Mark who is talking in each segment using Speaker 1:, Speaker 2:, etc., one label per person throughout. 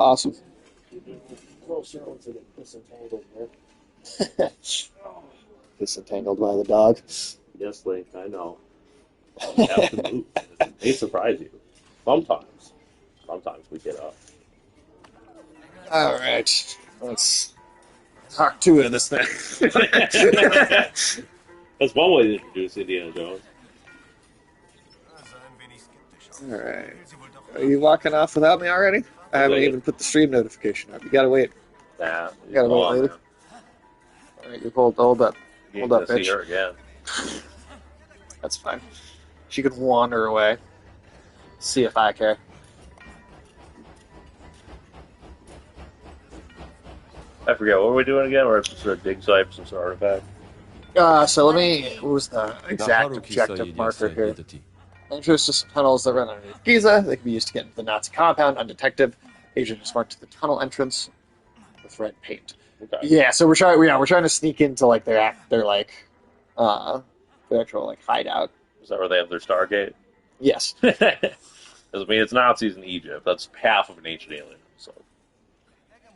Speaker 1: Awesome.
Speaker 2: Closer to get disentangled here.
Speaker 1: Disentangled by the dog.
Speaker 2: Yes, Link, I know. You have to move. They surprise you. Sometimes we get up.
Speaker 1: All right. Let's talk to this thing.
Speaker 2: That's one way to introduce Indiana Jones.
Speaker 1: All right. Are you walking off without me already? I haven't even put the stream notification up. You gotta wait.
Speaker 2: Nah,
Speaker 1: You gotta wait later. All right, you hold up.
Speaker 2: You
Speaker 1: Hold up,
Speaker 2: see
Speaker 1: bitch.
Speaker 2: her again.
Speaker 1: That's fine. She could wander away. See if I care.
Speaker 2: I forget, what were we doing again? We're at some dig site for some sort of artifact.
Speaker 1: So let me... What was the exact objective marker here? Enters to some tunnels that run underneath Giza. They can be used to get into the Nazi compound undetected. Agent has marked the tunnel entrance with red paint.
Speaker 2: Okay.
Speaker 1: Yeah, so we're trying to sneak into like their actual like hideout.
Speaker 2: Is that where they have their Stargate?
Speaker 1: Yes.
Speaker 2: I mean, it's Nazis in Egypt. That's half of an ancient alien. So,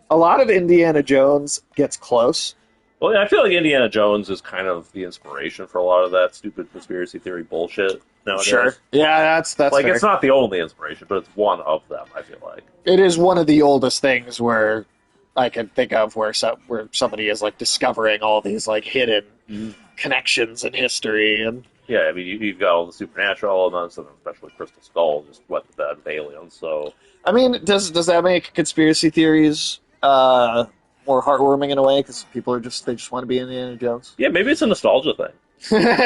Speaker 1: a lot of Indiana Jones gets close.
Speaker 2: well, I feel like Indiana Jones is kind of the inspiration for a lot of that stupid conspiracy theory bullshit nowadays.
Speaker 1: Sure. Yeah, that's
Speaker 2: like
Speaker 1: fair.
Speaker 2: It's not the only inspiration, but it's one of them. I feel like
Speaker 1: it is one of the oldest things where I can think of where somebody is like discovering all these like hidden connections in history and.
Speaker 2: Yeah, I mean, you've got all the supernatural elements, and especially Crystal Skull just wet the bed with aliens. So,
Speaker 1: I mean, does that make conspiracy theories more heartwarming in a way because they just want to be Indiana Jones?
Speaker 2: Yeah, maybe it's a nostalgia thing.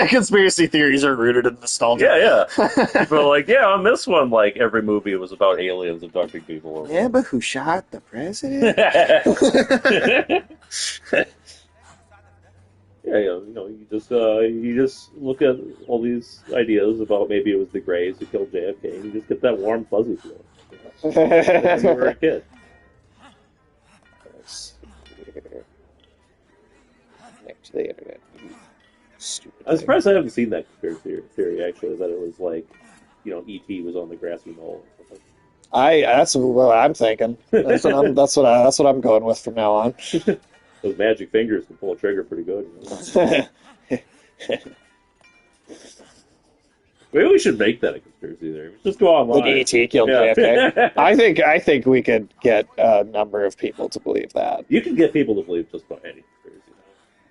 Speaker 1: Conspiracy theories are rooted in nostalgia.
Speaker 2: Yeah. But like, yeah, on this one, like every movie was about aliens abducting people.
Speaker 1: Yeah, but who shot the president?
Speaker 2: Yeah, you just look at all these ideas about maybe it was the Greys who killed JFK, and you just get that warm, fuzzy feeling. Like when you were a kid.
Speaker 1: Next to the internet. Stupid.
Speaker 2: I'm surprised I haven't seen that conspiracy theory, actually, that it was like, E.T. was on the grassy knoll or something.
Speaker 1: That's what I'm thinking. That's what I'm going with from now on.
Speaker 2: Those magic fingers can pull a trigger pretty good. Maybe we should make that a conspiracy theory. Just go online.
Speaker 1: The E.T. killed JFK. I think we could get a number of people to believe that.
Speaker 2: You can get people to believe just about any conspiracy.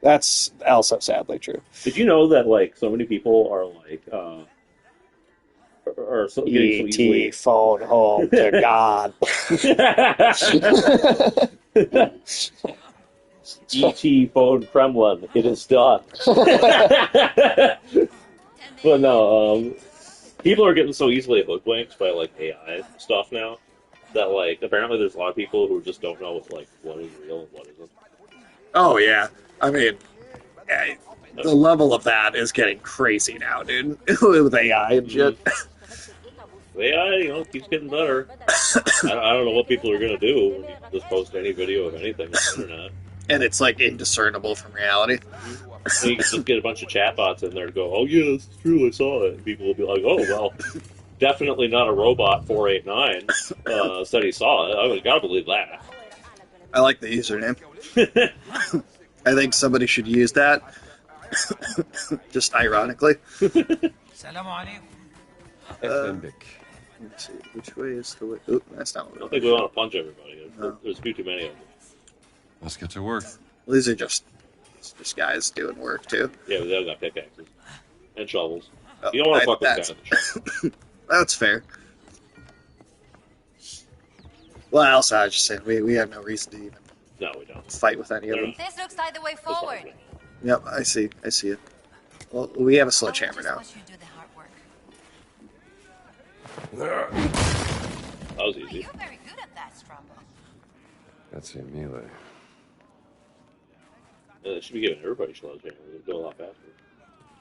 Speaker 1: That's also sadly true.
Speaker 2: Did you know that like so many people are like getting
Speaker 1: E.T.
Speaker 2: so easily
Speaker 1: phone home to God.
Speaker 2: E.T. phone Kremlin. It is done. But no, people are getting so easily hoodwinked by like AI stuff now that like apparently there's a lot of people who just don't know what is real and what isn't.
Speaker 1: Oh yeah, I mean, the level of that is getting crazy now, dude. With AI and shit.
Speaker 2: AI, keeps getting better. I don't know what people are gonna do when you just post any video of anything on the internet.
Speaker 1: And it's like indiscernible from reality.
Speaker 2: So you can just get a bunch of chatbots in there and go, "Oh yeah, it's true, I saw it." And people will be like, "Oh well, definitely not a robot 489 said he saw it. I gotta believe that."
Speaker 1: I like the username. I think somebody should use that. Just ironically. Let's see, which way is the way? Oop, that's not what
Speaker 2: I don't think we want to punch everybody. There's too many of them.
Speaker 3: Let's get to work.
Speaker 1: Well, these are just guys doing work too.
Speaker 2: Yeah, they all got pickaxes and shovels. You don't want to fuck with guys with shovels.
Speaker 1: That's fair. Well, also, I was just saying, we have no reason to even
Speaker 2: we don't
Speaker 1: fight with any of them.
Speaker 4: This looks like the way forward.
Speaker 1: Yep, I see it. Well, we have a sledgehammer now.
Speaker 2: That was easy.
Speaker 4: You're very good at that, Strumbo.
Speaker 3: That's in melee.
Speaker 2: Yeah, they should be giving everybody sledgehammer. It would go a lot faster.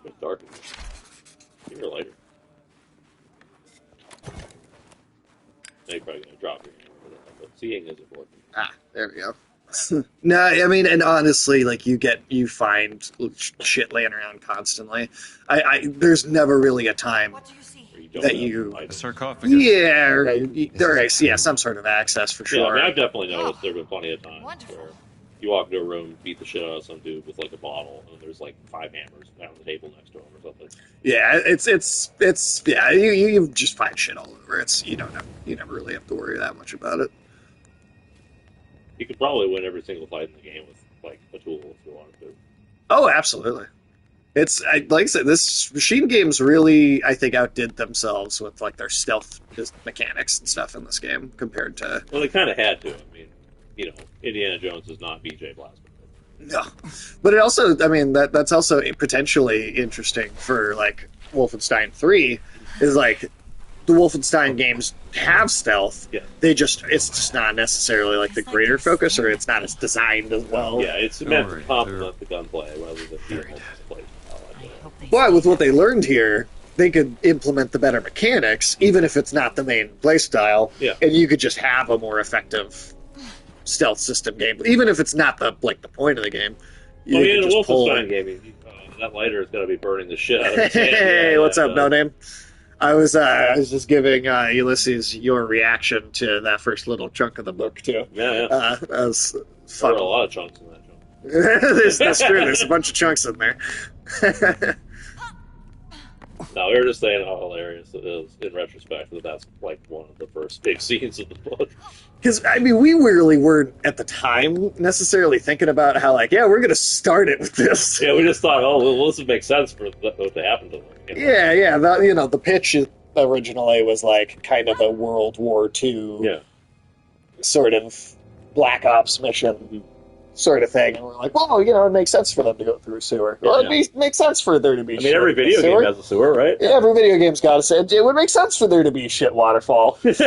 Speaker 2: It's dark in here. Give her a lighter. Now you're probably going to drop your hammer for that, but seeing is important.
Speaker 1: There we go. No, I mean, and honestly, like you find shit laying around constantly. There's never really a time.
Speaker 4: What do you see?
Speaker 2: don't
Speaker 1: that
Speaker 2: have
Speaker 1: you...
Speaker 3: A
Speaker 2: items.
Speaker 3: sarcophagus.
Speaker 1: Yeah, right. There is, yeah, some sort of access for
Speaker 2: Yeah, I
Speaker 1: sure.
Speaker 2: mean, I've definitely noticed there have been plenty of times
Speaker 4: Wonderful.
Speaker 2: where you walk into a room, beat the shit out of some dude with like a bottle, and there's like 5 hammers down on the table next to him or something.
Speaker 1: Yeah, it's yeah. You just find shit all over. You never really have to worry that much about it.
Speaker 2: You could probably win every single fight in the game with like a tool if you wanted to.
Speaker 1: Oh, absolutely. Like I said, this machine games really, I think, outdid themselves with like their stealth mechanics and stuff in this game compared to.
Speaker 2: Well, they kind of had to. I mean, Indiana Jones is not BJ Blazkowicz.
Speaker 1: No, but it also, I mean, that's also potentially interesting for like Wolfenstein 3, is like the Wolfenstein games have stealth.
Speaker 2: Yeah.
Speaker 1: It's just not necessarily like the greater focus, or it's not as designed as well.
Speaker 2: Yeah, it's meant to complement the gunplay rather than be a multiplayer.
Speaker 1: But with what they learned here, they could implement the better mechanics, even if it's not the main playstyle.
Speaker 2: Yeah.
Speaker 1: And you could just have a more effective stealth system game, even if it's not the point of the game.
Speaker 2: In a Wolfenstein game, that lighter is going to be burning the shit out of his hand.
Speaker 1: Hey, what's up, No Name? I was just giving Ulysses your reaction to that first little chunk of the book too.
Speaker 2: Yeah.
Speaker 1: That was
Speaker 2: There
Speaker 1: fun.
Speaker 2: were a lot of chunks in that junk.
Speaker 1: That's true. There's a bunch of chunks in there.
Speaker 2: No, we were just saying how hilarious it is in retrospect that's like one of the first big scenes of the book.
Speaker 1: Because, I mean, we really weren't at the time necessarily thinking about how, like, yeah, we're going to start it with this.
Speaker 2: Yeah, we just thought, oh, well, this would make sense for what to happen to them.
Speaker 1: Yeah. The pitch originally was like kind of a World War II sort of Black Ops mission sort of thing. And we're like, well, it makes sense for them to go through a sewer. Well, it makes sense for there to be shit.
Speaker 2: Every video game has a sewer, right?
Speaker 1: Yeah, every video game's got to say it would make sense for there to be shit waterfall. But,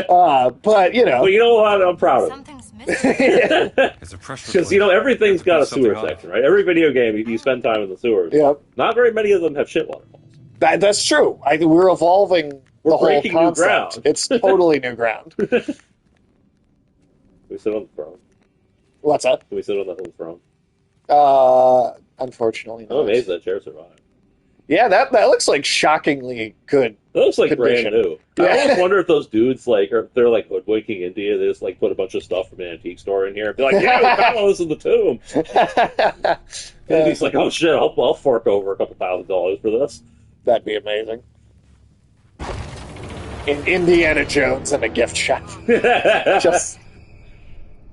Speaker 2: Well, you know what? I'm proud of it.
Speaker 4: Something's missing.
Speaker 3: It's a pressure
Speaker 2: Because, everything's got a sewer section, right? Every video game, you spend time in the sewers.
Speaker 1: Yep.
Speaker 2: Not very many of them have shit waterfalls.
Speaker 1: That's true. I think we're evolving the whole
Speaker 2: breaking new
Speaker 1: concept.
Speaker 2: ground.
Speaker 1: It's totally new ground.
Speaker 2: Can we sit on the throne?
Speaker 1: What's that?
Speaker 2: Can we sit on the throne?
Speaker 1: Unfortunately,
Speaker 2: I'm
Speaker 1: not.
Speaker 2: amazed that chair survived.
Speaker 1: Yeah, that looks like shockingly good.
Speaker 2: It looks like
Speaker 1: condition.
Speaker 2: brand new.
Speaker 1: Yeah.
Speaker 2: I always wonder if those dudes they're like hoodwinking India. They just like put a bunch of stuff from an antique store in here and be like, yeah, we found all this in the tomb. And he's like, oh shit, I'll fork over a couple $1,000 for this.
Speaker 1: That'd be amazing. In Indiana Jones in a gift shop. Just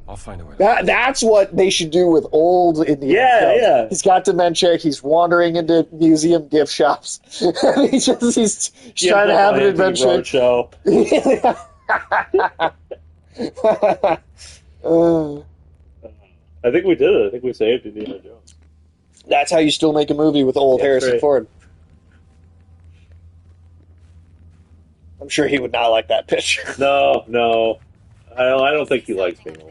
Speaker 3: I'll find a way.
Speaker 1: that's what they should do with old Indiana Jones.
Speaker 2: Yeah.
Speaker 1: He's got dementia. He's wandering into museum gift shops. he's trying to have an adventure.
Speaker 2: Show. I think we did it. I think we saved Indiana Jones.
Speaker 1: That's how you still make a movie with old Harrison
Speaker 2: right.
Speaker 1: Ford. I'm sure he would not like that pitch.
Speaker 2: No. I don't think he likes being old.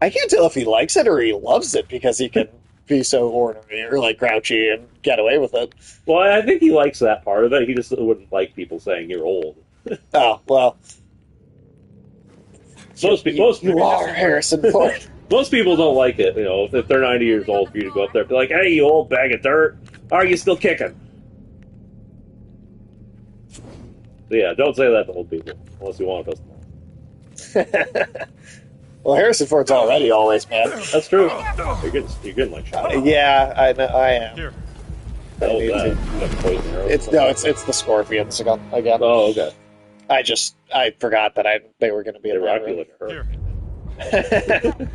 Speaker 1: I can't tell if he likes it or he loves it because he can be so ornery or like grouchy and get away with it.
Speaker 2: Well, I think he likes that part of it. He just wouldn't like people saying you're old.
Speaker 1: Oh, well.
Speaker 2: You
Speaker 1: are Harrison Ford.
Speaker 2: Most people don't like it, if they're 90 years old for you to go up there and be like, hey, you old bag of dirt, are you still kicking? So yeah, don't say that to old people, unless you want us.
Speaker 1: Well, Harrison Ford's already always mad.
Speaker 2: That's true. You're getting like shot.
Speaker 1: Yeah, I am.
Speaker 3: Here.
Speaker 2: What was that? You got poison arrows?
Speaker 1: It's the Scorpions again.
Speaker 2: Oh, okay.
Speaker 1: I forgot that they were going to be
Speaker 2: They
Speaker 1: in
Speaker 2: rock
Speaker 1: that
Speaker 2: you
Speaker 1: room.
Speaker 2: like a hurt.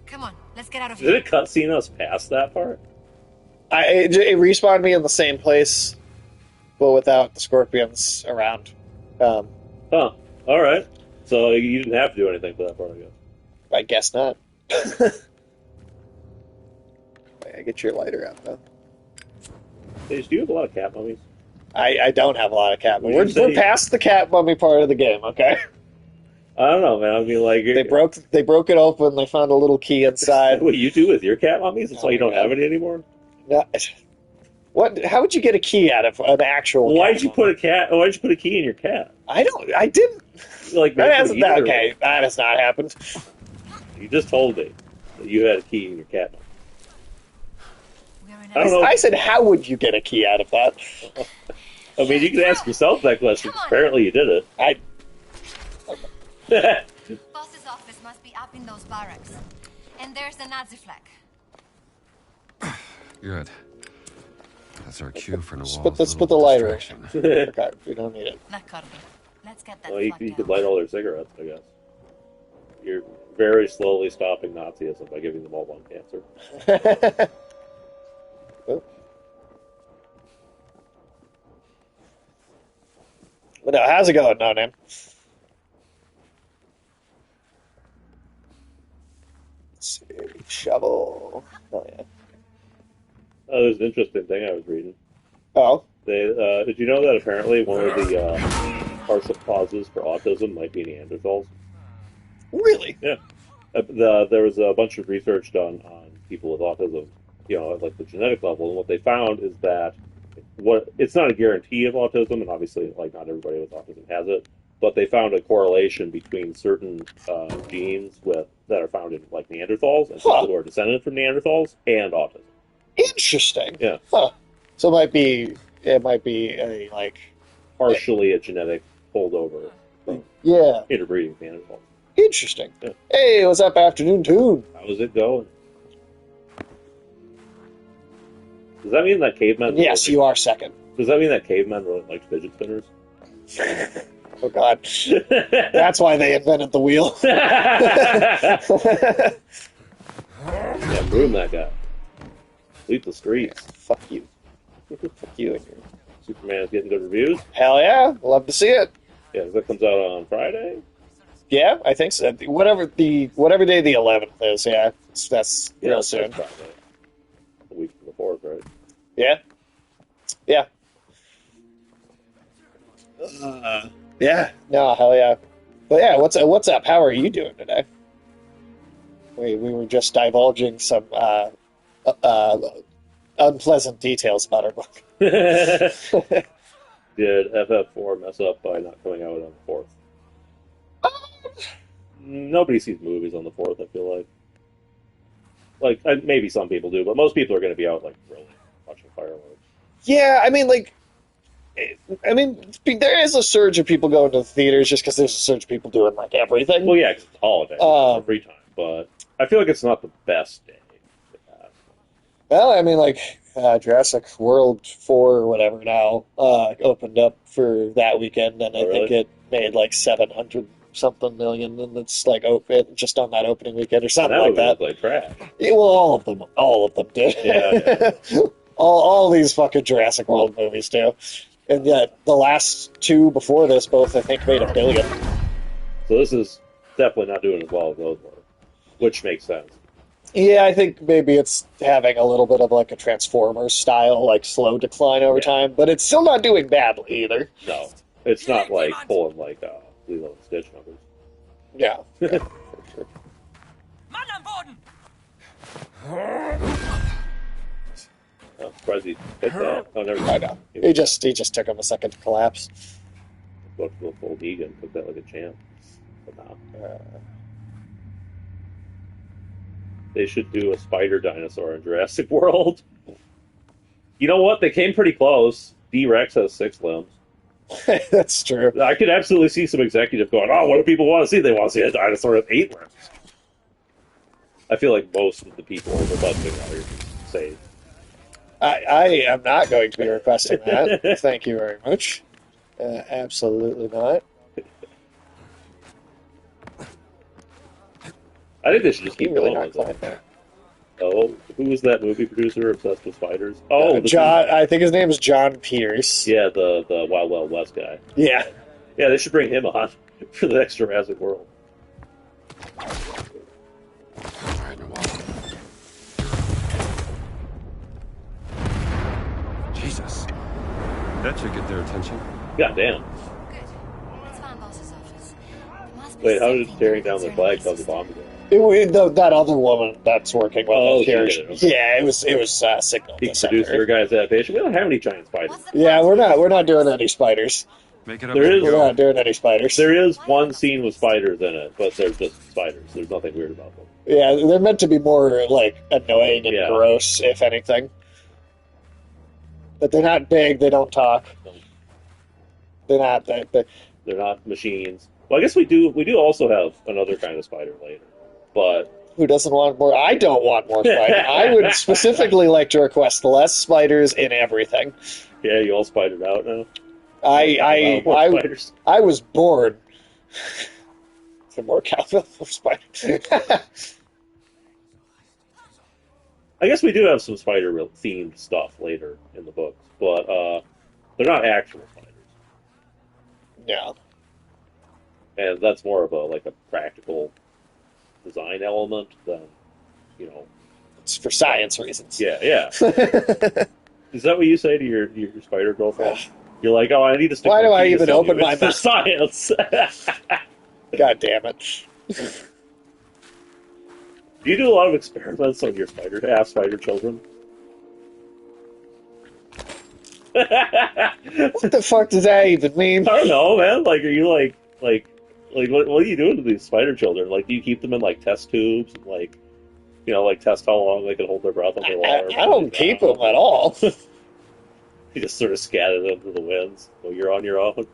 Speaker 4: Come on, let's get out of
Speaker 2: Did
Speaker 4: here.
Speaker 2: it cutscene us past that part?
Speaker 1: It respawned me in the same place, but without the Scorpions around.
Speaker 2: Huh. Alright. So you didn't have to do anything for that part, I guess.
Speaker 1: I guess not. I get your lighter out though.
Speaker 2: Sage, do you have a lot of cat mummies?
Speaker 1: I don't have a lot of cat mummy.
Speaker 2: Would you
Speaker 1: We're
Speaker 2: say-
Speaker 1: past the cat mummy part of the game, okay?
Speaker 2: I don't know, man. I mean, like...
Speaker 1: They broke it open, they found a little key inside.
Speaker 2: What you do with your cat mummies? That's why you don't have any anymore?
Speaker 1: No, what? How would you get a key out of an actual
Speaker 2: Why'd
Speaker 1: cat
Speaker 2: you
Speaker 1: mummy?
Speaker 2: Why'd you put a key in your cat?
Speaker 1: I didn't.
Speaker 2: Like,
Speaker 1: That hasn't,
Speaker 2: either.
Speaker 1: okay, that has not happened.
Speaker 2: You just told me that you had a key in your cabinet.
Speaker 4: We're in
Speaker 2: I don't know.
Speaker 1: I said, how would you get a key out of that?
Speaker 2: I mean, you can ask yourself that question.
Speaker 4: Come on.
Speaker 2: Apparently, you did
Speaker 1: I
Speaker 2: it.
Speaker 4: Boss's office must be up in those barracks. And there's the Nazi flag.
Speaker 3: Good. That's our cue for Nawal's
Speaker 1: let's put
Speaker 3: little
Speaker 1: the lighter in.
Speaker 3: distraction.
Speaker 1: Okay, we don't need it.
Speaker 4: D'accordo. Let's get that
Speaker 2: Well, you
Speaker 4: flag
Speaker 2: could
Speaker 4: down.
Speaker 2: light all their cigarettes, I guess. You're very slowly stopping Nazism by giving them all lung cancer.
Speaker 1: Oh. Well, no, how's it going, no, man? Let's see. Shovel. Oh, yeah.
Speaker 2: Oh, there's an interesting thing I was reading.
Speaker 1: Oh.
Speaker 2: Did you know that apparently one of the partial causes for autism might be Neanderthals?
Speaker 1: Really?
Speaker 2: Yeah. There was a bunch of research done on people with autism, at like the genetic level, and what they found is that it's not a guarantee of autism, and obviously, like, not everybody with autism has it, but they found a correlation between certain genes that are found in like Neanderthals and people who are descended from Neanderthals and autism.
Speaker 1: Interesting.
Speaker 2: Yeah.
Speaker 1: Huh. So it might be a like
Speaker 2: Partially a genetic holdover from interbreeding with Neanderthals.
Speaker 1: Interesting.
Speaker 2: Yeah.
Speaker 1: Hey, what's up, afternoon tune?
Speaker 2: How's it going? Does that mean that cavemen?
Speaker 1: Yes, you are second.
Speaker 2: Does that mean that cavemen really liked fidget spinners?
Speaker 1: Oh God, that's why they invented the wheel.
Speaker 2: Yeah, broom that guy. Sweep the streets.
Speaker 1: Fuck you. Fuck you and your...
Speaker 2: Superman is getting good reviews.
Speaker 1: Hell yeah, love to see it.
Speaker 2: Yeah, that comes out on Friday.
Speaker 1: Yeah, I think so. Whatever day the 11th is, yeah, that's real soon.
Speaker 2: Friday. The week from the 4th, right?
Speaker 1: Yeah, yeah, yeah. No, hell yeah. But yeah, what's up? How are you doing today? We were just divulging some unpleasant details about our book.
Speaker 2: Did FF4 mess up by not coming out on the 4th? Nobody sees movies on the 4th, I feel like. Maybe some people do, but most people are going to be out, like, really watching fireworks. Yeah,
Speaker 1: I mean, there is a surge of people going to the theaters just because there's a surge of people doing, like, everything.
Speaker 2: Well, yeah, 'cause it's a holiday. It's free time, but I feel like it's not the best day for that.
Speaker 1: Well, I mean, like, Jurassic World 4 or whatever now opened up for that weekend, and I think it made, like, 700-something million, and it's, like, open just on that opening weekend or something like that.
Speaker 2: Like trash.
Speaker 1: Yeah, well, all of them did.
Speaker 2: Yeah.
Speaker 1: all these fucking Jurassic World movies do. And yet, the last two before this both, I think, made $1 billion.
Speaker 2: So this is definitely not doing as well as those were, which makes sense.
Speaker 1: Yeah, I think maybe it's having a little bit of like a Transformers style, like slow decline over time, but it's still not doing badly either.
Speaker 2: No, it's not like pulling like Lilo and Stitch numbers.
Speaker 1: Yeah.
Speaker 2: I'm surprised he hit that. Oh, never
Speaker 1: I
Speaker 2: mind.
Speaker 1: know. He just took him a second to collapse.
Speaker 2: But old Egan took that like a champ. But no. They should do a spider dinosaur in Jurassic World. You know what? They came pretty close. D-Rex has 6 limbs.
Speaker 1: That's true.
Speaker 2: I could absolutely see some executive going, "Oh, what do people want to see? They want to see a dinosaur with 8 limbs." I feel like most of the people requesting that are saying.
Speaker 1: I am not going to be requesting that. Thank you very much. Absolutely not.
Speaker 2: I think they should just keep
Speaker 1: really
Speaker 2: going
Speaker 1: not
Speaker 2: with
Speaker 1: climbing
Speaker 2: that.
Speaker 1: that.
Speaker 2: Oh, who was that movie producer obsessed with spiders? Oh,
Speaker 1: John. I think his name is John Pierce.
Speaker 2: Yeah, the Wild Wild West guy.
Speaker 1: Yeah.
Speaker 2: Yeah, they should bring him on for the next Jurassic World.
Speaker 3: Jesus. That should get their attention.
Speaker 2: God damn.
Speaker 4: Good. Let's find boss's office. There must be
Speaker 2: Wait, how did
Speaker 4: something
Speaker 2: tearing down the
Speaker 4: concerning
Speaker 2: flag cause a
Speaker 4: system.
Speaker 2: bomb?
Speaker 1: That other woman that's working with
Speaker 2: Oh,
Speaker 1: us
Speaker 2: she
Speaker 1: here.
Speaker 2: did it, okay.
Speaker 1: Yeah, it was signaled.
Speaker 2: He
Speaker 1: to send
Speaker 2: produced
Speaker 1: her.
Speaker 2: your guys' adaptation. We don't have any giant spiders.
Speaker 4: What's the
Speaker 1: Yeah,
Speaker 4: plan?
Speaker 1: we're not doing any spiders.
Speaker 3: Make it up.
Speaker 2: There is-
Speaker 1: We're not doing any spiders.
Speaker 2: There is one scene with spiders in it, but they're just spiders. There's nothing weird about them.
Speaker 1: Yeah, they're meant to be more like annoying and
Speaker 2: Yeah.
Speaker 1: gross, if anything. But they're not big. They don't talk. They're not. They're
Speaker 2: not machines. Well, I guess we do also have another kind of spider later, but
Speaker 1: who doesn't want more? I don't want more spiders. I would specifically like to request less spiders in everything.
Speaker 2: yeah, you all spidered out now.
Speaker 1: I
Speaker 2: Spiders.
Speaker 1: I was born for more cowbell for spiders.
Speaker 2: I guess we do have some spider themed stuff later in the books, but they're not actual spiders,
Speaker 1: No.
Speaker 2: and that's more of a practical design element than
Speaker 1: It's for science reasons.
Speaker 2: Yeah. Is that what you say to your spider girlfriend? You're like, oh, I need to stick
Speaker 1: Why
Speaker 2: my
Speaker 1: do I
Speaker 2: penis
Speaker 1: even
Speaker 2: in
Speaker 1: open
Speaker 2: you.
Speaker 1: my
Speaker 2: It's for
Speaker 1: mouth?
Speaker 2: science.
Speaker 1: God damn it.
Speaker 2: Do you do a lot of experiments on your spider children?
Speaker 1: What the fuck does that even mean?
Speaker 2: I don't know, man. Like, are you like what are you doing to these spider children? Like, do you keep them in test tubes and test how long they can hold their breath underwater?
Speaker 1: I don't keep them at all.
Speaker 2: You just sort of scatter them to the winds while you're on your own.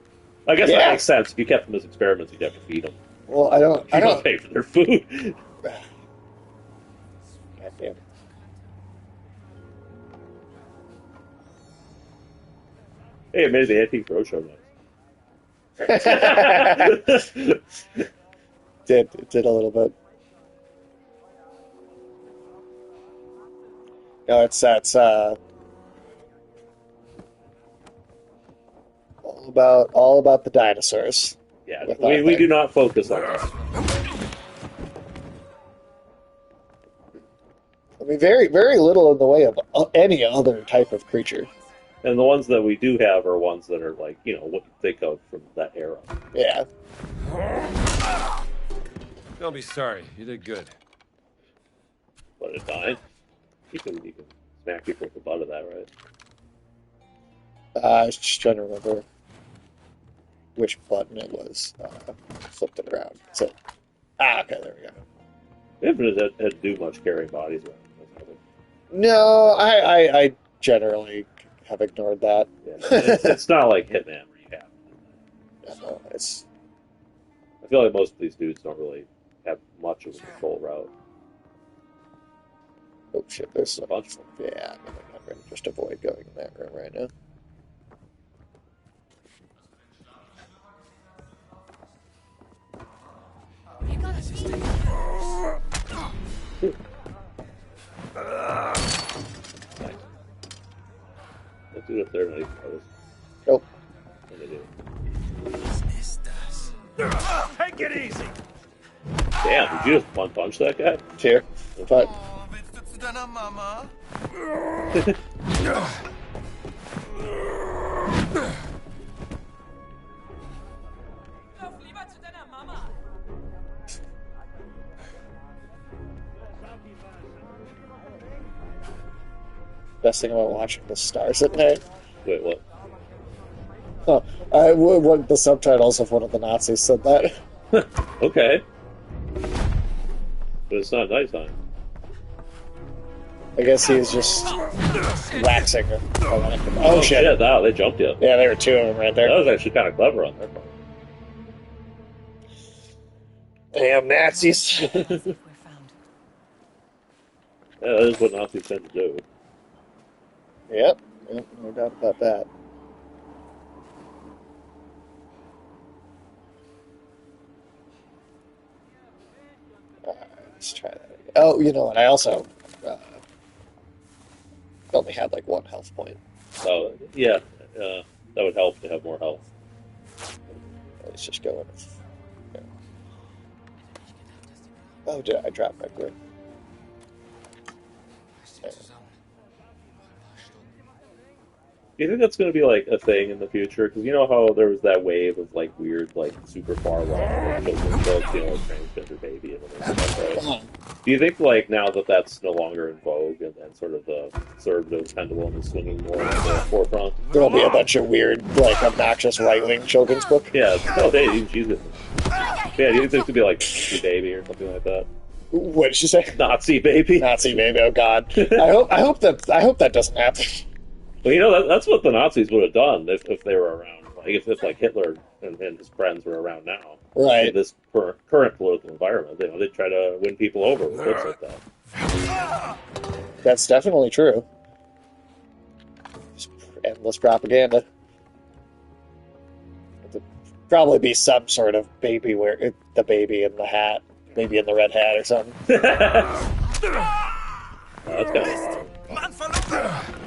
Speaker 2: I guess
Speaker 1: Yeah.
Speaker 2: that makes sense. If you kept them as experiments, you'd have to feed them.
Speaker 1: Well, I don't
Speaker 2: You don't pay for their food.
Speaker 1: God damn it.
Speaker 2: Hey, it made the Antique Roadshow nice.
Speaker 1: It did a little bit. No, it's all about the dinosaurs.
Speaker 2: Yeah,
Speaker 1: With our
Speaker 2: we
Speaker 1: thing.
Speaker 2: do not focus on this.
Speaker 1: I mean, very very little in the way of any other type of creature.
Speaker 2: And the ones that we do have are ones that are what you think of from that era.
Speaker 1: Yeah.
Speaker 3: Don't be sorry. You did good.
Speaker 2: But at time, you can smack people with the butt of that, right?
Speaker 1: I was just trying to remember which button it was. Flipped it around. So, okay, there we go.
Speaker 2: We haven't had to do much carrying bodies around.
Speaker 1: No, I generally have ignored that.
Speaker 2: Yeah, it's not like Hitman where you have.
Speaker 1: No, it's
Speaker 2: I feel like most of these dudes don't really have much of a control route.
Speaker 1: oh shit. There's
Speaker 2: A bunch of them.
Speaker 1: yeah. I'm gonna just avoid going in that room right now.
Speaker 4: You gotta see.
Speaker 2: Nice. That dude up there, not even notice.
Speaker 1: Nope.
Speaker 2: What they do.
Speaker 3: Take it easy.
Speaker 2: Damn, did you just punch that guy?
Speaker 1: Here, but
Speaker 5: Willst du zu deiner Mama?
Speaker 6: Lauf lieber zu deiner Mama.
Speaker 1: best thing about watching the stars at night.
Speaker 2: Wait, what?
Speaker 1: Huh. What the subtitles of one of the Nazis said that.
Speaker 2: Okay. But it's not nighttime.
Speaker 1: I guess he's just waxing her. Oh,
Speaker 2: Oh
Speaker 1: shit.
Speaker 2: wow, they jumped you.
Speaker 1: Yeah, there were two of them right
Speaker 2: That
Speaker 1: there.
Speaker 2: was actually kind of clever on their part.
Speaker 1: Damn Nazis.
Speaker 4: We're found.
Speaker 2: Yeah, that is what Nazis tend to do.
Speaker 1: Yep, no doubt about that. Let's try that again. Oh, you know what? I also only had like one health point.
Speaker 2: So, yeah, that would help to have more health.
Speaker 1: Let's just go in. Yeah. Oh, did I drop my grip?
Speaker 2: Do you think that's going to be like a thing in the future? Because you know how there was that wave of like weird, like super far wrong children's books, like transgender baby and everything like that. Do you think, like, now that that's no longer in vogue and sort of the conservative pendulum is swinging more in the forefront?
Speaker 1: There'll be a bunch of weird, like, obnoxious right-wing children's book.
Speaker 2: Yeah, oh, hey, she's good. Yeah, do you think there could be, like, Nazi Baby or something like that?
Speaker 1: What did she say?
Speaker 2: Nazi Baby?
Speaker 1: Nazi baby, oh god. I hope that doesn't happen.
Speaker 2: Well, you know, that's what the Nazis would have done if they were around. Like, if like, Hitler and his friends were around now.
Speaker 1: Right.
Speaker 2: In this current political environment, you know, they'd try to win people over with books like that.
Speaker 1: That's definitely true. Just endless propaganda. There'd probably be some sort of baby the baby in the hat, baby in the red hat or something.
Speaker 2: That's kind of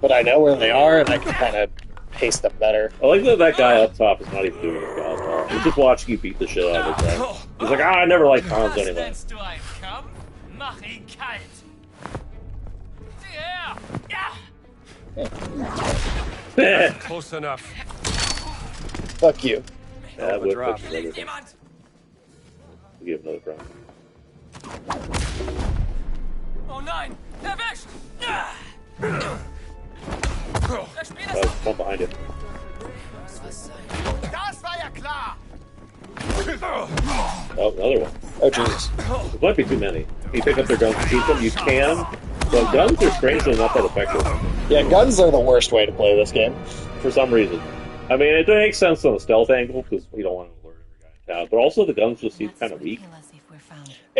Speaker 1: But I know where they are, and I can kind of pace them better.
Speaker 2: I like that guy up top is not even doing his job at all. He's just watching you beat the shit out of his guy. He's like, I never liked Hans
Speaker 6: Was
Speaker 2: anyway.
Speaker 6: nennst du einen Kampf? Mach ihn kalt. Sieh her! Ja!
Speaker 3: Close enough.
Speaker 1: Fuck you.
Speaker 2: Yeah,
Speaker 3: the drop.
Speaker 2: I'll
Speaker 6: Liegt jemand?
Speaker 2: give another round.
Speaker 6: Oh nein! Erwischt! Ja! Der Spieler ist
Speaker 2: One behind him.
Speaker 5: Das war ja klar!
Speaker 2: Oh, another one.
Speaker 1: Oh, Jesus.
Speaker 2: There might be too many. You pick up their guns and shoot them, you can. But guns are strangely not that effective
Speaker 1: Yeah, guns are the worst way to play this game.
Speaker 2: for some reason. I mean, it makes sense on a stealth angle because we don't want to alert every guy in town. But also, the guns just seem kind of weak.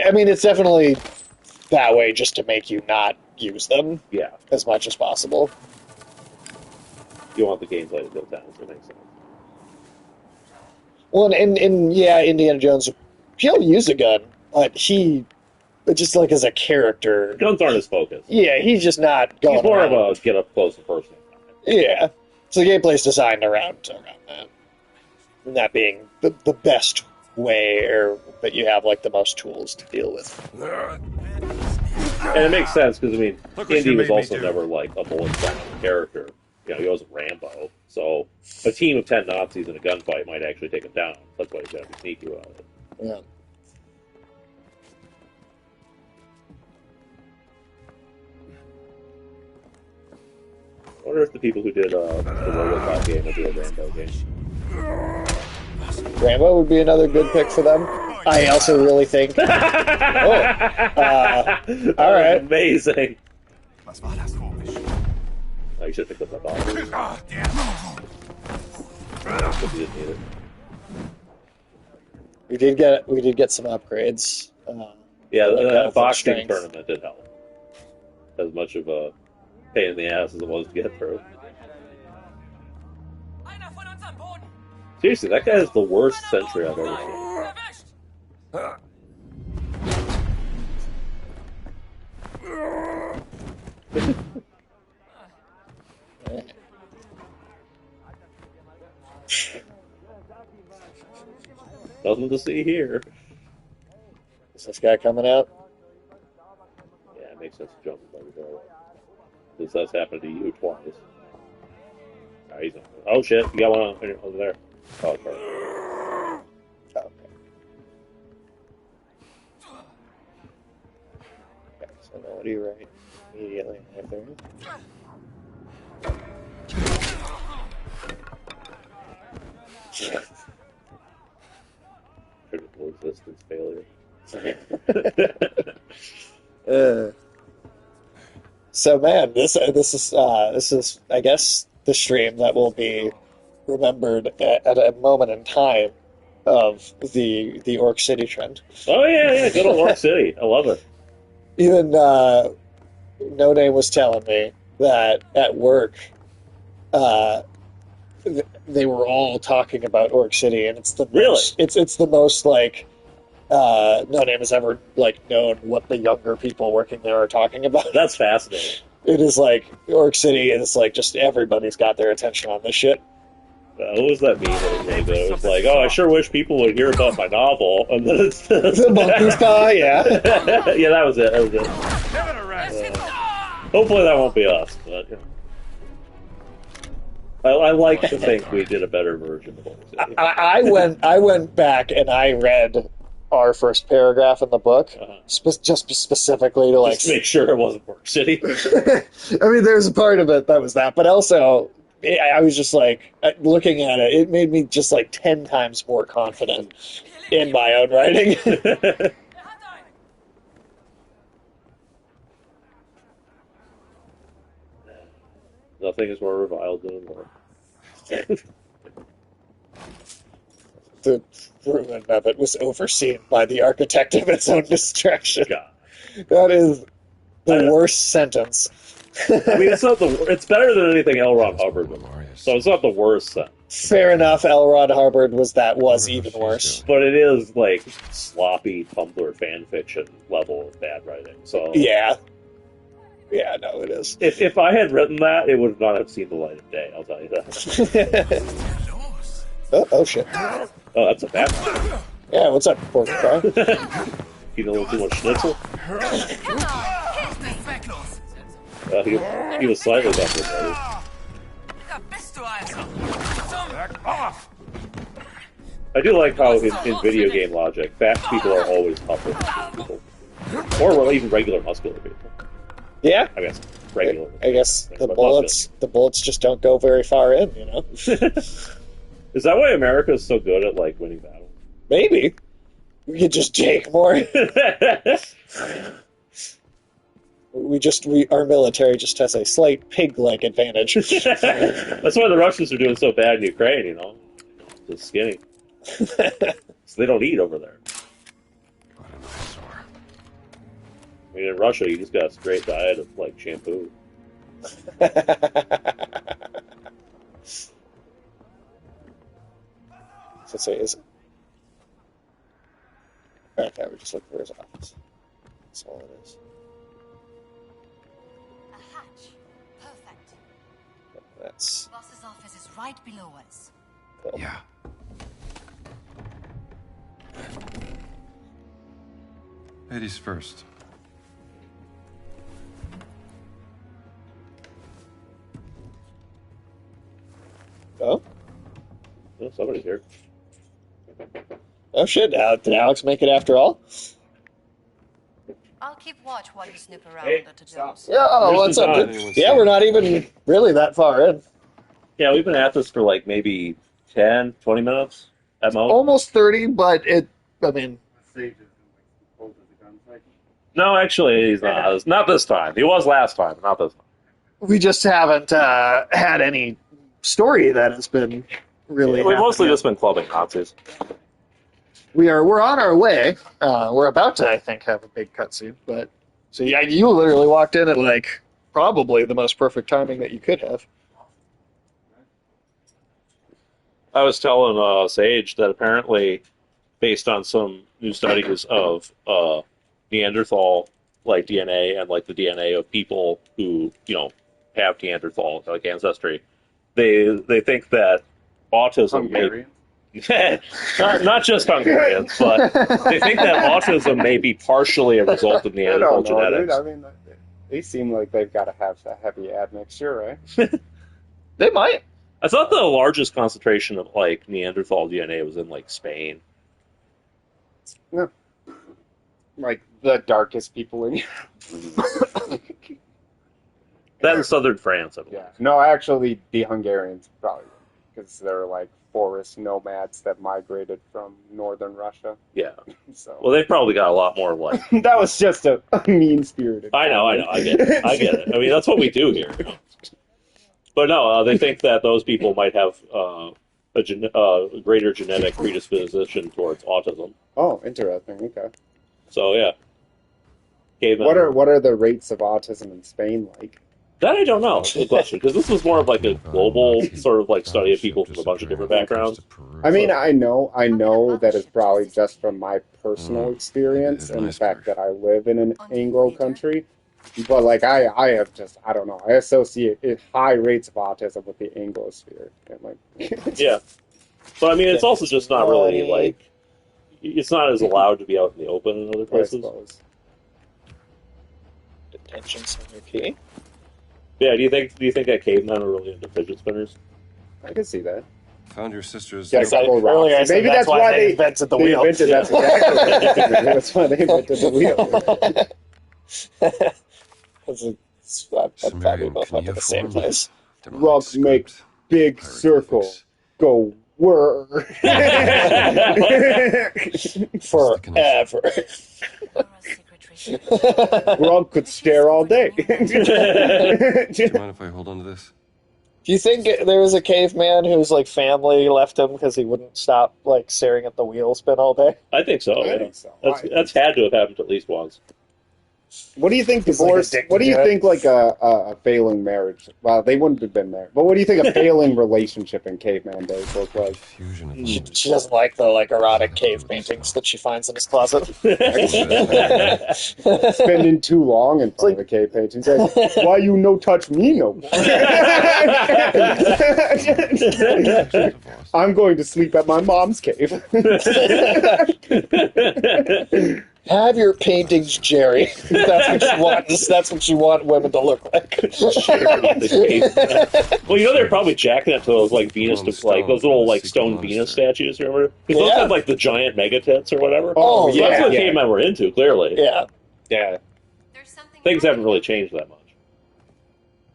Speaker 1: I mean, it's definitely that way just to make you not use them
Speaker 2: Yeah,
Speaker 1: as much as possible.
Speaker 2: you want the gameplay to go down, so it makes sense.
Speaker 1: Well, and Indiana Jones, he'll use a gun, but just like as a character,
Speaker 2: Guns aren't his focus.
Speaker 1: yeah, he's just not going
Speaker 2: He's more
Speaker 1: around.
Speaker 2: of a get up close and personal.
Speaker 1: Yeah. So the gameplay's designed around that. And that being the best way, or that you have like the most tools to deal with.
Speaker 2: And it makes sense because, I mean,
Speaker 3: Look what
Speaker 2: Indy
Speaker 3: you
Speaker 2: was
Speaker 3: made me
Speaker 2: also
Speaker 3: do.
Speaker 2: never like a bullet character. You know, he wasn't Rambo. So a team of 10 Nazis in a gunfight might actually take him down. That's why he's got to be sneaky about it.
Speaker 1: Yeah.
Speaker 2: I wonder if the people who did the RoboCop game will do a Rambo game.
Speaker 1: Rambo would be another good pick for them. I also really think. All right.
Speaker 2: Amazing.
Speaker 5: Was war das komisch?
Speaker 2: Oh, you should have picked up that bottle.
Speaker 5: Ah, der
Speaker 2: But you didn't need it.
Speaker 1: We did get some upgrades.
Speaker 2: Yeah,
Speaker 1: Like
Speaker 2: that
Speaker 1: that
Speaker 2: boxing
Speaker 1: strength.
Speaker 2: tournament did help. As much of a pain in the ass as it was to get through.
Speaker 6: Einer von uns am Boden!
Speaker 2: Seriously, that guy is the worst sentry I've ever seen.
Speaker 6: Erwischt!
Speaker 2: Nothing to see here.
Speaker 1: Is this guy coming out?
Speaker 2: Yeah, it makes sense to jump in the door. Since that's happened to you twice. Oh, he's not. Oh shit, you got one over there. Oh, sorry.
Speaker 1: Oh, okay. Okay, so now what do you write? Immediately after.
Speaker 2: Critical resistance failure.
Speaker 1: So man, this is I guess the stream that will be remembered at a moment in time of the Orc City trend.
Speaker 2: Oh yeah, good old Orc City. I love it.
Speaker 1: Even No Name was telling me that at work, they were all talking about Orc City, and it's the most, it's the most like No Name has ever like known what the younger people working there are talking about.
Speaker 2: That's fascinating.
Speaker 1: It is like Orc City, and it's like just everybody's got their attention on this shit.
Speaker 2: What was that meme that he made? It was like, oh, I sure wish people would hear about my novel. And then it's
Speaker 1: The monkey's paw, yeah.
Speaker 2: yeah, that was it. That was it.
Speaker 3: Give it a rest.
Speaker 2: Hopefully that won't be us, but you know. I like to think we did a better version of Orc City.
Speaker 1: I went back and I read our first paragraph in the book, just specifically to like
Speaker 2: Just make sure it wasn't Work City.
Speaker 1: I mean, there's a part of it that was that, but also I was just like looking at it. It made me just like 10 times more confident in my own writing.
Speaker 2: Nothing is more reviled than war.
Speaker 1: The ruin of it was overseen by the architect of its own destruction.
Speaker 2: God.
Speaker 1: That is the worst sentence.
Speaker 2: I mean, it's not it's better than anything L. Ron Hubbard would. So it's not the worst sentence.
Speaker 1: Fair enough. L. Ron Hubbard was even worse.
Speaker 2: But it is like sloppy Tumblr fan fiction level of bad writing. So
Speaker 1: yeah, no, it is.
Speaker 2: If I had written that, it would not have seen the light of day. I'll tell you that.
Speaker 1: oh shit!
Speaker 2: Oh, that's a bad one.
Speaker 1: Yeah, what's up, pork pie?
Speaker 2: Eating a little too much schnitzel. He was slightly better.
Speaker 3: Back off!
Speaker 2: I do like how in video game logic, fat people are always tougher than people. Or even regular muscular people.
Speaker 1: Yeah,
Speaker 2: I guess regular.
Speaker 1: I guess the bullets just don't go very far in, you know.
Speaker 2: Is that why America is so good at like winning battles?
Speaker 1: Maybe we could just take more. Our military just has a slight pig-like advantage.
Speaker 2: That's why the Russians are doing so bad in Ukraine, you know. Just skinny. So they don't eat over there.
Speaker 3: What an eyesore.
Speaker 2: I mean, in Russia, you just got a straight diet of like shampoo.
Speaker 1: So say, is it? Okay, we just look for his office. That's all it is.
Speaker 4: A hatch. Perfect.
Speaker 1: That's
Speaker 4: Boss's office is right below us.
Speaker 1: cool.
Speaker 3: Yeah. Ladies first.
Speaker 1: Oh?
Speaker 2: Oh, somebody's here.
Speaker 1: Oh shit, did Alex make it after all?
Speaker 4: I'll keep watch while you snoop around, Dr. Jones.
Speaker 1: Yeah, oh, what's up? Yeah, we're not even really that far in.
Speaker 2: Yeah, we've been at this for like maybe 10, 20 minutes at most.
Speaker 1: Almost 30, but
Speaker 2: No, actually, he's not. Not this time. He was last time, but not this time.
Speaker 1: we just haven't had any story that has been really
Speaker 2: We've mostly
Speaker 1: happening.
Speaker 2: just been clubbing Nazis.
Speaker 1: We're on our way. We're about to, I think, have a big cutscene. But so yeah, you literally walked in at like probably the most perfect timing that you could have.
Speaker 2: I was telling Sage that apparently, based on some new studies of Neanderthal like DNA and like the DNA of people who have Neanderthal like ancestry, they think that autism may not just Hungarians, but they think that autism may be partially a result of Neanderthal genetics.
Speaker 7: Dude. I mean, they seem like they've got to have a heavy admixture, right?
Speaker 1: They might.
Speaker 2: I thought the largest concentration of like Neanderthal DNA was in like Spain.
Speaker 7: No. Like the darkest people in Europe.
Speaker 2: That in southern France, I believe.
Speaker 7: Yeah. No, actually, the Hungarians probably, because they're like forest nomads that migrated from northern Russia.
Speaker 2: Yeah.
Speaker 7: So
Speaker 2: Well, they probably got a lot more like.
Speaker 7: that was just a mean-spirited.
Speaker 2: I know. I get it. I mean, that's what we do here. But no, they think that those people might have a greater genetic predisposition towards autism.
Speaker 7: Oh, interesting. Okay.
Speaker 2: So yeah. Cavemen.
Speaker 7: What are the rates of autism in Spain like?
Speaker 2: That I don't know. Good question. Because this was more of like a global sort of like study of people from a bunch of different backgrounds.
Speaker 7: I mean, I know that is probably just from my personal experience and the fact that I live in an Anglo country. But like I don't know. I associate high rates of autism with the Anglosphere. And like,
Speaker 2: Yeah. But I mean, it's also just not really like it's not as allowed to be out in the open in other
Speaker 7: I
Speaker 2: places.
Speaker 7: suppose.
Speaker 1: Detention center key.
Speaker 2: Yeah. Do you think that cavemen are really into fidget spinners?
Speaker 7: I can see that.
Speaker 3: Found your sister's.
Speaker 7: Get a couple of rocks.
Speaker 1: Earlier I said
Speaker 7: Maybe that's why they
Speaker 1: invented the
Speaker 7: they
Speaker 1: wheel.
Speaker 7: invented that's exactly what they did. That's why they invented the wheel.
Speaker 1: It's probably both up at the same place.
Speaker 7: Rock make big circle. Go whir.
Speaker 1: Forever.
Speaker 7: Rock could stare all day.
Speaker 3: Do you mind if I hold on to this?
Speaker 1: Do you think there was a caveman whose like family left him because he wouldn't stop like staring at the wheel spin all day?
Speaker 2: I think so.
Speaker 7: I
Speaker 2: Yeah.
Speaker 7: think so.
Speaker 2: That's had to have happened at least once.
Speaker 7: What do you think
Speaker 1: He's, like,
Speaker 7: divorce?
Speaker 1: addicted
Speaker 7: What do you
Speaker 1: to it.
Speaker 7: think like a failing marriage? Well, they wouldn't have been married. But what do you think a failing relationship in caveman days looked like?
Speaker 3: Fusion of
Speaker 1: She doesn't like the like erotic cave paintings that she finds in his closet.
Speaker 7: Spending too long in front of the cave painting. She's like, why you no touch me no more? I'm going to sleep at my mom's cave.
Speaker 1: Have your paintings, Jerry. That's what you want. That's what you want women to look like.
Speaker 2: Well, you know they're probably jacking it to those like Venus, like those little like stone Venus statues. Remember? Because those
Speaker 1: Yeah.
Speaker 2: have like the giant mega tits or whatever.
Speaker 1: Oh,
Speaker 2: So that's
Speaker 1: yeah,
Speaker 2: what
Speaker 7: yeah.
Speaker 2: cavemen were into. Clearly,
Speaker 1: Yeah.
Speaker 7: Yeah,
Speaker 4: There's something
Speaker 2: things haven't really changed that much.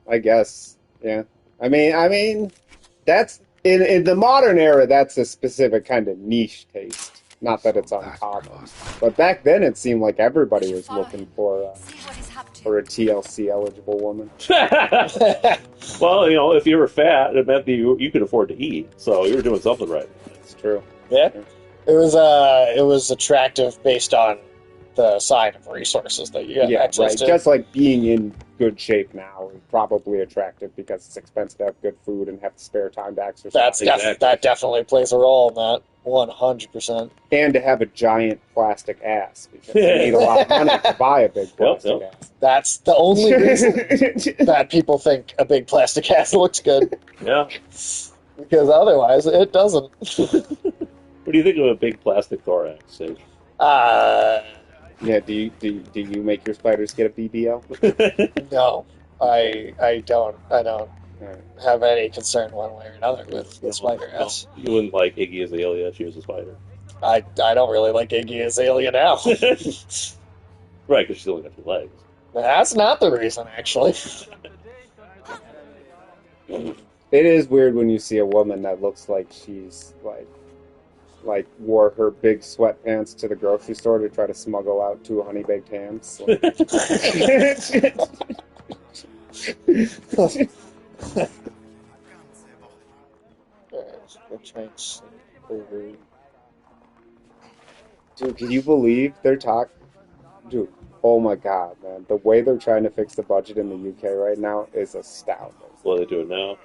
Speaker 7: I guess. Yeah. I mean, that's in the modern era. That's a specific kind of niche taste. Not that it's uncommon, but back then it seemed like everybody was looking for
Speaker 4: See what he's up to.
Speaker 7: a TLC eligible woman.
Speaker 2: Well, you know, if you were fat, it meant that you could afford to eat, so you were doing something right.
Speaker 7: It's true.
Speaker 1: Yeah. It was attractive based on the sign of resources that you had
Speaker 7: Yeah,
Speaker 1: access
Speaker 7: right.
Speaker 1: to.
Speaker 7: Just like being in good shape now is probably attractive because it's expensive to have good food and have spare time to exercise.
Speaker 1: That definitely plays a role in that. 100%.
Speaker 7: And to have a giant plastic ass because you need a lot of money to buy a big plastic ass.
Speaker 1: That's the only reason that people think a big plastic ass looks good.
Speaker 2: Yeah.
Speaker 1: Because otherwise, it doesn't.
Speaker 2: What do you think of a big plastic thorax, Sage?
Speaker 7: Yeah, do you make your spiders get a BBL?
Speaker 1: No, I don't
Speaker 7: Alright.
Speaker 1: have any concern one way or another with the spider ass.
Speaker 2: You wouldn't like Iggy Azalea. She was a spider.
Speaker 1: I don't really like Iggy Azalea now.
Speaker 2: Right, because she's only got 2 legs.
Speaker 1: That's not the reason, actually.
Speaker 7: It is weird when you see a woman that looks like she's like wore her big sweatpants to the grocery store to try to smuggle out 2 honey baked hams. Dude, can you believe they're talking? Dude, oh my god, man. The way they're trying to fix the budget in the UK right now is astounding.
Speaker 2: What are they doing now?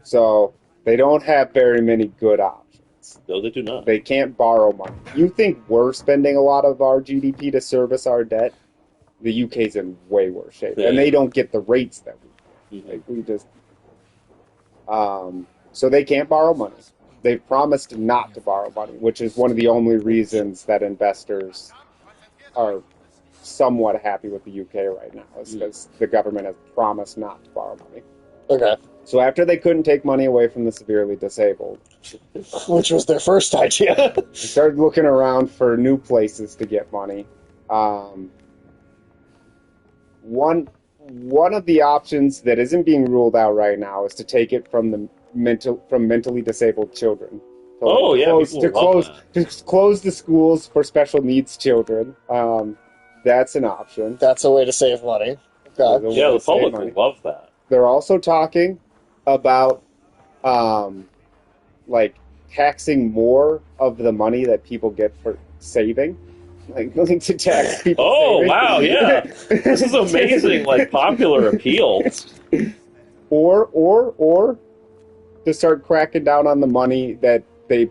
Speaker 7: So, they don't have very many good options.
Speaker 2: No, they do not.
Speaker 7: They can't borrow money. You think we're spending a lot of our GDP to service our debt? The UK's in way worse shape.
Speaker 2: Yeah.
Speaker 7: And they don't get the rates that we
Speaker 2: Mhm.
Speaker 7: like, we just... so they can't borrow money. They've promised not to borrow money, which is one of the only reasons that investors are somewhat happy with the UK right now, is because the government has promised not to borrow money.
Speaker 1: Okay.
Speaker 7: So after they couldn't take money away from the severely disabled,
Speaker 1: Which was their first idea.
Speaker 7: they started looking around for new places to get money. One of the options that isn't being ruled out right now is to take it from mentally disabled children.
Speaker 2: Oh, yeah, people love
Speaker 7: to close the schools for special needs children. That's an option.
Speaker 1: That's a way to save money. Okay.
Speaker 2: Yeah, the public will love that.
Speaker 7: They're also talking about like taxing more of the money that people get for saving. Like willing to tax people.
Speaker 2: Oh,
Speaker 7: saving.
Speaker 2: wow, yeah. This is amazing, like, popular appeal.
Speaker 7: Or to start cracking down on the money that the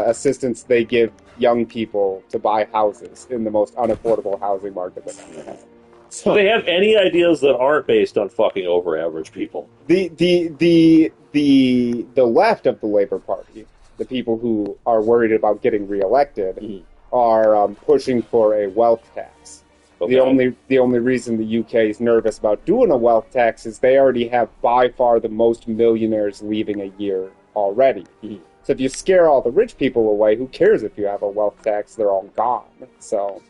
Speaker 7: assistance they give young people to buy houses in the most unaffordable housing market that we have.
Speaker 2: Do they have any ideas that aren't based on fucking over average people?
Speaker 7: The left of the Labour Party, the people who are worried about getting reelected, are pushing for a wealth tax.
Speaker 2: Okay.
Speaker 7: The only reason the UK is nervous about doing a wealth tax is they already have by far the most millionaires leaving a year already. So if you scare all the rich people away, who cares if you have a wealth tax? They're all gone. So,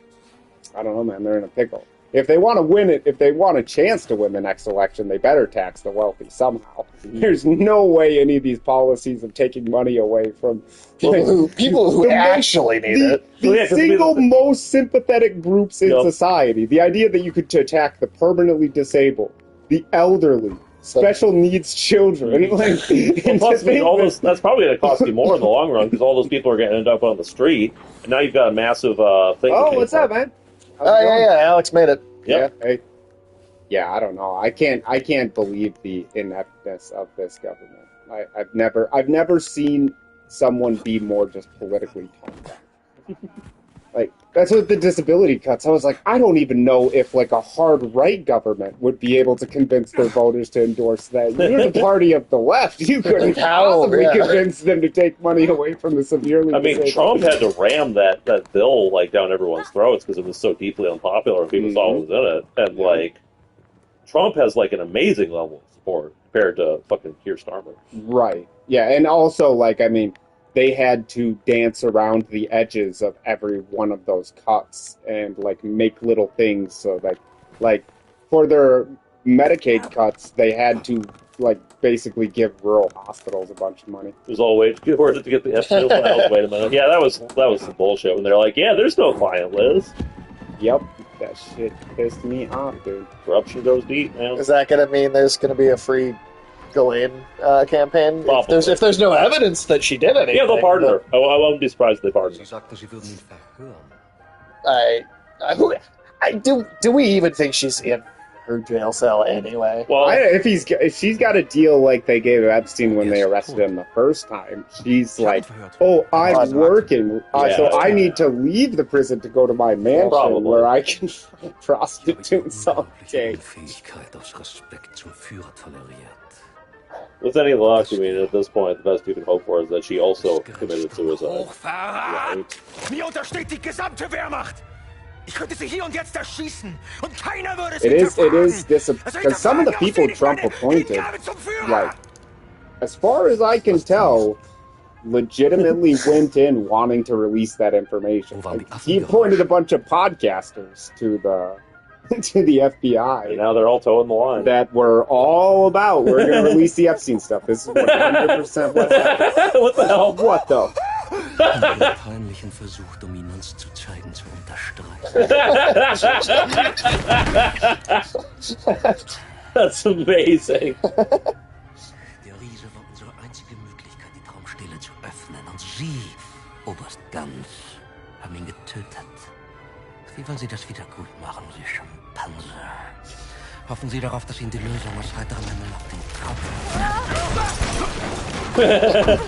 Speaker 7: I don't know, man. They're in a pickle. If they want to win it, if they want a chance to win the next election, they better tax the wealthy somehow. There's no way any of these policies of taking money away from
Speaker 1: people who actually need it.
Speaker 7: The single most sympathetic groups in society. The idea that you could attack the permanently disabled, the elderly, special needs children. Like,
Speaker 2: plus, that's probably going to cost you more in the long run because all those people are going to end up on the street, and now you've got a massive thing.
Speaker 7: Oh, what's up, man?
Speaker 1: Yeah, Alex made it.
Speaker 2: Yep.
Speaker 7: Yeah, hey. Yeah, I don't know. I can't believe the ineptness of this government. I've never seen someone be more just politically toned down. Like, that's what the disability cuts. I was like, I don't even know if like a hard right government would be able to convince their voters to endorse that. You're the party of the left. You couldn't possibly convince them to take money away from the severely disabled.
Speaker 2: Trump had to ram that bill like down everyone's throats because it was so deeply unpopular and people saw what was in it. And like, Trump has like an amazing level of support compared to fucking Keir Starmer.
Speaker 7: Right. Yeah, and also like, I mean, they had to dance around the edges of every one of those cuts and like make little things so that like for their Medicaid cuts they had to like basically give rural hospitals a bunch of money.
Speaker 2: It was all wait to get the FCO files. Wait a minute. Yeah, that was some bullshit when they're like, yeah, there's no client list.
Speaker 7: Yep. That shit pissed me off, dude.
Speaker 2: Corruption goes deep, man.
Speaker 1: Is that going to mean there's going to be a free Ghislaine campaign? If there's no evidence that she did anything.
Speaker 2: Yeah, they'll pardon her. I won't be surprised if they pardon her.
Speaker 1: Do we even think she's in her jail cell anyway?
Speaker 7: Well, if she's got a deal like they gave Epstein when they arrested him the first time, she's like, oh, I'm working, so I need to leave the prison to go to my mansion where I can prostitute someday.
Speaker 2: With any luck, I mean, at this point, the best you can hope for is that she also committed suicide.
Speaker 5: Hochverrat! Mir untersteht die gesamte Wehrmacht! Ich könnte sie hier und jetzt erschießen und keiner würde es
Speaker 7: It is because some of the people Trump appointed, like, as far as I can tell, legitimately went in wanting to release that information. Like, he appointed a bunch of podcasters to the FBI.
Speaker 2: And now they're all towing the line.
Speaker 7: That were all about, we're going to release the Epstein stuff. This is 100% what happened.
Speaker 2: What the hell?
Speaker 7: What the?
Speaker 8: Peinlichen Versuch, Dominanz zu zeigen, zu unterstreichen.
Speaker 2: That's amazing.
Speaker 8: Der Riese war unsere einzige Möglichkeit, die Traumstille zu öffnen. Und Sie, Oberst Ganz, haben ihn getötet. Wie wollen Sie das wieder gut machen, Sie Schimpanse? Hoffen Sie darauf, dass Ihnen die Lösung aus heiterem Himmel auf den Kopf fällt.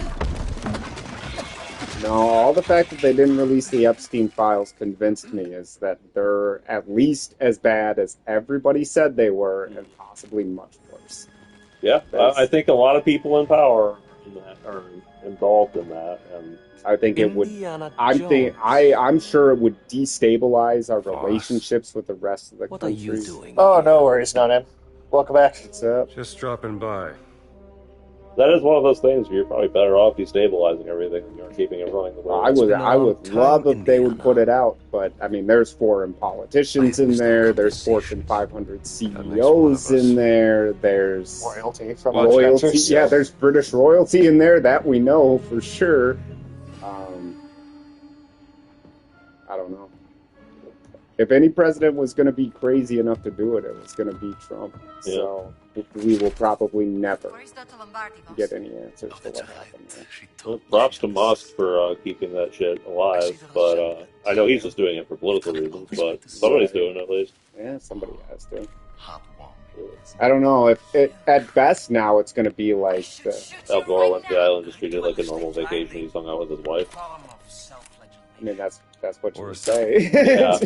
Speaker 7: No, all the fact that they didn't release the Epstein files convinced me is that they're at least as bad as everybody said they were, and possibly much worse.
Speaker 2: Yeah, I think a lot of people in power are involved in that, and
Speaker 7: I think it would. I'm sure it would destabilize our relationships with the rest of the country.
Speaker 8: What are you doing?
Speaker 1: Oh, no worries, Nonan. Welcome back.
Speaker 7: What's up?
Speaker 3: Just dropping by.
Speaker 2: That is one of those things where you're probably better off destabilizing everything than you're keeping it running the way.
Speaker 7: I would love if they would put it out, but I mean, there's foreign politicians in there. There's Fortune 500 CEOs in there. There's
Speaker 1: royalty from
Speaker 7: royalty. Yeah, there's British royalty in there. That we know for sure. I don't know. If any president was going to be crazy enough to do it, it was going to be Trump. Yeah. So we will probably never get any answers to what happened there.
Speaker 2: Well, props to Musk for keeping that shit alive, but I know he's just doing it for political reasons, but somebody's doing it at least.
Speaker 7: Yeah, somebody has to. I don't know, at best now it's going to be like
Speaker 2: Al Gore went to the island, just treated it like a normal vacation. He's hung out with his wife.
Speaker 7: I mean, that's what you say. Yeah.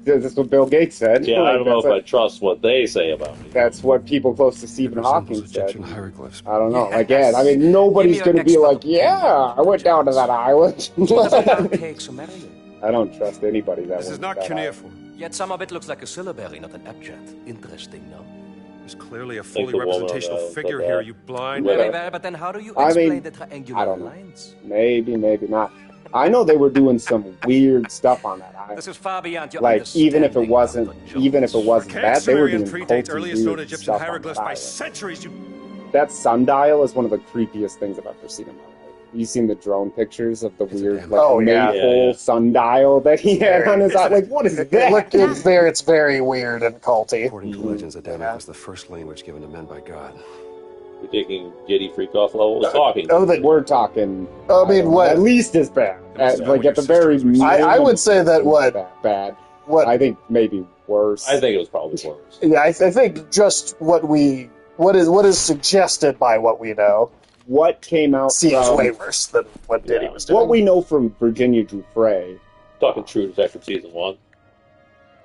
Speaker 7: That's what Bill Gates said.
Speaker 2: Yeah, I don't know if I trust what they say about me.
Speaker 7: That's what people close to Stephen Hawking said. I don't know. Like, yeah, I mean, nobody's going to be like, yeah, I went down to that island. I don't trust anybody that
Speaker 3: This is not cuneiform.
Speaker 8: Yet some of it looks like a syllabary, not an abjad. Interesting, no?
Speaker 3: There's clearly a fully
Speaker 2: the woman
Speaker 3: representational
Speaker 2: said
Speaker 3: figure
Speaker 2: that.
Speaker 3: here, you blind.
Speaker 2: Yeah.
Speaker 8: Very well, but then how do you
Speaker 7: I
Speaker 8: explain
Speaker 7: mean,
Speaker 8: the triangular
Speaker 7: I don't know.
Speaker 8: lines?
Speaker 7: Maybe not. I know they were doing some weird stuff on that island.
Speaker 8: This is far beyond your
Speaker 7: Like even if it
Speaker 8: understanding,
Speaker 7: wasn't,
Speaker 8: Dr. Jones.
Speaker 7: even if it wasn't
Speaker 6: Archaic
Speaker 7: that, they were
Speaker 6: Sumerian
Speaker 7: doing
Speaker 6: predates
Speaker 7: culty
Speaker 6: earliest known
Speaker 7: weird
Speaker 6: Egyptian
Speaker 7: stuff on that
Speaker 6: hieroglyphs by
Speaker 7: island.
Speaker 6: centuries.
Speaker 7: That sundial is one of the creepiest things I've ever seen in my life. You seen the drone pictures of the weird, like, maypole sundial that he had on his eye? Like, what is that?
Speaker 1: It's very weird and culty.
Speaker 3: According to legends, Adamic was the first language given to men by God.
Speaker 2: You're taking giddy freak off level. We're talking.
Speaker 7: We're talking.
Speaker 1: I mean, what?
Speaker 7: At least as bad. Like at the very.
Speaker 1: I would say that what
Speaker 7: bad.
Speaker 1: What
Speaker 7: I think maybe worse.
Speaker 2: I think it was probably worse.
Speaker 1: Yeah, I think just what is suggested by what we know.
Speaker 7: What came out
Speaker 1: seems
Speaker 7: from,
Speaker 1: way worse than what Diddy was doing.
Speaker 7: What we know from Virginia Giuffre.
Speaker 2: Talking True Detective season 1.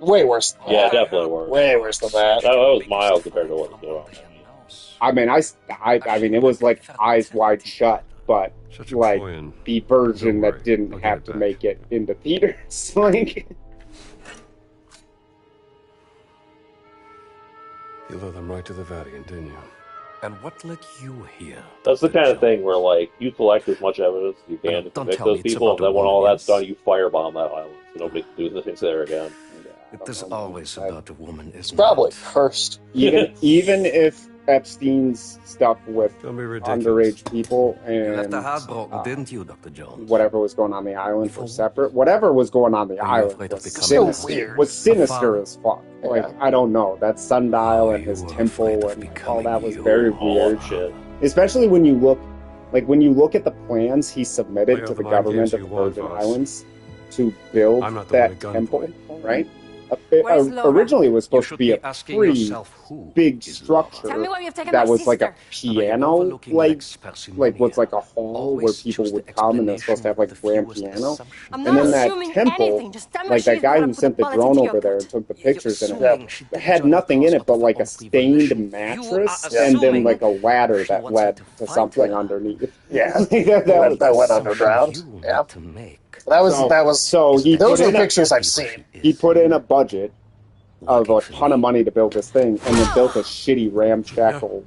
Speaker 1: Way worse than that.
Speaker 2: Yeah, definitely worse.
Speaker 1: Way worse than that.
Speaker 2: That was mild compared to what was going on.
Speaker 7: I mean, it was like Eyes Wide Shut, but like the version that didn't have to make it into theaters. Like,
Speaker 3: You led them right to the Vatican, didn't you?
Speaker 8: And what led you here?
Speaker 2: That's the kind of thing where, like, you collect as much evidence as you can to convict those people, and then when all that's done, you firebomb that island, so nobody can do anything there again.
Speaker 8: It is always about a woman, isn't it?
Speaker 1: Probably cursed.
Speaker 7: Even if Epstein's stuff with
Speaker 3: Don't be ridiculous.
Speaker 7: underage people
Speaker 8: You left
Speaker 7: and
Speaker 8: her heartbroken, didn't you, Dr. Jones?
Speaker 7: whatever was going on the island were separate. Whatever was going on the
Speaker 8: Are you
Speaker 7: island
Speaker 8: afraid of
Speaker 7: was
Speaker 8: becoming
Speaker 1: so weird.
Speaker 7: was sinister as fuck. Like,
Speaker 1: Yeah.
Speaker 7: I don't know. That sundial and his
Speaker 8: You were
Speaker 7: temple
Speaker 8: afraid of
Speaker 7: and all
Speaker 8: becoming
Speaker 7: that was
Speaker 8: you.
Speaker 7: very
Speaker 2: All
Speaker 7: weird.
Speaker 2: that shit.
Speaker 7: Especially when you look at the plans he submitted
Speaker 3: Play
Speaker 7: to
Speaker 3: all
Speaker 7: the
Speaker 3: the mind
Speaker 7: government
Speaker 3: games
Speaker 7: of
Speaker 3: you
Speaker 7: the
Speaker 3: want,
Speaker 7: Virgin
Speaker 3: boss.
Speaker 7: Islands to build
Speaker 3: I'm not the one
Speaker 7: that
Speaker 3: at gunpoint.
Speaker 7: temple, right?
Speaker 4: Where's Laura?
Speaker 7: Originally, it was
Speaker 8: You
Speaker 7: supposed to
Speaker 8: should
Speaker 7: be a
Speaker 8: asking
Speaker 7: free,
Speaker 8: yourself who
Speaker 7: big
Speaker 8: is
Speaker 7: structure
Speaker 4: Tell me why you've taken
Speaker 7: that
Speaker 4: my
Speaker 7: was like a
Speaker 4: sister.
Speaker 7: piano,
Speaker 8: Overlooking
Speaker 7: like
Speaker 8: Lex Parsimonium.
Speaker 7: was like a hall where
Speaker 8: Always
Speaker 7: people
Speaker 8: choose
Speaker 7: would
Speaker 8: the
Speaker 7: come, and they're supposed to have like a
Speaker 8: explanation
Speaker 7: grand
Speaker 8: with the
Speaker 7: piano.
Speaker 8: fewest assumptions.
Speaker 4: I'm
Speaker 7: And
Speaker 4: not
Speaker 7: then that
Speaker 4: assuming
Speaker 7: temple,
Speaker 4: anything. Just tell me
Speaker 7: like
Speaker 4: she's
Speaker 7: that guy
Speaker 4: gonna
Speaker 7: who
Speaker 4: put
Speaker 7: sent the
Speaker 4: bullets
Speaker 7: drone
Speaker 4: into your
Speaker 7: over there
Speaker 4: gut.
Speaker 7: and took the
Speaker 8: You're
Speaker 7: pictures in
Speaker 8: assuming
Speaker 7: it,
Speaker 8: she did
Speaker 7: had
Speaker 8: join the
Speaker 7: nothing in
Speaker 8: cause
Speaker 7: it
Speaker 8: of
Speaker 7: but
Speaker 8: the
Speaker 7: like a
Speaker 8: French
Speaker 7: stained
Speaker 8: Revolution.
Speaker 7: mattress
Speaker 8: You are
Speaker 7: and then
Speaker 8: assuming
Speaker 7: like a ladder
Speaker 8: she
Speaker 7: that
Speaker 8: wants
Speaker 7: led
Speaker 8: you to
Speaker 7: to
Speaker 8: fight
Speaker 7: something
Speaker 8: her.
Speaker 7: underneath.
Speaker 1: Yeah.
Speaker 7: that,
Speaker 1: That went underground.
Speaker 8: You
Speaker 1: Yeah.
Speaker 8: need to make.
Speaker 1: That was
Speaker 7: so he
Speaker 1: those
Speaker 7: put
Speaker 1: are
Speaker 7: in a-
Speaker 1: pictures I've seen.
Speaker 7: He put in a budget of a ton of money to build this thing, and then built a shitty ramshackle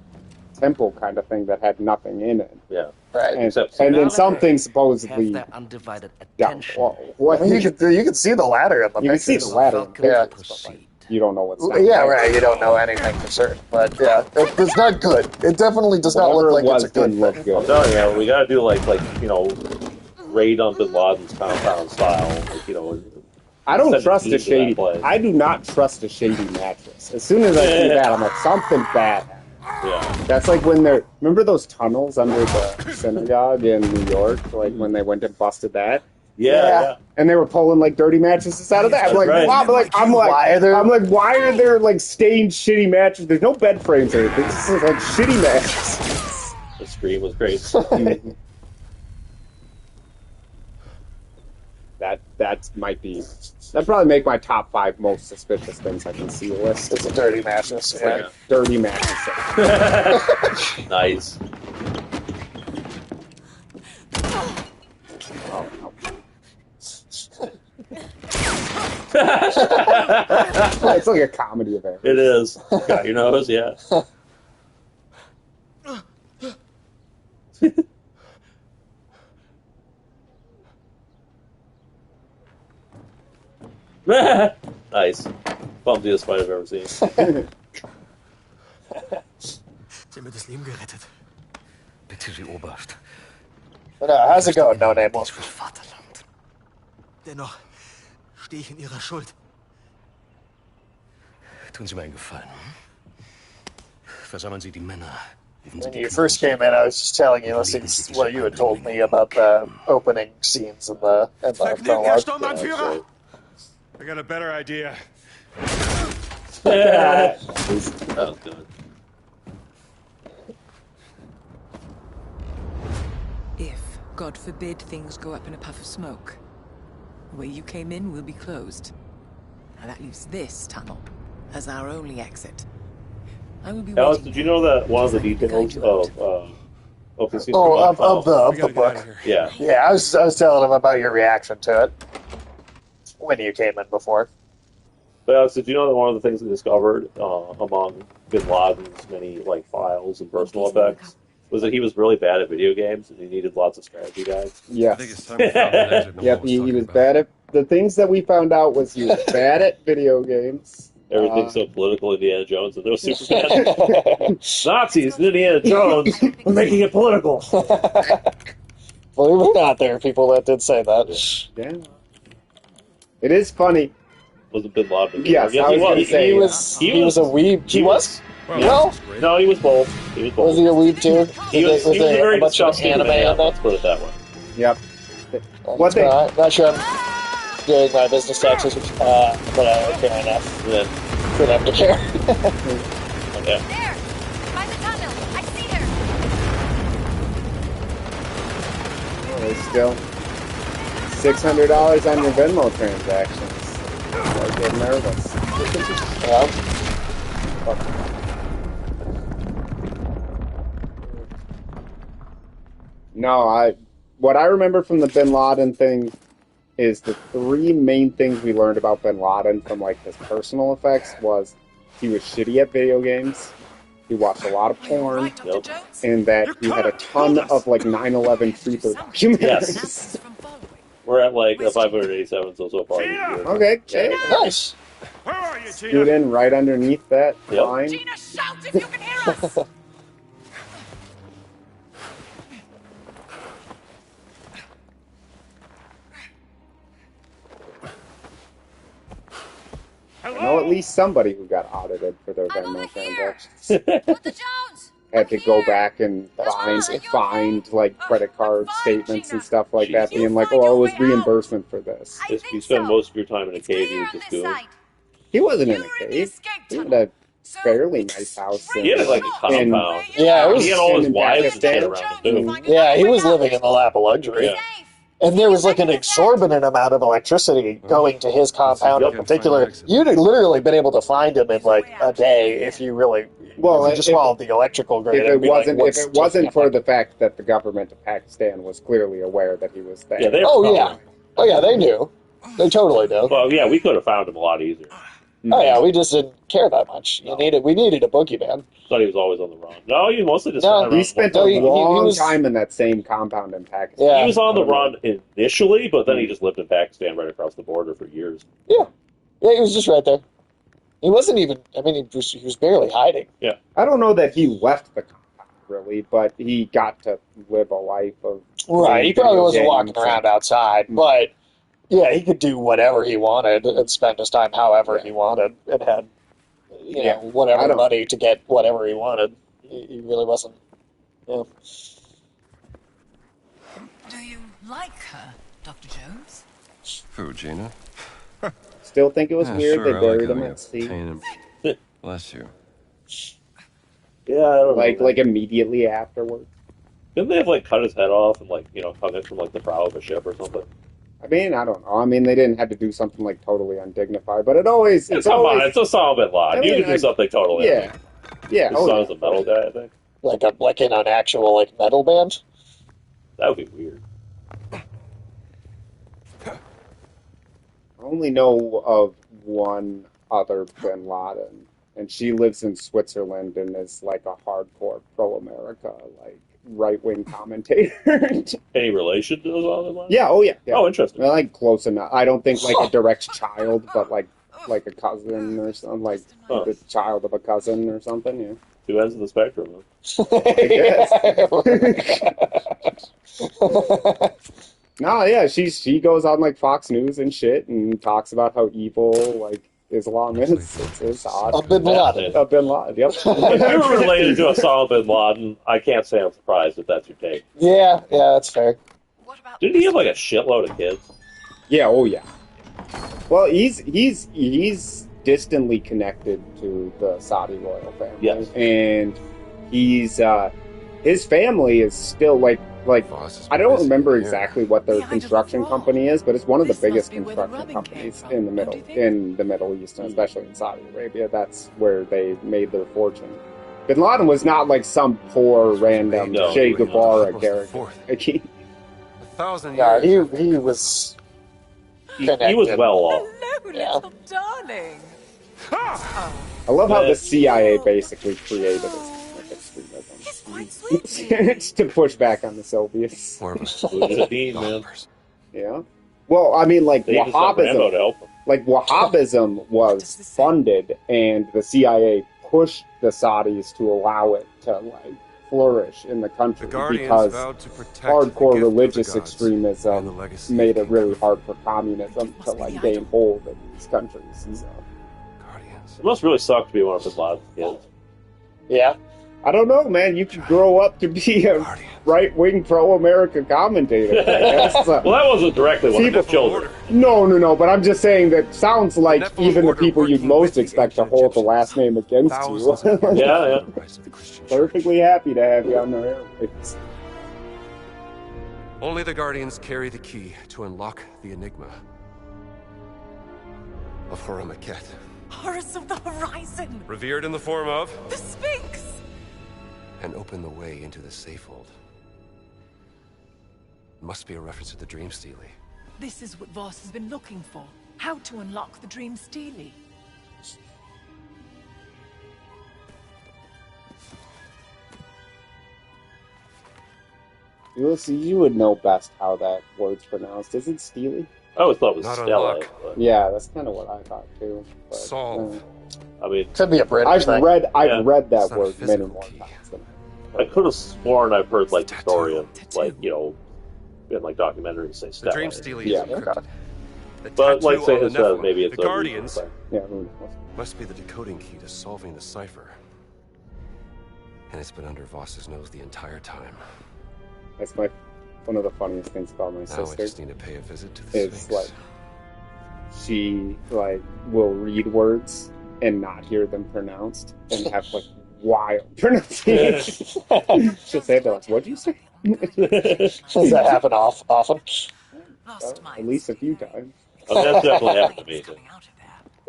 Speaker 7: temple kind of thing that had nothing in it.
Speaker 2: Yeah.
Speaker 1: Right.
Speaker 7: And,
Speaker 2: Except
Speaker 7: and then
Speaker 8: Well,
Speaker 7: something
Speaker 8: have
Speaker 7: supposedly
Speaker 8: their undivided
Speaker 7: down.
Speaker 8: attention.
Speaker 7: What,
Speaker 1: I mean, you can see the ladder in the
Speaker 7: You can see
Speaker 1: pictures.
Speaker 7: the ladder.
Speaker 8: Falcon
Speaker 1: Yeah.
Speaker 8: to proceed.
Speaker 7: You don't know what's
Speaker 1: Well,
Speaker 7: down
Speaker 1: yeah,
Speaker 7: there.
Speaker 1: right. You don't know anything for certain, but yeah, it's not good. It definitely does not
Speaker 7: Whatever
Speaker 1: look
Speaker 7: it
Speaker 1: like
Speaker 7: was
Speaker 1: it's a good
Speaker 7: didn't look
Speaker 1: thing.
Speaker 7: good.
Speaker 2: I'm telling you, we gotta do like raid on Bin Laden's compound style. Like,
Speaker 7: I don't
Speaker 2: Send
Speaker 7: trust
Speaker 2: the
Speaker 7: a
Speaker 2: team to that
Speaker 7: shady.
Speaker 2: place.
Speaker 7: I do not trust a shady mattress. As soon as I see that, I'm like, something bad happened.
Speaker 2: Yeah.
Speaker 7: That's like when they're. Remember those tunnels under the synagogue in New York? Like when they went and busted that?
Speaker 2: Yeah.
Speaker 7: And they were pulling like dirty mattresses out of that. I'm like,
Speaker 2: That's right.
Speaker 7: wow, but, why are there like stained shitty mattresses? There's no bed frames or anything. This is like shitty mattresses.
Speaker 2: The scream was great.
Speaker 7: That might be. That'd probably make my top 5 most suspicious things I can see list.
Speaker 1: It's a dirty mattress.
Speaker 7: It's
Speaker 1: Yeah.
Speaker 7: like a dirty mattress.
Speaker 2: Nice.
Speaker 7: It's like a comedy of errors.
Speaker 2: It is. Got your nose, yeah. Nice. Bumpiest fight I've ever seen.
Speaker 5: Sie haben mir das Leben gerettet.
Speaker 8: Bitte, Sie Oberst.
Speaker 1: But, how's it going, No Name?
Speaker 8: Fürs Vaterland.
Speaker 5: Dennoch stehe ich in Ihrer Schuld.
Speaker 8: Tun Sie mir einen Gefallen. Versammeln Sie die Männer. Rufen Sie
Speaker 1: When
Speaker 8: die
Speaker 1: you
Speaker 8: Knochen.
Speaker 1: first came in, I was just telling you, listening to what you had told me about the opening scenes in the
Speaker 5: Vergnügen, Herr
Speaker 1: prologue.
Speaker 5: Sturmbannführer! I got a better idea.
Speaker 2: That was good.
Speaker 9: If, God forbid, things go up in a puff of smoke, the way you came in will be closed. And that leaves this tunnel as our only exit. I will be
Speaker 2: Alice,
Speaker 9: waiting
Speaker 2: did you know that one of the
Speaker 9: to
Speaker 2: details
Speaker 9: guide you out.
Speaker 2: of Open Season
Speaker 1: Oh,
Speaker 2: 1?
Speaker 1: of the
Speaker 5: We gotta get out
Speaker 1: book.
Speaker 5: of here.
Speaker 2: Yeah.
Speaker 1: Yeah, I was telling him about your reaction to it when you came in before.
Speaker 2: But Alex, did you know that one of the things we discovered among Bin Laden's many like files and personal effects was that he was really bad at video games and he needed lots of strategy guides?
Speaker 7: Yes.
Speaker 3: I think it's time we found an exit to
Speaker 7: Yep,
Speaker 3: what
Speaker 7: he was
Speaker 3: talking about.
Speaker 7: bad at the things that we found out was he was bad at video games.
Speaker 2: Everything's so political, Indiana Jones, and those Superman. Nazis and Indiana Jones, we're making it political.
Speaker 1: Believe it or not, there are people that did say that.
Speaker 7: Yeah. It is funny.
Speaker 2: Wasn't Bin Laden?
Speaker 7: Yes, I was gonna say,
Speaker 1: he was a weeb. He was? Well,
Speaker 2: no, he was both. He was both.
Speaker 1: was he a weeb too?
Speaker 2: He was a very
Speaker 1: a bunch of
Speaker 2: disgusting
Speaker 1: anime
Speaker 2: man,
Speaker 1: on that?
Speaker 2: let's put it that way.
Speaker 7: Yep. What they?
Speaker 1: Not sure I'm doing my business taxes, but I don't care enough
Speaker 2: Yeah.
Speaker 1: for them to care.
Speaker 2: Okay.
Speaker 4: There! By the tunnel! I see her!
Speaker 7: There's still $600 on your Venmo transactions. I get nervous.
Speaker 1: Yeah.
Speaker 7: No, what I remember from the Bin Laden thing is the three main things we learned about Bin Laden from like his personal effects was he was shitty at video games, he watched a lot of porn, and that he had a ton of like 9/11 truther documentaries.
Speaker 2: Yes. We're at like the 587 so far.
Speaker 7: Okay,
Speaker 1: Nice.
Speaker 5: Where are you, Gina?
Speaker 7: scoot in right underneath that
Speaker 2: Yep.
Speaker 7: line.
Speaker 6: Gina, shout if you can hear us!
Speaker 7: I know at least somebody who got audited for their
Speaker 4: I'm over
Speaker 7: Venmo
Speaker 4: here.
Speaker 7: transactions.
Speaker 4: What the Jones?
Speaker 7: Had to
Speaker 4: I'm
Speaker 7: go
Speaker 4: here.
Speaker 7: back and find like credit card statements and stuff like that,
Speaker 2: Jesus.
Speaker 7: being like,
Speaker 6: Find
Speaker 7: "Oh, it
Speaker 6: your
Speaker 7: was
Speaker 6: way out.
Speaker 7: reimbursement for this."
Speaker 4: I
Speaker 2: If
Speaker 4: think
Speaker 2: you spend
Speaker 4: so.
Speaker 2: most of your time in a
Speaker 4: It's
Speaker 2: cave,
Speaker 4: clear
Speaker 2: you
Speaker 4: on
Speaker 2: would just
Speaker 4: this
Speaker 2: do it.
Speaker 4: side.
Speaker 7: He wasn't in
Speaker 6: You're
Speaker 7: a
Speaker 6: in the
Speaker 7: cave.
Speaker 6: escape
Speaker 7: He had
Speaker 6: tunnel.
Speaker 7: a fairly nice house.
Speaker 2: He had like a
Speaker 7: in-
Speaker 2: compound.
Speaker 1: Yeah, it was.
Speaker 2: He had all his
Speaker 7: in
Speaker 2: wives and shit
Speaker 7: Pakistan.
Speaker 2: around him too.
Speaker 1: Yeah, he was living in the lap of luxury.
Speaker 2: Yeah.
Speaker 4: Safe.
Speaker 1: And there was like an exorbitant amount of electricity going to his compound in
Speaker 3: Yep.
Speaker 1: particular. You'd have literally been able to find him in like a day if you really,
Speaker 7: Well,
Speaker 1: if you just
Speaker 7: if-
Speaker 1: followed the electrical grid.
Speaker 7: If
Speaker 1: It'd
Speaker 7: it
Speaker 1: be like,
Speaker 7: wasn't, if
Speaker 1: what's
Speaker 7: it wasn't
Speaker 1: taking
Speaker 7: for
Speaker 1: up-
Speaker 7: the fact that the government of Pakistan was clearly aware that he was there.
Speaker 2: Yeah, they
Speaker 1: Oh
Speaker 2: were
Speaker 1: yeah, oh yeah, they knew. They totally knew.
Speaker 2: Well, yeah, we could have found him a lot easier.
Speaker 1: Oh yeah, we just didn't care that much. We needed a boogeyman.
Speaker 2: Thought he was always on the run. No, he mostly just
Speaker 1: No,
Speaker 2: went around.
Speaker 7: He spent
Speaker 1: No,
Speaker 7: a
Speaker 1: he
Speaker 7: long
Speaker 1: was-
Speaker 7: time in that same compound in Pakistan.
Speaker 1: Yeah.
Speaker 2: He was on the run initially, but then he just lived in Pakistan right across the border for years.
Speaker 1: Yeah, he was just right there. He wasn't even. I mean, he was barely hiding.
Speaker 7: I don't know that he left the compound really, but he got to live a life of
Speaker 1: Right, he probably
Speaker 7: video
Speaker 1: wasn't walking
Speaker 7: games
Speaker 1: around
Speaker 7: and-
Speaker 1: outside, but yeah, he could do whatever he wanted and spend his time however he wanted, and had
Speaker 7: Yeah. I
Speaker 1: whatever
Speaker 7: don't-
Speaker 1: money to get whatever he wanted. He really wasn't. Yeah.
Speaker 6: Do you like her, Dr. Jones?
Speaker 3: Who, Gina?
Speaker 7: Still think it was
Speaker 3: Yeah,
Speaker 7: weird
Speaker 3: sure,
Speaker 7: they
Speaker 3: I like
Speaker 7: buried him
Speaker 3: having
Speaker 7: at
Speaker 3: a
Speaker 7: sea.
Speaker 3: pain Bless you.
Speaker 2: Yeah, I don't know.
Speaker 7: Like immediately afterward.
Speaker 2: Didn't they have like cut his head off and like hung it from like the prow of a ship or something?
Speaker 7: I mean, I don't know. I mean, they didn't have to do something like totally undignified, but it's always
Speaker 2: Come on, it's Osama bin Laden.
Speaker 7: I
Speaker 2: You
Speaker 7: mean,
Speaker 2: can do something totally.
Speaker 7: yeah, yeah.
Speaker 2: His
Speaker 7: Oh,
Speaker 2: son's
Speaker 7: yeah.
Speaker 2: a metal guy, I think.
Speaker 1: Like in an actual metal band.
Speaker 2: That would be weird.
Speaker 7: I only know of one other Bin Laden, and she lives in Switzerland and is like a hardcore pro-America, like right-wing commentator.
Speaker 2: Any relation to Osama bin Laden?
Speaker 7: Yeah. Oh, yeah. Yeah.
Speaker 2: Oh, interesting.
Speaker 7: Well, like close enough. I don't think like a direct child, but like a cousin or something, like
Speaker 2: Huh.
Speaker 7: the child of a cousin or something. Yeah.
Speaker 2: Two ends of the spectrum. Huh?
Speaker 7: No, yeah, she goes on like Fox News and shit and talks about how evil like Islam is. It's odd.
Speaker 1: A Bin Laden.
Speaker 7: A Bin Laden. Yep.
Speaker 2: If you're related to Osama bin Laden, I can't say I'm surprised if that's your take.
Speaker 1: Yeah, that's fair.
Speaker 6: What about
Speaker 2: Didn't he have like a shitload of kids?
Speaker 7: Yeah. Oh yeah. Well, he's distantly connected to the Saudi royal family.
Speaker 2: Yes.
Speaker 7: And he's his family is still like
Speaker 3: Boss has
Speaker 7: I
Speaker 3: been
Speaker 7: don't
Speaker 3: busy
Speaker 7: remember
Speaker 3: here.
Speaker 7: exactly what their
Speaker 9: Behind a
Speaker 7: construction
Speaker 9: wall.
Speaker 7: company is, but it's one of the
Speaker 9: This
Speaker 7: biggest
Speaker 9: must be where the
Speaker 7: construction
Speaker 9: rubbing came
Speaker 7: companies
Speaker 9: from,
Speaker 7: in the
Speaker 9: don't you think?
Speaker 7: Middle East, and especially in Saudi Arabia. That's where they made their fortune. Bin Laden was not like some poor random
Speaker 2: No,
Speaker 7: Che
Speaker 2: he was not.
Speaker 7: Guevara
Speaker 3: That was the
Speaker 7: character.
Speaker 3: fourth.
Speaker 7: Like, he-
Speaker 3: 1,000
Speaker 1: Yeah,
Speaker 3: years.
Speaker 1: he was
Speaker 2: He was
Speaker 1: Connected.
Speaker 2: well off.
Speaker 9: Hello,
Speaker 1: Yeah.
Speaker 9: little darling.
Speaker 7: I love how the CIA basically created this like, extremism. It's to push back on the Soviets.
Speaker 3: More of us.
Speaker 2: Mujahideen, man.
Speaker 7: Yeah. Well, I mean, like
Speaker 2: They just sent Rambo to help them.
Speaker 7: Like Wahhabism was funded, and the CIA pushed the Saudis to allow it to like flourish in the country because hardcore religious extremism made it really hard for communism to like gain hold in these countries. So.
Speaker 2: It must really suck to be one of Bin Laden's kids.
Speaker 1: Yeah.
Speaker 7: I don't know, man. You could grow up to be a right-wing pro-America commentator. I guess.
Speaker 2: Well, that wasn't directly one of his children.
Speaker 7: No. But I'm just saying that sounds like even the people you'd most expect to hold the last name against you.
Speaker 2: Yeah.
Speaker 7: Perfectly happy to have you on their airwaves.
Speaker 3: Only the Guardians carry the key to unlock the enigma of Horamaket.
Speaker 9: Horus of the Horizon!
Speaker 3: Revered in the form of...
Speaker 9: The Sphinx!
Speaker 3: And open the way into the Safehold. Must be a reference to the Dream Stealie.
Speaker 9: This is what Voss has been looking for. How to unlock the Dream Stealie.
Speaker 7: Ulysses, you would know best how that word's pronounced. Is it Steely?
Speaker 2: I always thought it was
Speaker 3: Not
Speaker 2: Stella.
Speaker 3: unlock.
Speaker 7: Yeah, that's kind of what I thought too. But,
Speaker 3: Solve.
Speaker 2: I mean,
Speaker 1: Could be a British
Speaker 7: I've
Speaker 1: thing.
Speaker 7: read that
Speaker 3: It's not a
Speaker 7: word many
Speaker 3: physical
Speaker 7: more
Speaker 3: key.
Speaker 7: times than
Speaker 2: I could have sworn I've heard like the
Speaker 3: Tattoo.
Speaker 2: story of like in like documentaries say
Speaker 3: The
Speaker 2: Stella.
Speaker 3: Dream Stealie
Speaker 7: Yeah,
Speaker 3: is encrypted. The
Speaker 2: But like
Speaker 3: tattoo
Speaker 2: say
Speaker 3: on the
Speaker 2: it says,
Speaker 3: Nephilim.
Speaker 2: maybe it's
Speaker 3: the
Speaker 2: a
Speaker 3: Guardians
Speaker 2: thing.
Speaker 7: Yeah, who knows?
Speaker 3: must be the decoding key to solving the cipher. And it's been under Voss's nose the entire time.
Speaker 7: That's one of the funniest things about my
Speaker 3: Now I
Speaker 7: sister.
Speaker 3: just need to pay a visit to the
Speaker 7: It's
Speaker 3: Sphinx.
Speaker 7: like she like will read words and not hear them pronounced and have like wild pronunciations. She'll say they're like, "What'd you say?"
Speaker 1: Does that happen often?
Speaker 7: At least a few times.
Speaker 2: That's definitely happened to me. Too.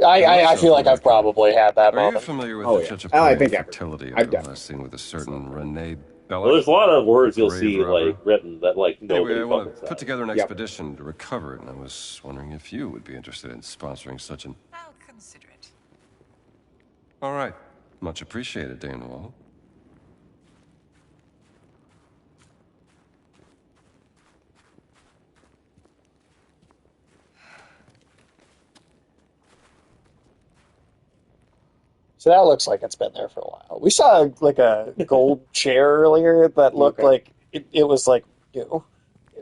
Speaker 1: I feel like I've probably had that
Speaker 3: Are you
Speaker 1: moment.
Speaker 3: familiar with
Speaker 7: Oh,
Speaker 3: the
Speaker 7: yeah.
Speaker 3: judge of
Speaker 7: I think everyone.
Speaker 3: fertility
Speaker 7: I've
Speaker 3: of
Speaker 7: done
Speaker 3: the last scene with a certain Renee
Speaker 2: Well,
Speaker 3: Bellick?
Speaker 2: there's a lot of words you'll see
Speaker 3: Grave robber.
Speaker 2: like written that like nobody
Speaker 3: Anyway, I want
Speaker 2: fucking
Speaker 3: to put
Speaker 2: says.
Speaker 3: together an
Speaker 7: Yep.
Speaker 3: expedition to recover it, and I was wondering if you would be interested in sponsoring such an...
Speaker 9: I'll consider it.
Speaker 3: All right. Much appreciated, Dane Wall.
Speaker 1: So that looks like it's been there for a while. We saw like a gold chair earlier that looked like it was like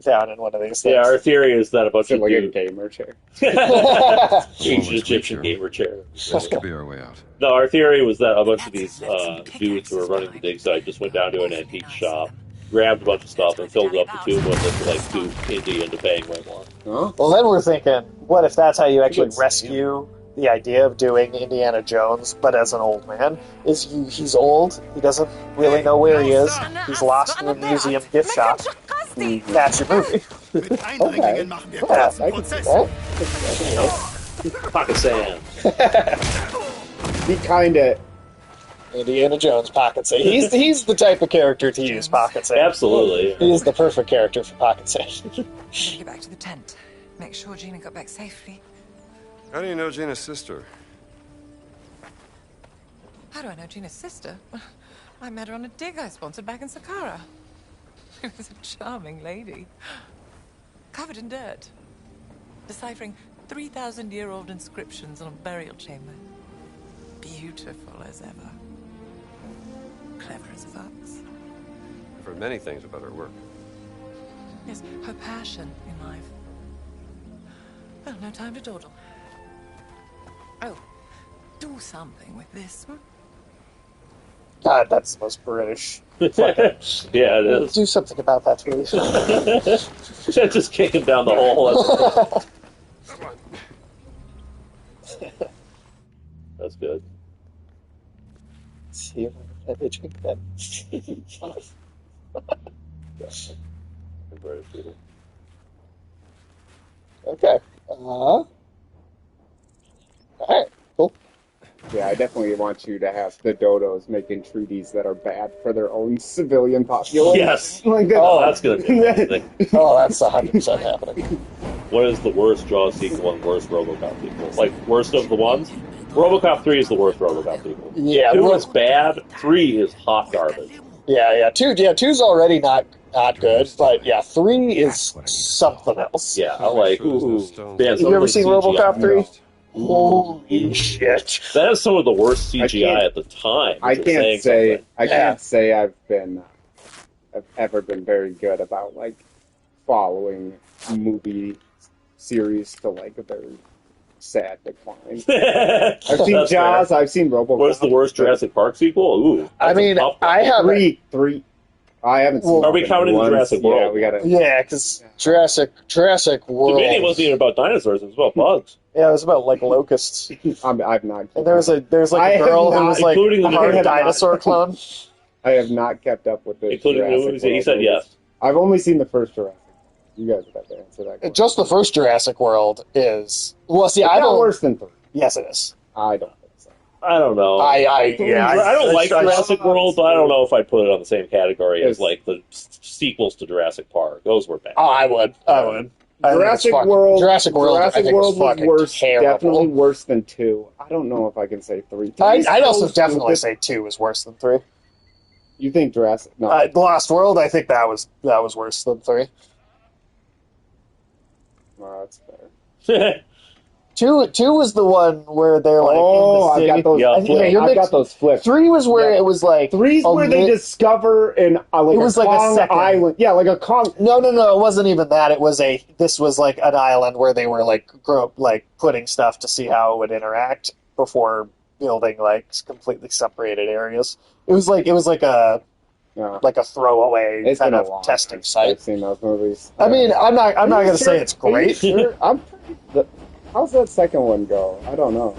Speaker 1: down in one of these things.
Speaker 2: Yeah, our theory is that a bunch
Speaker 7: Is it
Speaker 2: of
Speaker 7: like a
Speaker 2: dudes,
Speaker 7: gamer chair?
Speaker 2: ancient Egyptian gamer chair.
Speaker 3: This could be our way out.
Speaker 2: No, our theory was that a bunch of these dudes who were running the dig site just went down to an antique shop, grabbed a bunch of stuff, and filled up the tomb with it for like too indie into paying way more.
Speaker 7: Huh?
Speaker 1: Well, then we're thinking, what if that's how you actually rescue the idea of doing Indiana Jones, but as an old man? He's old, he doesn't really know where he is, he's lost in a museum gift shop. That's your movie.
Speaker 5: Mit Eindringlingen machen wir
Speaker 1: Yeah,
Speaker 5: kurzen
Speaker 1: I can see
Speaker 5: Prozess.
Speaker 1: that.
Speaker 2: Pocket sand.
Speaker 7: He kind of.
Speaker 1: Indiana Jones pocket sand. He's the type of character to use pocket sand.
Speaker 2: Absolutely.
Speaker 1: He is the perfect character for pocket sand.
Speaker 9: Get back to the tent. Make sure Gina got back safely.
Speaker 3: How do you know Gina's sister?
Speaker 9: How do I know Gina's sister? I met her on a dig I sponsored back in Saqqara. She was a charming lady. Covered in dirt. Deciphering 3,000-year-old inscriptions on a burial chamber. Beautiful as ever. Clever as a fox.
Speaker 3: I've heard many things about her work.
Speaker 9: Yes, her passion in life. Well, no time to dawdle. Oh, do something with this.
Speaker 1: God, that's the most British.
Speaker 2: Yeah, it is.
Speaker 1: Do something about that, please.
Speaker 2: That just came down the hole. That's good.
Speaker 1: See, let me drink that.
Speaker 2: British people.
Speaker 1: Okay. All right. Cool.
Speaker 7: Yeah, I definitely want you to have the dodos making treaties that are bad for their own civilian population.
Speaker 2: Yes.
Speaker 7: Like that.
Speaker 2: Oh, that's gonna be amazing.
Speaker 1: Oh, that's 100% happening.
Speaker 2: What is the worst Jaws sequel and worst RoboCop sequel? Like, worst of the ones? RoboCop 3 is the worst RoboCop sequel.
Speaker 1: Yeah,
Speaker 2: 2 is bad. 3 is hot garbage.
Speaker 1: Yeah. Two's already not good, but yeah, 3 is something else.
Speaker 2: Yeah, I like. Ooh, man,
Speaker 1: Have you ever seen RoboCop 3?
Speaker 7: No.
Speaker 1: Holy shit!
Speaker 2: That is some of the worst CGI at the time.
Speaker 7: I can't say I've ever been very good about like following movie series to like a very sad decline. I've seen Jaws. I've seen RoboCop.
Speaker 2: What's the worst Jurassic Park sequel? Ooh,
Speaker 1: I mean, I have
Speaker 7: three. I haven't seen.
Speaker 2: Are we counting the Jurassic World?
Speaker 7: Yeah, we gotta.
Speaker 1: Yeah, because Jurassic World.
Speaker 2: Dominion wasn't even about dinosaurs; it was about bugs.
Speaker 1: Yeah, it was about like locusts.
Speaker 7: I've not.
Speaker 1: And there's like a girl who was like a hard dinosaur clone.
Speaker 7: I have not kept up with the
Speaker 2: including the movies. He said yes.
Speaker 7: I've only seen the first Jurassic. You guys would have to answer that question.
Speaker 1: Just the first Jurassic World is See,
Speaker 7: it's
Speaker 1: I don't.
Speaker 7: Worse than 3.
Speaker 1: Yes, it is.
Speaker 7: I don't think so.
Speaker 2: I don't know.
Speaker 1: I
Speaker 2: don't like Jurassic World, but I don't know if I'd put it on the same category as like the sequels to Jurassic Park. Those were bad.
Speaker 1: Oh, I would.
Speaker 7: Jurassic World
Speaker 1: was
Speaker 7: worse,
Speaker 1: terrible.
Speaker 7: definitely worse than 2. I don't know if I can say 3.
Speaker 1: I'd also definitely say 2 is worse than 3.
Speaker 7: You think Jurassic? No,
Speaker 1: The Lost World. I think that was worse than 3.
Speaker 7: Oh, that's fair.
Speaker 1: 2 was the one where they're like,
Speaker 7: I got those. I got those flips.
Speaker 1: 3 was where it was like
Speaker 7: 3's where they discover like it was like a second island. Yeah, like a Kong.
Speaker 1: No, it wasn't even that. This was like an island where they were like putting stuff to see how it would interact before building like completely separated areas. It was like a throwaway kind of testing site.
Speaker 7: I've seen those movies.
Speaker 1: I mean, I'm not going to say it's great.
Speaker 7: Sure? How's that second one go? I don't know.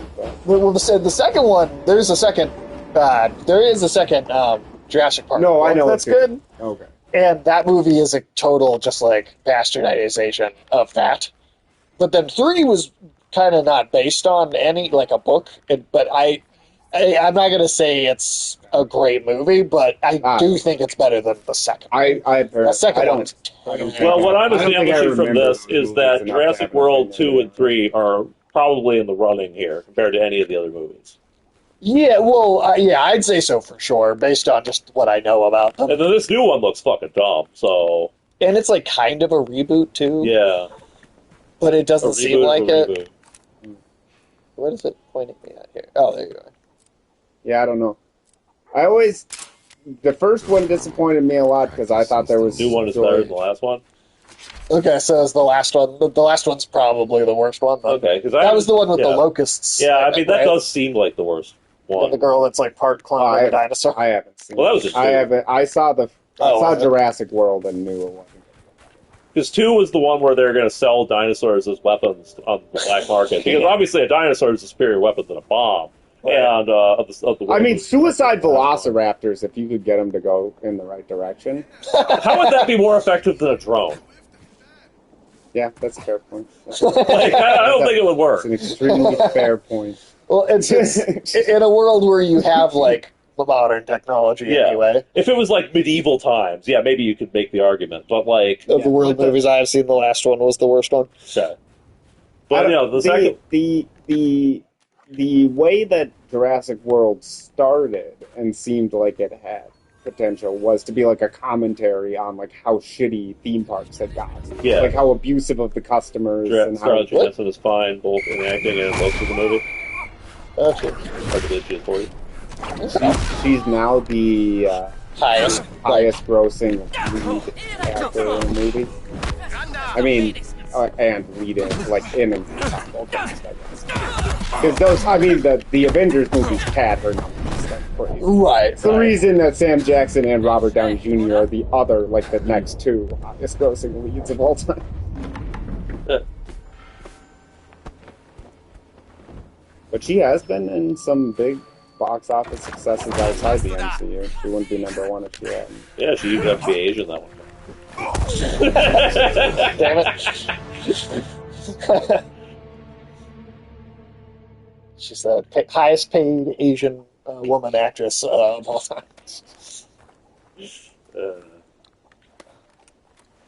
Speaker 1: Well, the second one, there is a second Jurassic Park.
Speaker 7: No, I know
Speaker 1: that's good.
Speaker 7: Okay.
Speaker 1: And that movie is a total just like bastardization of that. But then 3 was kind of not based on any like a book, but I'm not going to say it's a great movie, but I do think it's better than the second.
Speaker 7: The
Speaker 1: second one is
Speaker 2: well, what I'm establishing from this is that Jurassic World 2 and 3 are probably in the running here compared to any of the other movies.
Speaker 1: Yeah, well, I'd say so for sure, based on just what I know about them.
Speaker 2: And then this new one looks fucking dumb, so...
Speaker 1: And it's like kind of a reboot, too.
Speaker 2: Yeah.
Speaker 1: But it doesn't seem like it. What is it pointing me at here? Oh, there you are.
Speaker 7: Yeah, I don't know. The first one disappointed me a lot because I thought there was...
Speaker 2: The new one is better than the last one?
Speaker 1: Okay, so is the last one. The last one's probably the worst one, though.
Speaker 2: Okay, because
Speaker 1: that was the one with the locusts.
Speaker 2: Yeah, I mean, that does seem like the worst one.
Speaker 1: And the girl that's like part clone of a dinosaur.
Speaker 7: I haven't seen
Speaker 2: that was just
Speaker 7: I saw Jurassic World and knew it wasn't.
Speaker 2: Because 2 was the one where they're going to sell dinosaurs as weapons on the black market. Because obviously a dinosaur is a superior weapon than a bomb. And
Speaker 7: I mean, suicide velociraptors, if you could get them to go in the right direction.
Speaker 2: How would that be more effective than a drone?
Speaker 7: Yeah, that's a fair point.
Speaker 2: I don't think it would work.
Speaker 7: It's an extremely fair point.
Speaker 1: Well, it's in a world where you have, like, the modern technology anyway.
Speaker 2: If it was, like, medieval times, maybe you could make the argument. But, like...
Speaker 1: Of the world movies I have seen, the last one was the worst one.
Speaker 2: Okay. But, the second...
Speaker 7: The way that Jurassic World started and seemed like it had potential was to be like a commentary on like how shitty theme parks had gotten.
Speaker 2: Yeah.
Speaker 7: Like how abusive of the customers and how...
Speaker 2: Scarlett Johansson is fine, both in acting and in most of the movie.
Speaker 1: Okay.
Speaker 2: Hard to believe she is 40.
Speaker 7: She's now the
Speaker 1: highest
Speaker 7: grossing lead actor in a movie. I mean, and lead in, like in an ensemble cast, I guess. Because the Avengers movies had her numbers.
Speaker 1: Right.
Speaker 7: It's the reason that Sam Jackson and Robert Downey Jr. are the next 2 highest grossing leads of all time. But she has been in some big box office successes outside the MCU. She wouldn't be number 1 if she hadn't.
Speaker 2: Yeah, she used to have to be Asian, that one.
Speaker 1: Damn it. She's the highest paid Asian woman actress of all time.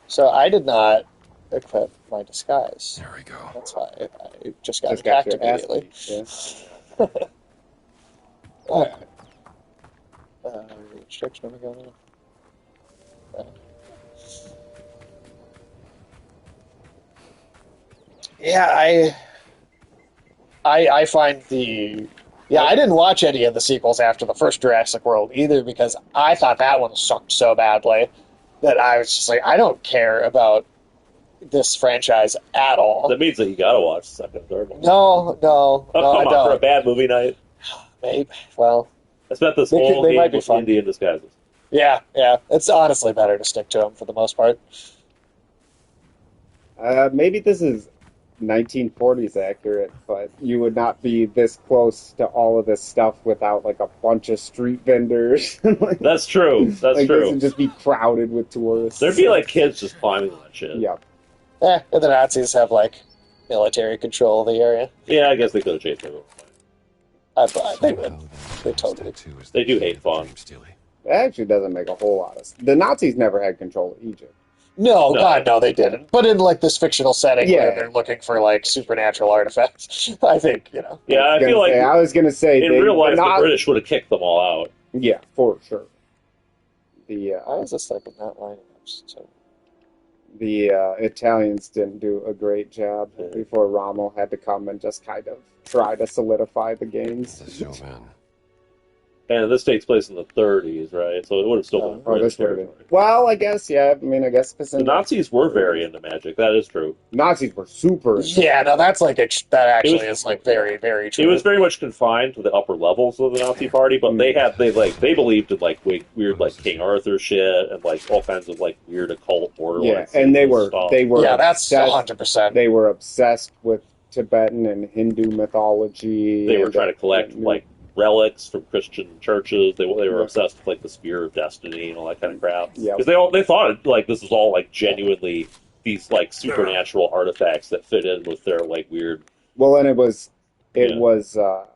Speaker 1: So I did not equip my disguise.
Speaker 3: There we go.
Speaker 1: That's why I just got attacked immediately.
Speaker 7: Yeah.
Speaker 1: Alright. Which direction am I going in? Yeah, I find the I didn't watch any of the sequels after the first Jurassic World either because I thought that one sucked so badly that I was just like, I don't care about this franchise at all.
Speaker 2: That means that you gotta watch the second and third one.
Speaker 1: No,
Speaker 2: Oh, come
Speaker 1: I
Speaker 2: on,
Speaker 1: don't.
Speaker 2: for a bad movie night.
Speaker 1: Maybe. Well,
Speaker 2: I spent this
Speaker 1: they
Speaker 2: whole game
Speaker 1: might be
Speaker 2: with
Speaker 1: fun.
Speaker 2: Indian disguises.
Speaker 1: Yeah. It's honestly better to stick to them for the most part.
Speaker 7: Maybe this is 1940s accurate, but you would not be this close to all of this stuff without like a bunch of street vendors. Like,
Speaker 2: That's true. That's
Speaker 7: like,
Speaker 2: true.
Speaker 7: This would just be crowded with tourists.
Speaker 2: There'd be like kids just climbing that shit.
Speaker 7: Yeah.
Speaker 1: And the Nazis have like military control of the area.
Speaker 2: Yeah, I guess they could have changed it.
Speaker 1: They would. They totally.
Speaker 2: They do hate fun.
Speaker 7: It actually doesn't make a whole lot of sense. The Nazis never had control of Egypt.
Speaker 1: No, God, no, they didn't. But in like this fictional setting where
Speaker 7: Yeah.
Speaker 1: they're looking for like supernatural artifacts, I think
Speaker 2: Yeah, I feel like
Speaker 7: I was gonna say
Speaker 2: in real life the British would have kicked them all out.
Speaker 7: Yeah, for sure.
Speaker 1: Why is this like not lining up? So
Speaker 7: the Italians didn't do a great job before Rommel had to come and just kind of try to solidify the games.
Speaker 2: And this takes place in the 30s, right? So it would have still been British territory.
Speaker 7: Well, I guess, yeah. I mean, I guess
Speaker 2: The Nazis were very into magic. That is true.
Speaker 7: Nazis were super.
Speaker 1: Yeah, no, that's like that actually is like very, very true.
Speaker 2: It was very much confined to the upper levels of the Nazi Party, but they believed in like weird like King Arthur shit and like all kinds of like weird occult borderline.
Speaker 7: Yeah, and they were
Speaker 1: that's
Speaker 7: obsessed-
Speaker 1: 100%.
Speaker 7: They were obsessed with Tibetan and Hindu mythology.
Speaker 2: They were
Speaker 7: and,
Speaker 2: trying to collect like relics from Christian churches. They were obsessed with like the Spear of Destiny and all that kind of crap.
Speaker 7: Yeah,
Speaker 2: because they thought like this was all like genuinely these like supernatural artifacts that fit in with their like weird.
Speaker 7: Well, and it was Himmler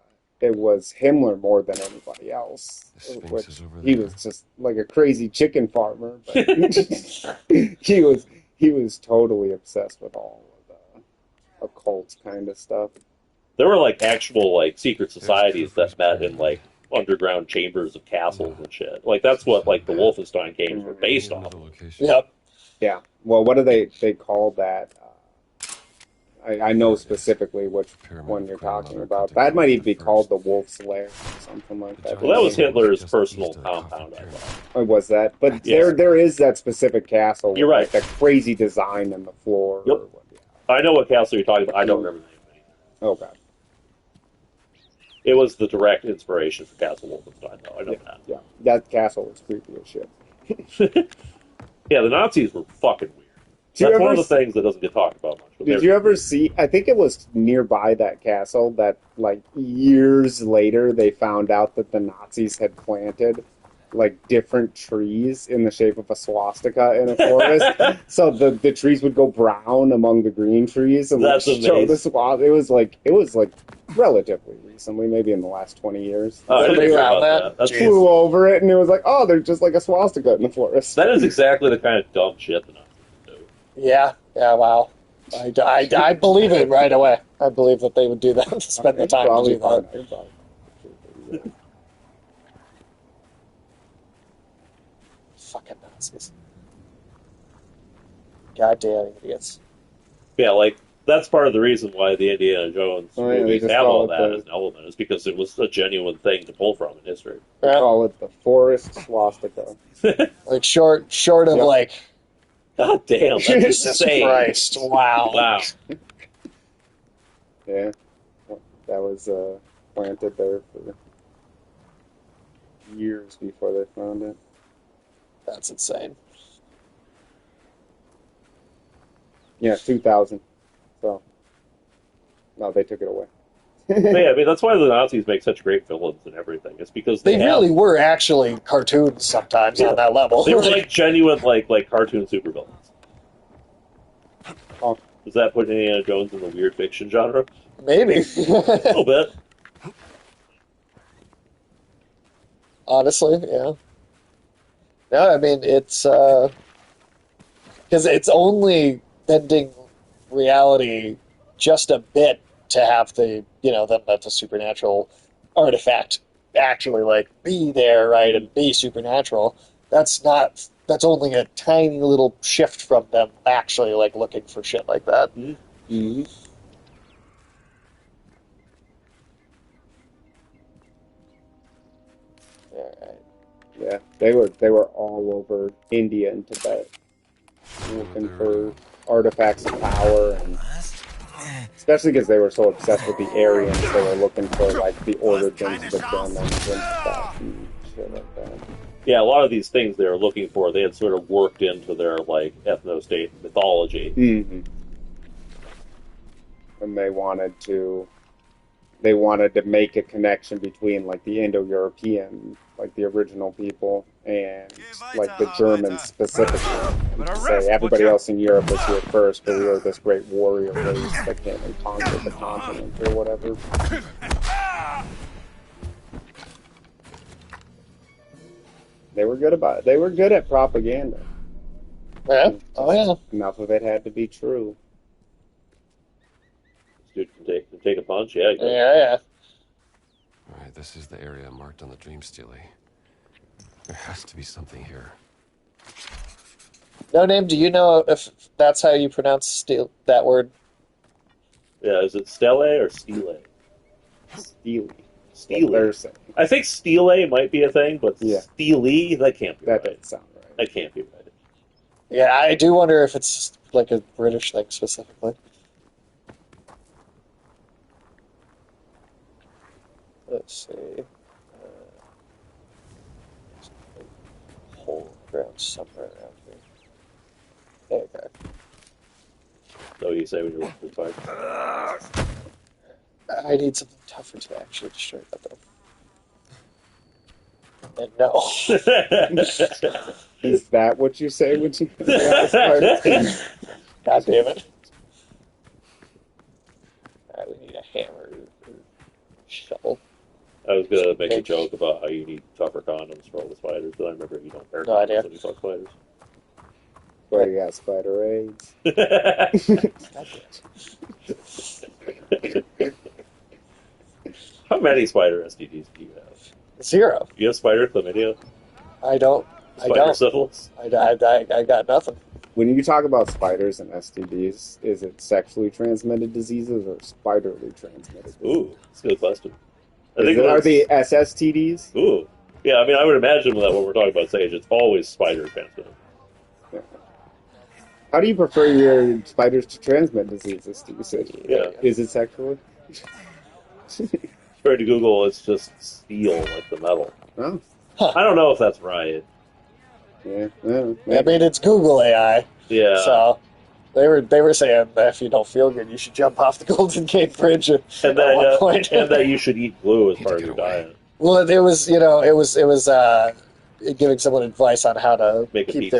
Speaker 7: more than anybody else. Which he was just like a crazy chicken farmer, but he was totally obsessed with all of the occult kind of stuff.
Speaker 2: There were like actual like secret societies that met in like underground chambers of castles and shit. Like that's what like the Wolfenstein games were based on.
Speaker 1: Yep.
Speaker 7: Yeah. Well, what do they call that? I know specifically which one you're talking about. That might even be called the Wolf's Lair or something like that.
Speaker 2: Well, that was Hitler's personal compound, I thought.
Speaker 7: Or was that? But
Speaker 2: Yeah.
Speaker 7: there is that specific castle with
Speaker 2: You're right.
Speaker 7: like that crazy design in the floor.
Speaker 2: Yep. I know what castle you're talking about. I don't remember the name.
Speaker 7: Oh god.
Speaker 2: It was the direct inspiration for Castle Wolfenstein, though. I know that.
Speaker 7: Yeah, that castle was creepy as shit.
Speaker 2: Yeah, the Nazis were fucking weird.
Speaker 7: Did you
Speaker 2: That's one
Speaker 7: ever
Speaker 2: of the things that doesn't get talked about much. but
Speaker 7: Did
Speaker 2: they're-
Speaker 7: you ever see? I think it was nearby that castle that, like, years later, they found out that the Nazis had planted, like, different trees in the shape of a swastika in a forest. So the trees would go brown among the green trees, and
Speaker 2: That's
Speaker 7: like, show
Speaker 2: amazing.
Speaker 7: the swastika. It was like relatively recently, maybe in the last 20 years.
Speaker 2: Oh, I didn't
Speaker 7: Somebody
Speaker 2: hear
Speaker 7: like,
Speaker 2: about that. That's
Speaker 7: flew over it, and it was like, oh, there's just like a swastika in the forest.
Speaker 2: That is exactly the kind of dumb shit the Nazis do.
Speaker 1: Yeah, wow. I believe it right away. I believe that they would do that. Spend the time to do that. Fucking Nazis. Goddamn idiots.
Speaker 2: Yeah, like, that's part of the reason why the Indiana Jones
Speaker 7: Oh, yeah, they
Speaker 2: movies
Speaker 7: just
Speaker 2: have
Speaker 7: call
Speaker 2: all
Speaker 7: it
Speaker 2: that
Speaker 7: the-
Speaker 2: as an element, is because it was a genuine thing to pull from in history.
Speaker 7: They call it the forest swastika.
Speaker 1: Like short of
Speaker 7: Yep.
Speaker 1: like.
Speaker 2: God damn, that's
Speaker 1: Jesus
Speaker 2: insane.
Speaker 1: Christ! Wow.
Speaker 2: Wow.
Speaker 7: Yeah, that was planted there for years before they found it.
Speaker 1: That's insane.
Speaker 7: Yeah, 2000. So, no, they took it away.
Speaker 2: But yeah, I mean, that's why the Nazis make such great villains and everything. It's because
Speaker 1: They
Speaker 2: have-
Speaker 1: really were actually cartoons sometimes on that level.
Speaker 2: They were like genuine, like cartoon supervillains.
Speaker 7: Oh.
Speaker 2: Does that put Indiana Jones in the weird fiction genre?
Speaker 1: Maybe.
Speaker 2: A little bit.
Speaker 1: Honestly, yeah. No, I mean it's because it's only bending reality just a bit to have the them that's a supernatural artifact actually like be there, right, and be supernatural. That's only a tiny little shift from them actually like looking for shit like that.
Speaker 7: Mm-hmm.
Speaker 1: All right.
Speaker 7: Yeah, they were all over India and Tibet looking for artifacts of power, and especially because they were so obsessed with the Aryans, they were looking for like the origins of the Gnomes and stuff and shit like that.
Speaker 2: Yeah, a lot of these things they were looking for, they had sort of worked into their like ethno-state mythology.
Speaker 7: Mm-hmm. And they wanted to make a connection between like the Indo-European, like the original people, and like the Germans specifically. And to say everybody else in Europe was here first, but we were this great warrior race that came and conquered the continent or whatever. They were good at propaganda.
Speaker 1: Yeah. Oh yeah.
Speaker 7: Enough of it had to be true.
Speaker 2: Dude can take a punch, yeah.
Speaker 1: Yeah.
Speaker 3: All right, this is the area marked on the dream stele. There has to be something here.
Speaker 1: No name. Do you know if that's how you pronounce that word?
Speaker 2: Yeah, is it stele or stele?
Speaker 7: Stele.
Speaker 2: I think stele might be a thing, but
Speaker 7: yeah.
Speaker 2: stele, that can't be
Speaker 7: that
Speaker 2: right.
Speaker 7: That doesn't sound right.
Speaker 2: That can't be right.
Speaker 1: Yeah, I do wonder if it's like a British thing specifically. Let's see. Hole ground somewhere around here. There you go.
Speaker 2: So you say when you're looking for fire.
Speaker 1: I need something tougher to actually destroy that though. And no.
Speaker 7: Is that what you say when you
Speaker 1: God damn it. Alright, we need a hammer or shovel.
Speaker 2: I was going to make a joke about how you need tougher condoms for all the spiders, but I remember you don't wear
Speaker 1: No
Speaker 2: condoms
Speaker 1: idea.
Speaker 2: when you fuck spiders.
Speaker 7: Well, you got spider AIDS.
Speaker 2: How many spider STDs do you have?
Speaker 1: 0.
Speaker 2: You have spider chlamydia?
Speaker 1: I don't.
Speaker 2: Spider syphilis?
Speaker 1: I got nothing.
Speaker 7: When you talk about spiders and STDs, is it sexually transmitted diseases or spiderly transmitted diseases?
Speaker 2: Ooh, that's a good question.
Speaker 7: Are they SSTDs?
Speaker 2: Ooh. Yeah, I mean, I would imagine that when we're talking about Sage, it's always spider transmitted.
Speaker 7: Yeah. How do you prefer your spiders to transmit diseases, do you say?
Speaker 2: Yeah.
Speaker 7: Is it sexually?
Speaker 2: Compared to Google, it's just steel, like the metal.
Speaker 7: Oh.
Speaker 1: Huh.
Speaker 2: I don't know if that's right.
Speaker 7: Yeah.
Speaker 1: I mean, it's Google AI.
Speaker 2: Yeah.
Speaker 1: So they were saying that if you don't feel good, you should jump off the Golden Gate Bridge at one point.
Speaker 2: And that you should eat glue as part of your diet.
Speaker 1: Well, it was giving someone advice on how to keep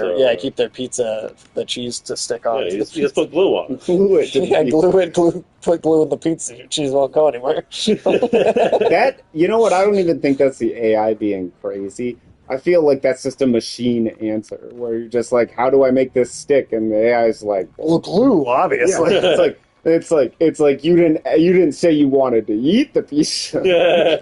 Speaker 1: their pizza, the cheese to stick on.
Speaker 2: Yeah, you just put glue on it.
Speaker 7: Glue it.
Speaker 1: Put glue in the pizza. Your cheese won't go anywhere.
Speaker 7: That, you know what? I don't even think that's the AI being crazy. I feel like that's just a machine answer where you're just like, how do I make this stick? And the AI is like,
Speaker 1: well, glue, obviously.
Speaker 7: Yeah, it's like you didn't say you wanted to eat the pizza.
Speaker 2: Yeah.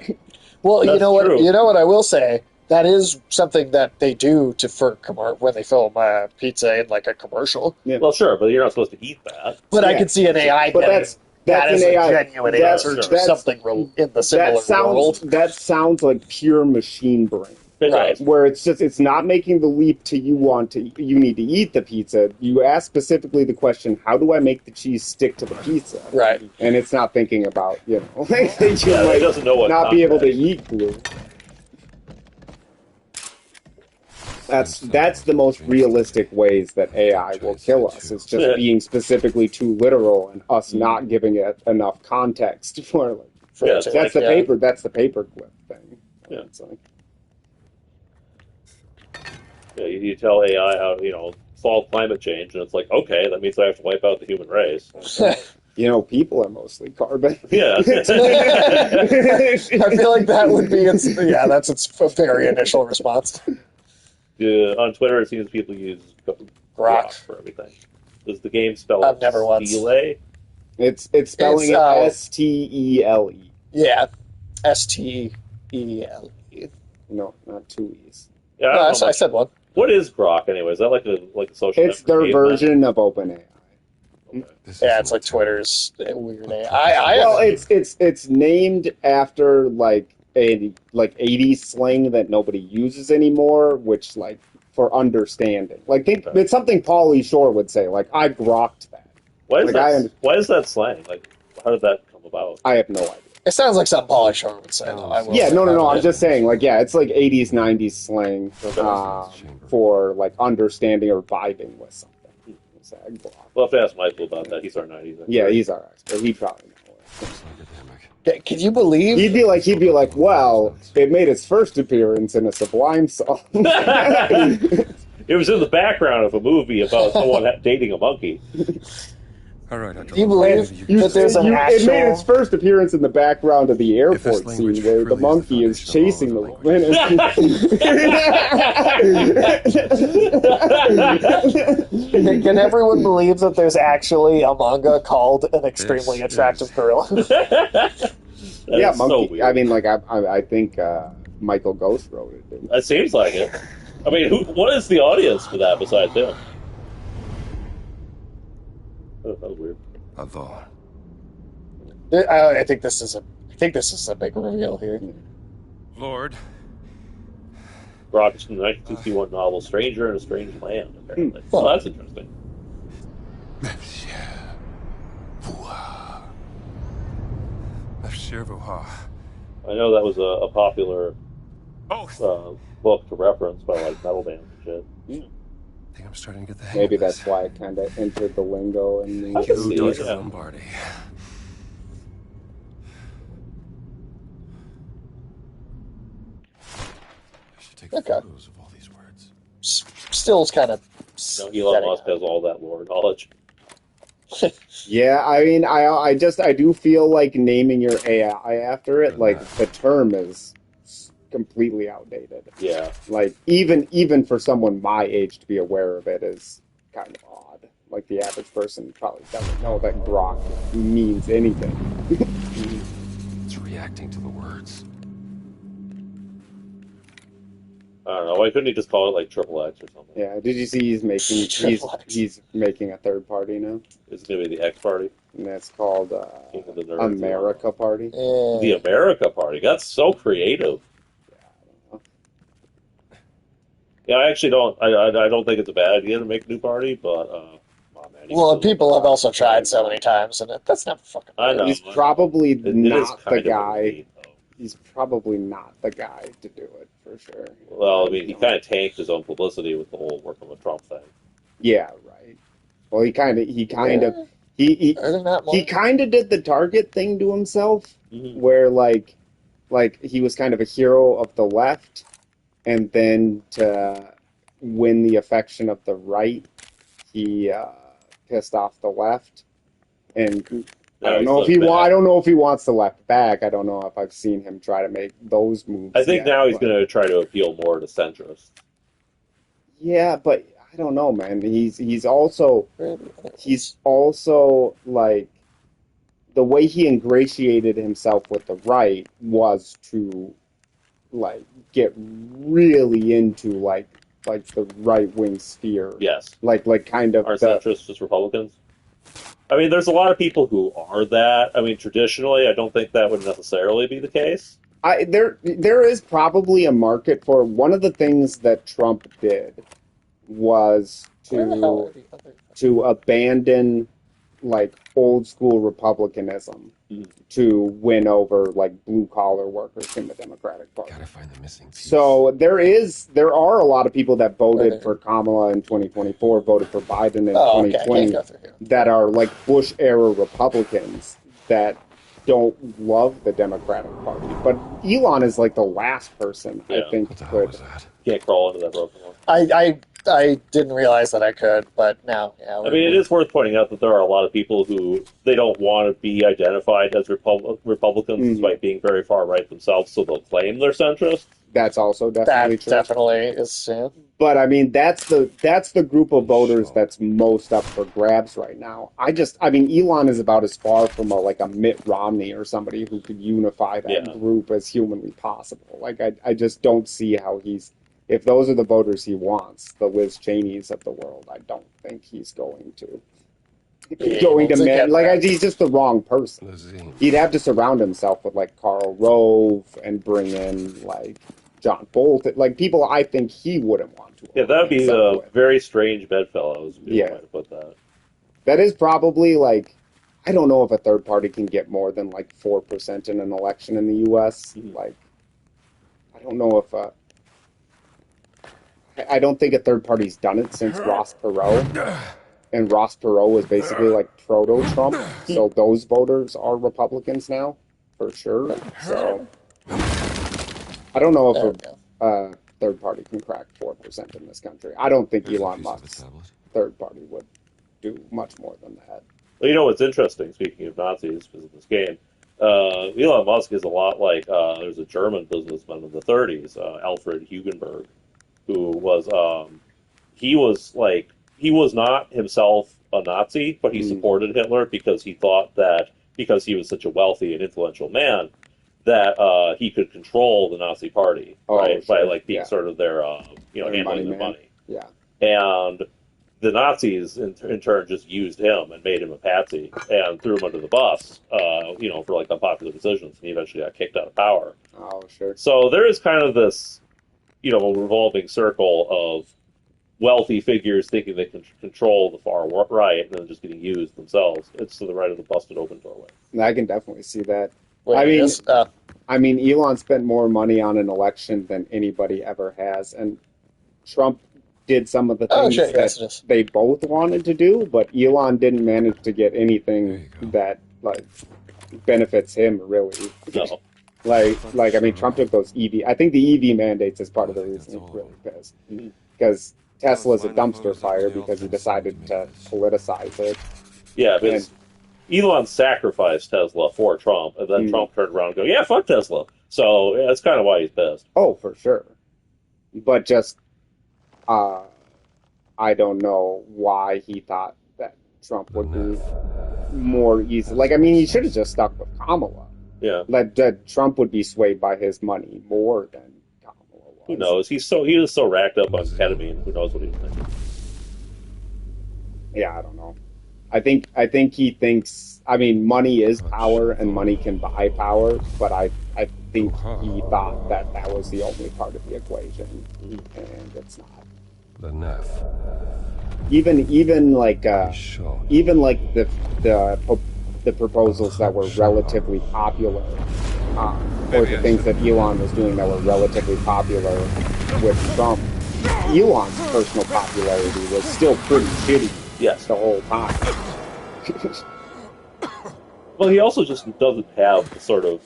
Speaker 1: Well,
Speaker 2: That's true.
Speaker 1: You know what I will say. That is something that they do when they film pizza in like a commercial.
Speaker 7: Yeah.
Speaker 2: Well, sure, but you're not supposed to eat that.
Speaker 1: But I can see an AI.
Speaker 7: But that's
Speaker 1: an
Speaker 7: an AI.
Speaker 1: Genuine answer to something in the similar world.
Speaker 7: That sounds like pure machine brain.
Speaker 2: Right.
Speaker 7: Where it's not making the leap to you need to eat the pizza. You ask specifically the question, how do I make the cheese stick to the pizza?
Speaker 1: Right.
Speaker 7: And it's not thinking about, you
Speaker 2: it doesn't know what
Speaker 7: not be able to eat glue. That's the most realistic ways that AI will kill us. It's just being specifically too literal and us not giving it enough context for that's the paperclip thing.
Speaker 2: Yeah.
Speaker 7: It's like,
Speaker 2: yeah, you tell AI how solve climate change, and it's like, okay, that means I have to wipe out the human race.
Speaker 7: People are mostly carbon.
Speaker 2: Yeah.
Speaker 1: I feel like that would be that's its very initial response.
Speaker 2: On Twitter, it seems people use Grok for everything. Does the game spell
Speaker 1: I've never once.
Speaker 2: Stele?
Speaker 7: It's spelling it S-T-E-L-E.
Speaker 1: Yeah, S-T-E-L-E.
Speaker 7: No, not two E's.
Speaker 2: Yeah,
Speaker 1: No, I said one.
Speaker 2: What is Grok anyway? Is that like a social?
Speaker 7: It's their version of OpenAI.
Speaker 2: Okay.
Speaker 1: Yeah, it's like Twitter's weird AI.
Speaker 7: Well, it's named after like a 80s slang that nobody uses anymore, which like for understanding. Like it's something Pauly Shore would say. Like I grokked that.
Speaker 2: Why is that slang? Like, how did that come about?
Speaker 7: I have no idea.
Speaker 1: It sounds like something Pauly Shore would say. Though.
Speaker 7: No. I'm just saying, like, yeah, it's like 80s, 90s slang for like understanding or vibing with something. So,
Speaker 2: We'll have to ask Michael about that. He's our 90s.
Speaker 7: Yeah, he's our expert. He probably knows.
Speaker 1: Can you believe?
Speaker 7: He'd be like, well, it made its first appearance in a Sublime song.
Speaker 2: It was in the background of a movie about someone dating a monkey.
Speaker 3: All right,
Speaker 1: do you believe that there's an actual...
Speaker 7: It made its first appearance in the background of the airport scene where the monkey is chasing the woman.
Speaker 1: Can everyone believe that there's actually a manga called An Extremely Attractive Girl?
Speaker 7: Yeah, monkey.
Speaker 2: So weird.
Speaker 7: I mean, like, I think Michael Ghost wrote it.
Speaker 2: That seems like it. I mean, what is the audience for that besides him? Oh, that was weird.
Speaker 1: I think this is a big reveal here.
Speaker 3: Lord.
Speaker 2: Grok is from the 1961 novel Stranger in a Strange Land, apparently. So that's interesting. I know that was a popular book to reference by like metal bands and shit.
Speaker 3: I think I'm starting to get the hang
Speaker 7: Maybe
Speaker 3: of this.
Speaker 7: that's why it kind of entered the lingo. And
Speaker 2: I can see it, yeah.
Speaker 3: Lombardi. I should take photos of all these words.
Speaker 1: Still's kind of...
Speaker 2: Elon Musk has all that lore knowledge.
Speaker 7: Yeah, I mean, I do feel like naming your AI after it, like the term is completely outdated.
Speaker 2: Yeah.
Speaker 7: Like even for someone my age to be aware of it is kind of odd. Like the average person probably doesn't know that grok means anything.
Speaker 3: It's reacting to the words.
Speaker 2: I don't know. Why couldn't he just call it like Triple X or something?
Speaker 7: Yeah. Did you see he's making a third party now?
Speaker 2: It's gonna be the X Party.
Speaker 7: And that's called
Speaker 2: King of the Nerds,
Speaker 7: America Party.
Speaker 2: The America Party. That's so creative. Yeah, I actually don't. I don't think it's a bad idea to make a new party, but
Speaker 1: well, people have also tried so many times, and that's never fucking.
Speaker 2: I know.
Speaker 7: He's probably not the guy.
Speaker 2: Elite,
Speaker 7: he's probably not the guy to do it for sure.
Speaker 2: Well, I mean, he kind of tanked his own publicity with the whole working with Trump thing.
Speaker 7: Yeah, right. Well, he kind of did the Target thing to himself, where like he was kind of a hero of the left, and then to win the affection of the right, he pissed off the left, and I don't know if he wants the left back. I don't know if I've seen him try to make those moves.
Speaker 2: I think now he's going to try to appeal more to centrists.
Speaker 7: Yeah, but I don't know, man. He's also like the way he ingratiated himself with the right was to like get really into like the right wing sphere.
Speaker 2: Yes,
Speaker 7: like kind of
Speaker 2: are centrists just Republicans? I mean, there's a lot of people who are that. I mean, traditionally, I don't think that would necessarily be the case.
Speaker 7: There is probably a market for one of the things that Trump did was to abandon like old school republicanism to win over like blue collar workers in the Democratic Party.
Speaker 3: Gotta find the missing piece.
Speaker 7: So there are a lot of people that voted for Kamala in 2024, voted for Biden in 2020 that are like Bush era Republicans that don't love the Democratic Party. But Elon is like the last person I think could.
Speaker 2: Can't crawl into that broken one.
Speaker 1: I didn't realize that I could, but now, yeah.
Speaker 2: I mean, it is worth pointing out that there are a lot of people who they don't want to be identified as Republicans despite being very far right themselves, so they'll claim they're centrist.
Speaker 7: That's also definitely
Speaker 1: That
Speaker 7: true.
Speaker 1: definitely is. Yeah.
Speaker 7: But I mean, that's the group of voters that's most up for grabs right now. I mean, Elon is about as far from a Mitt Romney or somebody who could unify that group as humanly possible. Like, I just don't see how if those are the voters he wants, the Liz Cheneys of the world, I don't think he's going to. He's just the wrong person. He'd have to surround himself with like Karl Rove and bring in like John Bolton, like people I think he wouldn't want to.
Speaker 2: Yeah, that would be a very strange bedfellows. Yeah, to put that.
Speaker 7: That is probably like, I don't know if a third party can get more than like 4% in an election in the U.S. Like, I don't know if I don't think a third party's done it since Ross Perot. And Ross Perot was basically like proto-Trump, so those voters are Republicans now, for sure. So I don't know if a third party can crack 4% in this country. I don't think Elon Musk's third party would do much more than that.
Speaker 2: Well, you know what's interesting, speaking of Nazis, because of this game, Elon Musk is a lot like, there's a German businessman in the 30s, Alfred Hugenberg, who was, he was not himself a Nazi, but he supported Hitler because he thought that because he was such a wealthy and influential man, that he could control the Nazi party, right? Sure. By like being sort of their, handling the money.
Speaker 7: Yeah.
Speaker 2: And the Nazis in turn just used him and made him a patsy and threw him under the bus, for like unpopular decisions, and he eventually got kicked out of power.
Speaker 7: Oh, sure.
Speaker 2: So there is kind of this, a revolving circle of wealthy figures thinking they can control the far right and then just getting used themselves. It's to the right of the busted open doorway.
Speaker 7: I can definitely see that. I mean, Elon spent more money on an election than anybody ever has, and Trump did some of the things that they both wanted to do, but Elon didn't manage to get anything that like benefits him really.
Speaker 2: No.
Speaker 7: Like I mean, Trump took those EV. I think the EV mandates is part of the reason he's really pissed, because Tesla's a dumpster fire because he decided to politicize it.
Speaker 2: Yeah, because Elon sacrificed Tesla for Trump, and then Trump turned around and go, yeah, fuck Tesla. So that's kind of why he's pissed.
Speaker 7: Oh, for sure. But just, I don't know why he thought that Trump would be more easy. Like, I mean, he should have just stuck with Kamala.
Speaker 2: Yeah.
Speaker 7: Like, that Trump would be swayed by his money more than Kamala was.
Speaker 2: Who knows? He was so racked up on ketamine. Who knows what he was thinking?
Speaker 7: Yeah, I don't know. I think he thinks, I mean, money is power and money can buy power, but I think he thought that was the only part of the equation, and it's not.
Speaker 3: The Neff.
Speaker 7: Even like the proposals that were relatively popular, or the things that Elon was doing that were relatively popular with Trump, Elon's personal popularity was still pretty shitty.
Speaker 2: Yes,
Speaker 7: the whole time.
Speaker 2: Well, he also just doesn't have the sort of,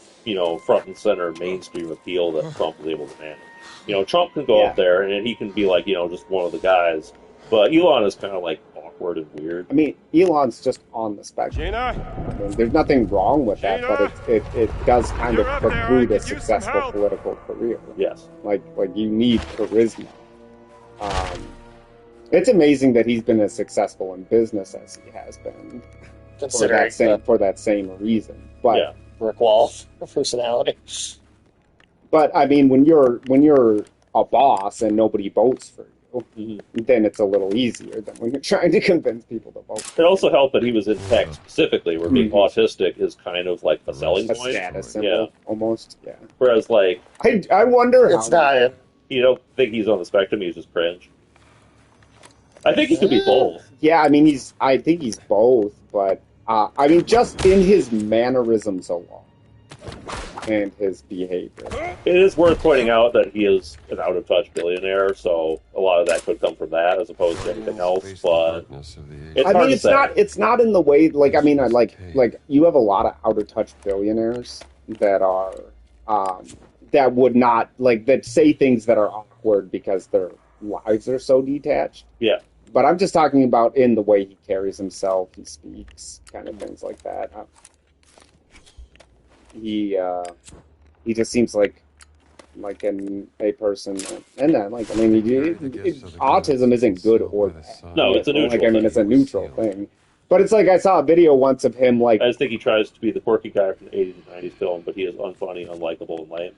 Speaker 2: front and center mainstream appeal that Trump was able to manage. Trump can go up there and he can be like, just one of the guys. But Elon is kind of like awkward and weird.
Speaker 7: I mean, Elon's just on the spectrum. I mean, there's nothing wrong with that, but it does kind of preclude a successful political career.
Speaker 2: Yes.
Speaker 7: Like you need charisma. It's amazing that he's been as successful in business as he has been for that same reason. But
Speaker 1: brick wall of personality.
Speaker 7: But I mean, when you're a boss and nobody votes for you, then it's a little easier than when you're trying to convince people to vote.
Speaker 2: It also helped that he was in tech specifically, where being autistic is kind of like a selling point.
Speaker 7: Status symbol, almost. Yeah.
Speaker 2: Whereas, like,
Speaker 7: I wonder
Speaker 1: it's not.
Speaker 2: You don't think he's on the spectrum? He's just cringe. I think he could be both.
Speaker 7: Yeah, I mean, I think he's both, but I mean, just in his mannerisms alone and his behavior.
Speaker 2: It is worth pointing out that he is an out-of-touch billionaire, so a lot of that could come from that as opposed to anything else. But
Speaker 7: it's not in the way. Like, I mean, like you have a lot of out-of-touch billionaires that are that would not that say things that are awkward because their lives are so detached.
Speaker 2: Yeah.
Speaker 7: But I'm just talking about in the way he carries himself, he speaks, kind of things like that. He just seems like like in a person, and then like I mean, autism isn't good or bad.
Speaker 2: No, it's a neutral.
Speaker 7: Like I mean, it's a neutral thing. But it's like I saw a video once of him like.
Speaker 2: I just think he tries to be the quirky guy from the 80s and 90s film, but he is unfunny, unlikable, and lame.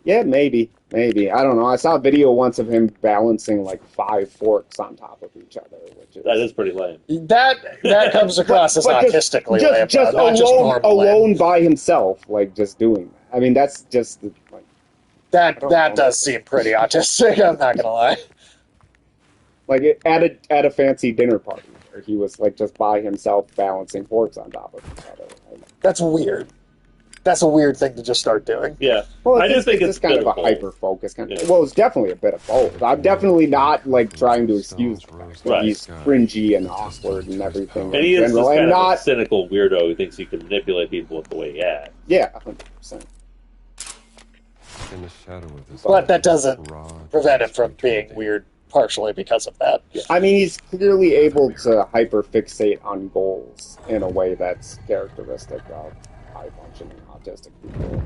Speaker 7: Yeah, maybe. I don't know. I saw a video once of him balancing like 5 forks on top of each other, which is...
Speaker 2: That is pretty lame.
Speaker 1: That comes across as autistically lame.
Speaker 7: Just alone by himself, like just doing that. I mean, that's just like
Speaker 1: that does seem pretty autistic. I'm not gonna lie.
Speaker 7: Like at a fancy dinner party where he was like just by himself balancing forks on top of each other.
Speaker 1: That's weird. That's a weird thing to just start doing.
Speaker 2: Yeah.
Speaker 7: Well, I just think it's kind of a hyper-focus kind of...
Speaker 2: Yeah.
Speaker 7: Well, it's definitely a bit of both. I'm definitely not, like, trying to excuse the fact that he's cringy and awkward and everything.
Speaker 2: And he is just kind of a cynical weirdo who thinks he can manipulate people with the way he acts.
Speaker 7: Yeah, 100%.
Speaker 1: But that doesn't prevent him from being weird partially because of that.
Speaker 2: Yeah.
Speaker 7: I mean, he's clearly able to hyper-fixate on goals in a way that's characteristic of high-functioning autistic people.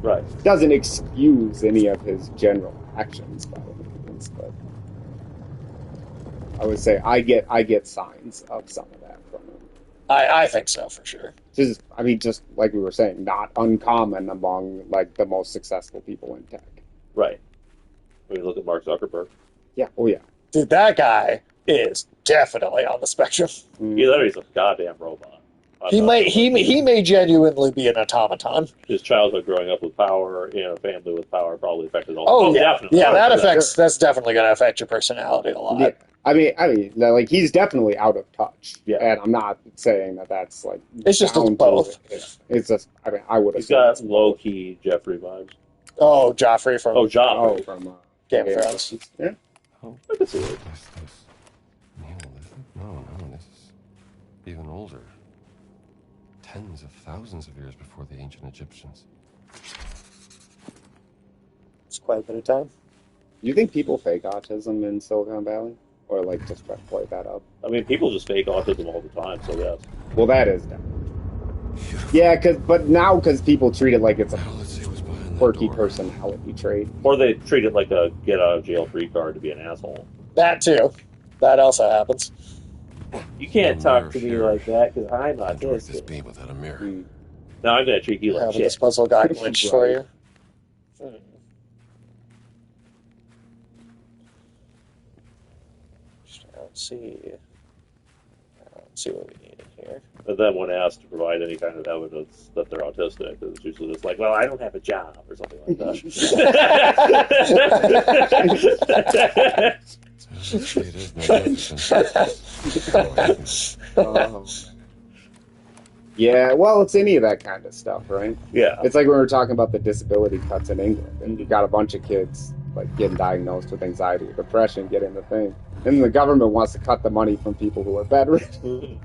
Speaker 2: Right.
Speaker 7: Doesn't excuse any of his general actions by any means, but I would say I get signs of some of that from him.
Speaker 1: I think so for sure.
Speaker 7: Just like we were saying, not uncommon among like the most successful people in tech.
Speaker 2: Right. When you look at Mark Zuckerberg.
Speaker 7: Yeah. Oh yeah.
Speaker 1: Dude, that guy is definitely on the spectrum.
Speaker 2: He's a goddamn robot.
Speaker 1: He may genuinely be an automaton.
Speaker 2: His childhood growing up with power, a family with power probably affected all.
Speaker 1: Oh yeah,
Speaker 2: definitely.
Speaker 1: Yeah, that's definitely going to affect your personality a lot.
Speaker 7: Yeah. I mean, like he's definitely out of touch.
Speaker 2: Yeah,
Speaker 7: and I'm not saying that that's like.
Speaker 1: It's just both.
Speaker 7: It's just. I mean, I would.
Speaker 2: He's got low key Jeffrey vibes.
Speaker 1: Oh, Joffrey from.
Speaker 2: Oh, Joffrey
Speaker 7: from
Speaker 1: Game of Thrones.
Speaker 7: Yeah.
Speaker 2: Oh, I can see it.
Speaker 3: No, this is even older. Tens of thousands of years before the ancient Egyptians.
Speaker 1: It's quite a bit of time.
Speaker 7: Do you think people fake autism in Silicon Valley? Or, like, just try to play that up?
Speaker 2: I mean, people just fake autism all the time, so yes.
Speaker 7: Well, that is definitely. Yeah, because people treat it like it's a quirky personality trait.
Speaker 2: Or they treat it like a get-out-of-jail-free card to be an asshole.
Speaker 1: That, too. That also happens.
Speaker 2: You can't talk to me like that, because I'm autistic.
Speaker 3: This beam without a mirror.
Speaker 2: Now I'm going to treat you like shit.
Speaker 1: This puzzle got glitched for you. Let's see what we need in here.
Speaker 2: And then when asked to provide any kind of evidence that they're autistic, it's usually just like, well, I don't have a job, or something like that.
Speaker 7: Yeah, well, it's any of that kind of stuff, right?
Speaker 2: Yeah.
Speaker 7: It's like when we were talking about the disability cuts in England, and you got a bunch of kids like getting diagnosed with anxiety or depression, getting the thing. And the government wants to cut the money from people who are bedridden.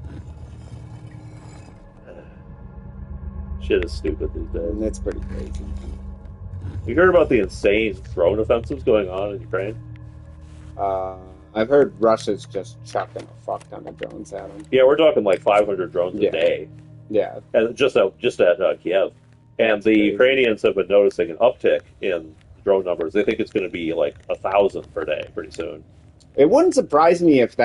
Speaker 2: Shit is stupid these days.
Speaker 7: And it's pretty crazy.
Speaker 2: You heard about the insane drone offensives going on in Ukraine?
Speaker 7: I've heard Russia's just chucking a fuck ton of drones at them.
Speaker 2: Yeah, we're talking like 500 drones a day.
Speaker 7: Yeah.
Speaker 2: And just at Kiev. And the Ukrainians have been noticing an uptick in drone numbers. They think it's going to be like 1,000 per day pretty soon.
Speaker 7: It wouldn't surprise me if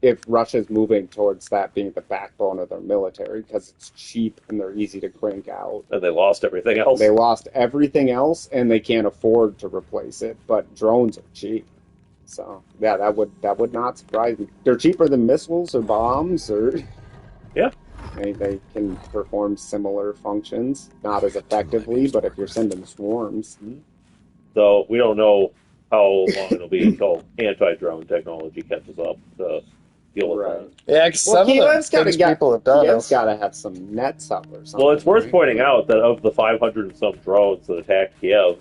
Speaker 7: if Russia's moving towards that being the backbone of their military, because it's cheap and they're easy to crank out.
Speaker 2: And they lost everything else.
Speaker 7: They lost everything else, and they can't afford to replace it. But drones are cheap, so yeah, that would not surprise me. They're cheaper than missiles or bombs, or
Speaker 2: yeah,
Speaker 7: they can perform similar functions, not as effectively. But if you're sending swarms,
Speaker 2: so we don't know how long it'll be until anti-drone technology catches up to deal with that.
Speaker 1: Yeah, because some of the things people have done.
Speaker 7: Kiev's got to have some nets up or something.
Speaker 2: Well, it's worth pointing out that of the 500 and some drones that attacked Kiev,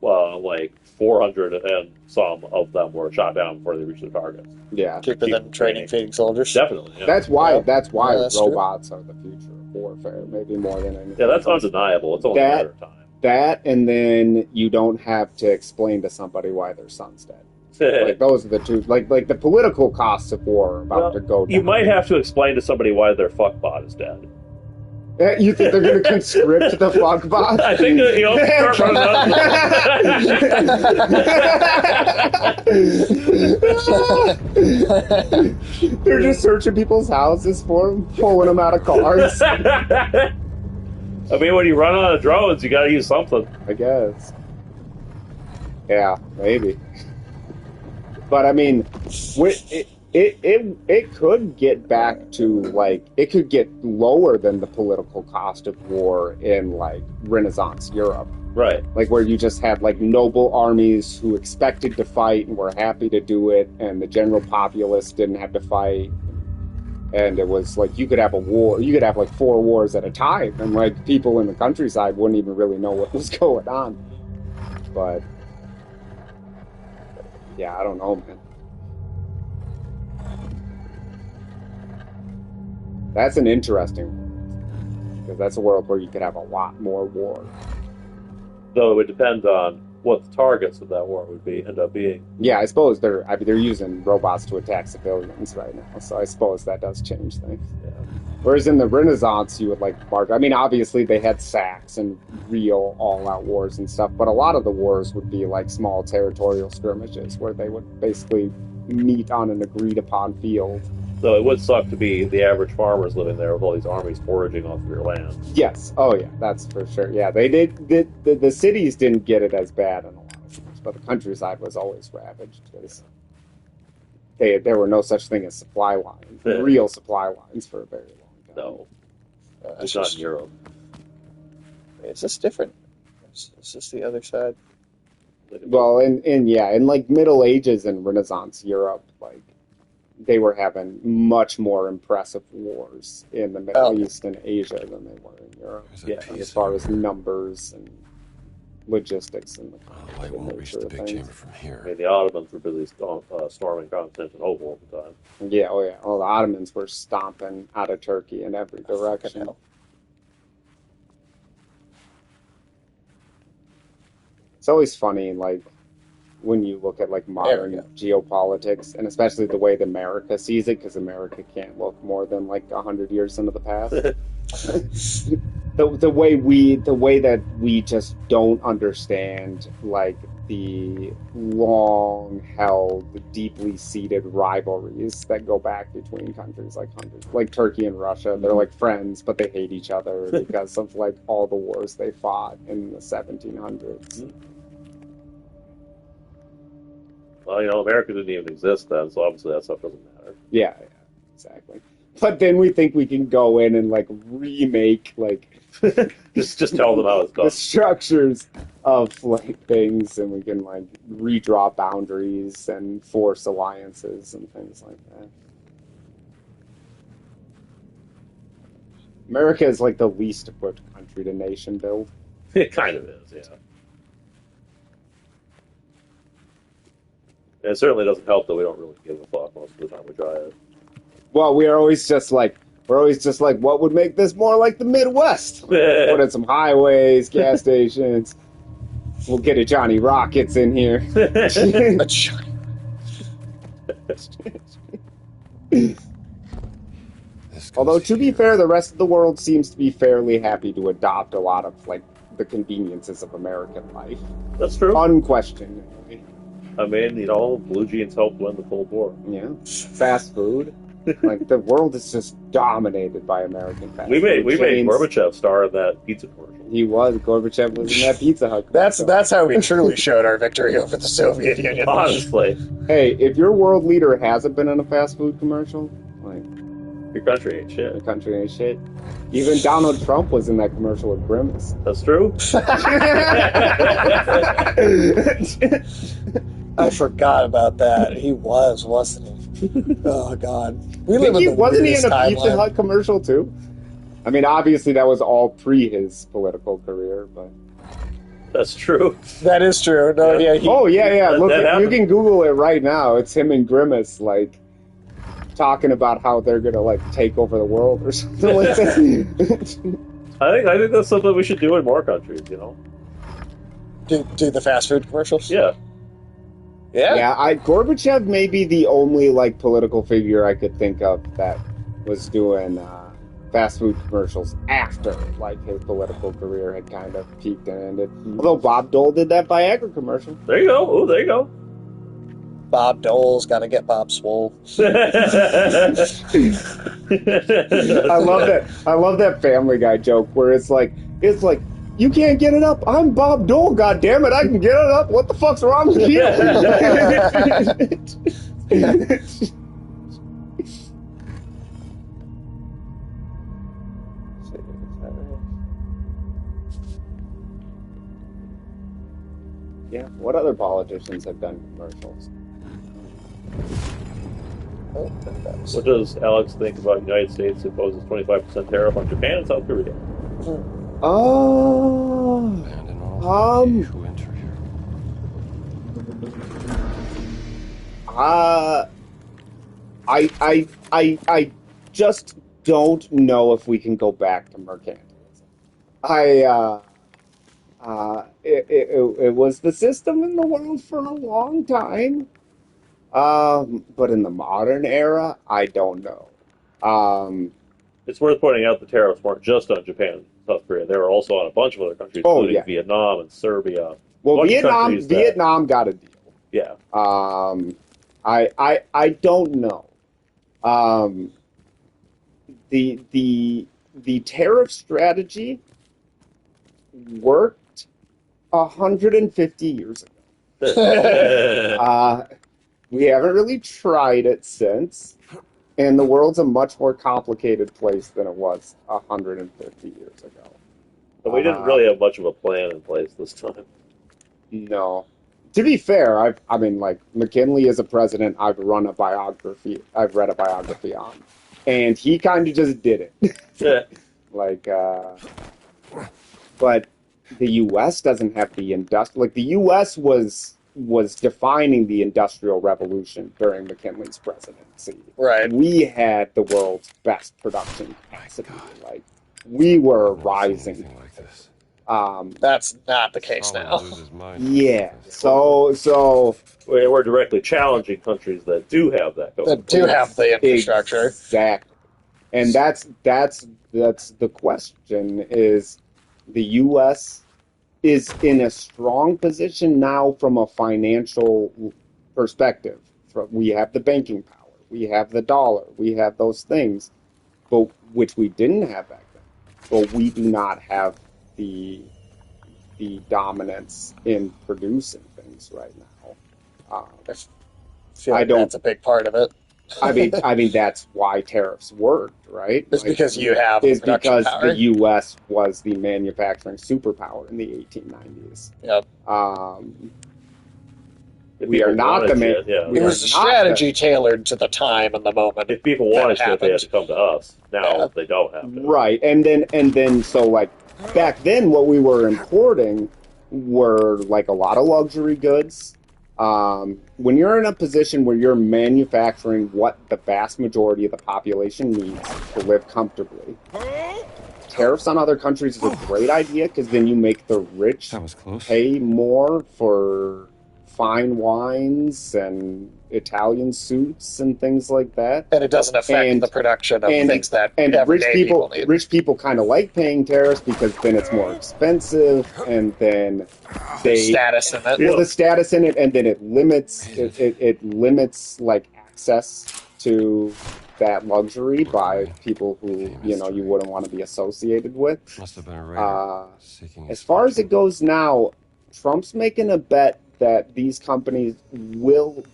Speaker 2: like 400 and some of them were shot down before they reached their targets.
Speaker 7: Yeah,
Speaker 1: cheaper than feeding soldiers.
Speaker 2: Definitely. Yeah.
Speaker 7: That's why robots
Speaker 1: true.
Speaker 7: are the future of warfare, maybe more than anything.
Speaker 2: Yeah, that's undeniable. It's only a matter of time.
Speaker 7: That, and then you don't have to explain to somebody why their son's dead. Like those are the two. Like the political costs of war are about to go down.
Speaker 2: You might have to explain to somebody why their fuckbot is dead.
Speaker 7: You think they're going to conscript the fuck bot?
Speaker 2: I think that, start running
Speaker 7: They're just searching people's houses for them, pulling them out of cars.
Speaker 2: I mean, when you run out of drones, you got to use something.
Speaker 7: I guess. Yeah, maybe. But I mean, it could get back to, like, it could get lower than the political cost of war in, like, Renaissance Europe.
Speaker 2: Right.
Speaker 7: Like, where you just had, like, noble armies who expected to fight and were happy to do it, and the general populace didn't have to fight. And it was, like, you could have a war, you could have, like, 4 wars at a time, and, like, people in the countryside wouldn't even really know what was going on. But, yeah, I don't know, man. That's an interesting one, because that's a world where you could have a lot more war.
Speaker 2: Though it would depend on what the targets of that war would end up being.
Speaker 7: Yeah, I suppose they're using robots to attack civilians right now, so I suppose that does change things.
Speaker 2: Yeah.
Speaker 7: Whereas in the Renaissance, you would like march. I mean, obviously they had sacks and real all-out wars and stuff, but a lot of the wars would be like small territorial skirmishes where they would basically meet on an agreed-upon field.
Speaker 2: So it would suck to be the average farmers living there with all these armies foraging off of your land.
Speaker 7: Yes. Oh, yeah. That's for sure. Yeah, they did. The cities didn't get it as bad in a lot of things, but the countryside was always ravaged because there were no such thing as supply lines, real supply lines, for a very long time.
Speaker 2: No, it's not in Europe.
Speaker 1: It's just different. It's just the other side.
Speaker 7: Well, in like Middle Ages and Renaissance Europe, like, they were having much more impressive wars in the Middle East and Asia than they were in Europe. Yeah, as far as numbers and logistics and
Speaker 3: the light won't reach the big chamber from here.
Speaker 2: I mean, the Ottomans were busy storming Constantinople all the time.
Speaker 7: Yeah, oh yeah. Well, the Ottomans were stomping out of Turkey in every direction. It's always funny, like, when you look at, like, modern geopolitics, and especially the way that America sees it, because America can't look more than, like, 100 years into the past. the way that we just don't understand, like, the long-held, deeply seated rivalries that go back between countries like Turkey and Russia. They're like friends, but they hate each other because of, like, all the wars they fought in the 1700s.
Speaker 2: Well, America didn't even exist then, so obviously that stuff doesn't matter.
Speaker 7: Yeah, exactly. But then we think we can go in and, like, remake, like,
Speaker 2: just tell them how it's done.
Speaker 7: The structures of, like, things, and we can, like, redraw boundaries and force alliances and things like that. America is, like, the least equipped country to nation build.
Speaker 2: It kind of is, yeah. And it certainly doesn't help that we don't really give a fuck most of the time we try it.
Speaker 7: Well, we're always just like, what would make this more like the Midwest? Put in some highways, gas stations. We'll get a Johnny Rockets in here.
Speaker 1: A Johnny.
Speaker 7: Although, to be fair, the rest of the world seems to be fairly happy to adopt a lot of, like, the conveniences of American life.
Speaker 2: That's true.
Speaker 7: Unquestionably.
Speaker 2: I mean, blue jeans helped win the Cold War.
Speaker 7: Yeah. Fast food. Like, the world is just dominated by American fast food.
Speaker 2: We made Gorbachev star in that pizza commercial.
Speaker 7: He was. Gorbachev was in that Pizza Hut
Speaker 1: commercial. That's how we truly showed our victory over the Soviet Union.
Speaker 2: Honestly.
Speaker 7: Hey, if your world leader hasn't been in a fast food commercial, like,
Speaker 2: your country ain't shit.
Speaker 7: Your country ain't shit. Even Donald Trump was in that commercial with Grimace.
Speaker 2: That's true.
Speaker 1: I forgot about that. He was, wasn't he? Oh, God.
Speaker 7: Wasn't he in a Pizza Hut commercial, too? I mean, obviously that was all pre his political career, but...
Speaker 2: That's true.
Speaker 1: That is true. No, yeah.
Speaker 7: Look, you can Google it right now. It's him and Grimace, like, talking about how they're gonna, like, take over the world or something like that.
Speaker 2: I think that's something we should do in more countries,
Speaker 1: Do the fast food commercials?
Speaker 2: Yeah.
Speaker 7: Yeah, Gorbachev may be the only, like, political figure I could think of that was doing fast food commercials after like his political career had kind of peaked and ended. Although Bob Dole did that Viagra commercial.
Speaker 2: There you go. Oh, there you go.
Speaker 1: Bob Dole's got to get Bob Swole.
Speaker 7: I love that Family Guy joke where it's like you can't get it up. I'm Bob Dole. God damn it, I can get it up. What the fuck's wrong with you? Yeah. What other politicians have done commercials?
Speaker 2: What does Alex think about the United States imposes 25% tariff on Japan and South Korea?
Speaker 3: Who enter here.
Speaker 7: I just don't know if we can go back to mercantilism. It was the system in the world for a long time. But in the modern era, I don't know.
Speaker 2: It's worth pointing out the tariffs weren't just on Japan and South Korea. They were also on a bunch of other countries, including Vietnam and Serbia.
Speaker 7: Well, Vietnam got a deal.
Speaker 2: Yeah.
Speaker 7: I don't know. The tariff strategy worked 150 years ago. We haven't really tried it since, and the world's a much more complicated place than it was 150 years ago.
Speaker 2: But we didn't really have much of a plan in place this time.
Speaker 7: No. To be fair, I mean, McKinley as a president, I've read a biography on, and he kind of just did it.
Speaker 2: Yeah.
Speaker 7: But the U.S. doesn't have the industrial. The U.S. was defining the Industrial Revolution during McKinley's presidency.
Speaker 1: Right.
Speaker 7: We had the world's best production capacity. We were rising.
Speaker 3: Like this.
Speaker 1: That's not the case now.
Speaker 7: Yeah. So
Speaker 2: We're directly challenging countries that do have that going.
Speaker 1: That do have the infrastructure.
Speaker 7: Exactly. And that's the question is the U.S. is in a strong position now from a financial perspective. We have the banking power. We have the dollar. We have those things, but which we didn't have back then. But we do not have the dominance in producing things right now.
Speaker 1: That's a big part of it.
Speaker 7: I mean that's why tariffs worked, right?
Speaker 1: It's because you have
Speaker 7: is
Speaker 1: production
Speaker 7: because
Speaker 1: power.
Speaker 7: the U.S. was the manufacturing superpower in the 1890s.
Speaker 1: Yep.
Speaker 7: We are not the man.
Speaker 2: It
Speaker 1: was a strategy tailored to the time and the moment.
Speaker 2: If people wanted shit, they had to come to us. Now they don't have to.
Speaker 7: Right, and then so back then, what we were importing were a lot of luxury goods. When you're in a position where you're manufacturing what the vast majority of the population needs to live comfortably, tariffs on other countries is a great idea because then you make the rich pay more for fine wines and Italian suits and things like that.
Speaker 1: And it doesn't affect the production of things that
Speaker 7: rich people
Speaker 1: need.
Speaker 7: Rich people kind of like paying tariffs because then it's more expensive, and then
Speaker 1: status in it.
Speaker 7: Well, the status in it, and then it limits access to that luxury by people who you wouldn't want to be associated with.
Speaker 3: Must have been a raider
Speaker 7: as far as it goes now, Trump's making a bet that these companies will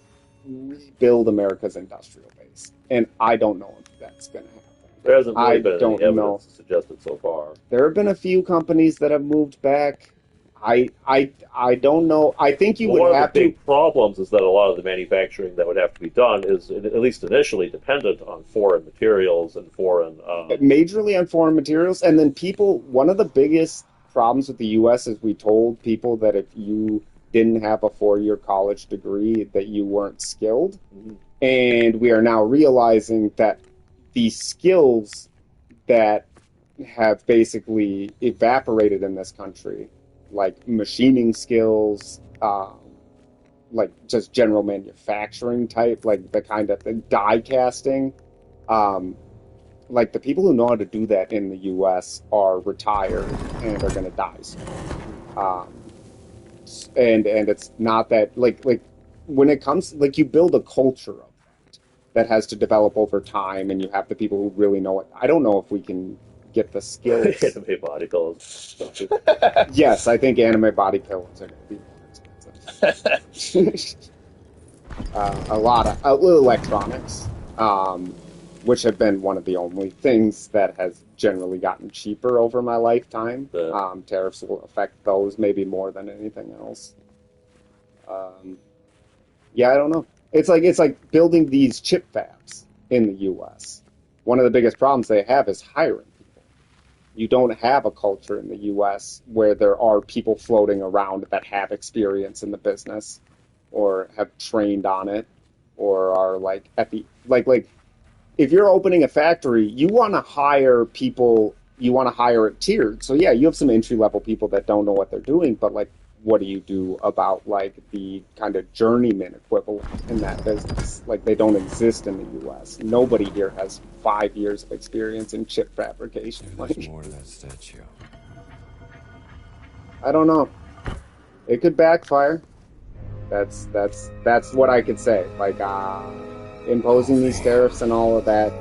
Speaker 7: rebuild America's industrial base, and I don't know if that's going to happen.
Speaker 2: There hasn't really been any evidence suggested so far.
Speaker 7: There have been a few companies that have moved back. I don't know. I think you would have to.
Speaker 2: One of the big problems is that a lot of the manufacturing that would have to be done is, at least initially, dependent on foreign materials and foreign.
Speaker 7: Majorly on foreign materials, and then one of the biggest problems with the U.S. is we told people that if you didn't have a 4-year college degree that you weren't skilled. Mm-hmm. And we are now realizing that the skills that have basically evaporated in this country, like machining skills, just general manufacturing type, the kind of die casting, like, the people who know how to do that in the U.S. are retired and are going to die soon. And it's not that, like, when it comes, like, you build a culture of that has to develop over time, and you have the people who really know it. I don't know if we can get the skills.
Speaker 2: Anime body pillows.
Speaker 7: Yes, I think anime body pillows are going to be more expensive. A lot of electronics, which have been one of the only things that has generally gotten cheaper over my lifetime. Tariffs will affect those maybe more than anything else. Yeah, I don't know. It's like building these chip fabs in the U.S. One of the biggest problems they have is hiring people. You don't have a culture in the U.S. where there are people floating around that have experience in the business or have trained on it or are like at the like if you're opening a factory, you want to hire people, you want to hire it tiered. So yeah, you have some entry level people that don't know what they're doing, but like, what do you do about like the kind of journeyman equivalent in that business? Like, they don't exist in the U.S. Nobody here has 5 years of experience in chip fabrication.
Speaker 3: Maybe there's more to that statue.
Speaker 7: I don't know. It could backfire. That's what I could say. Like, imposing these tariffs and all of that,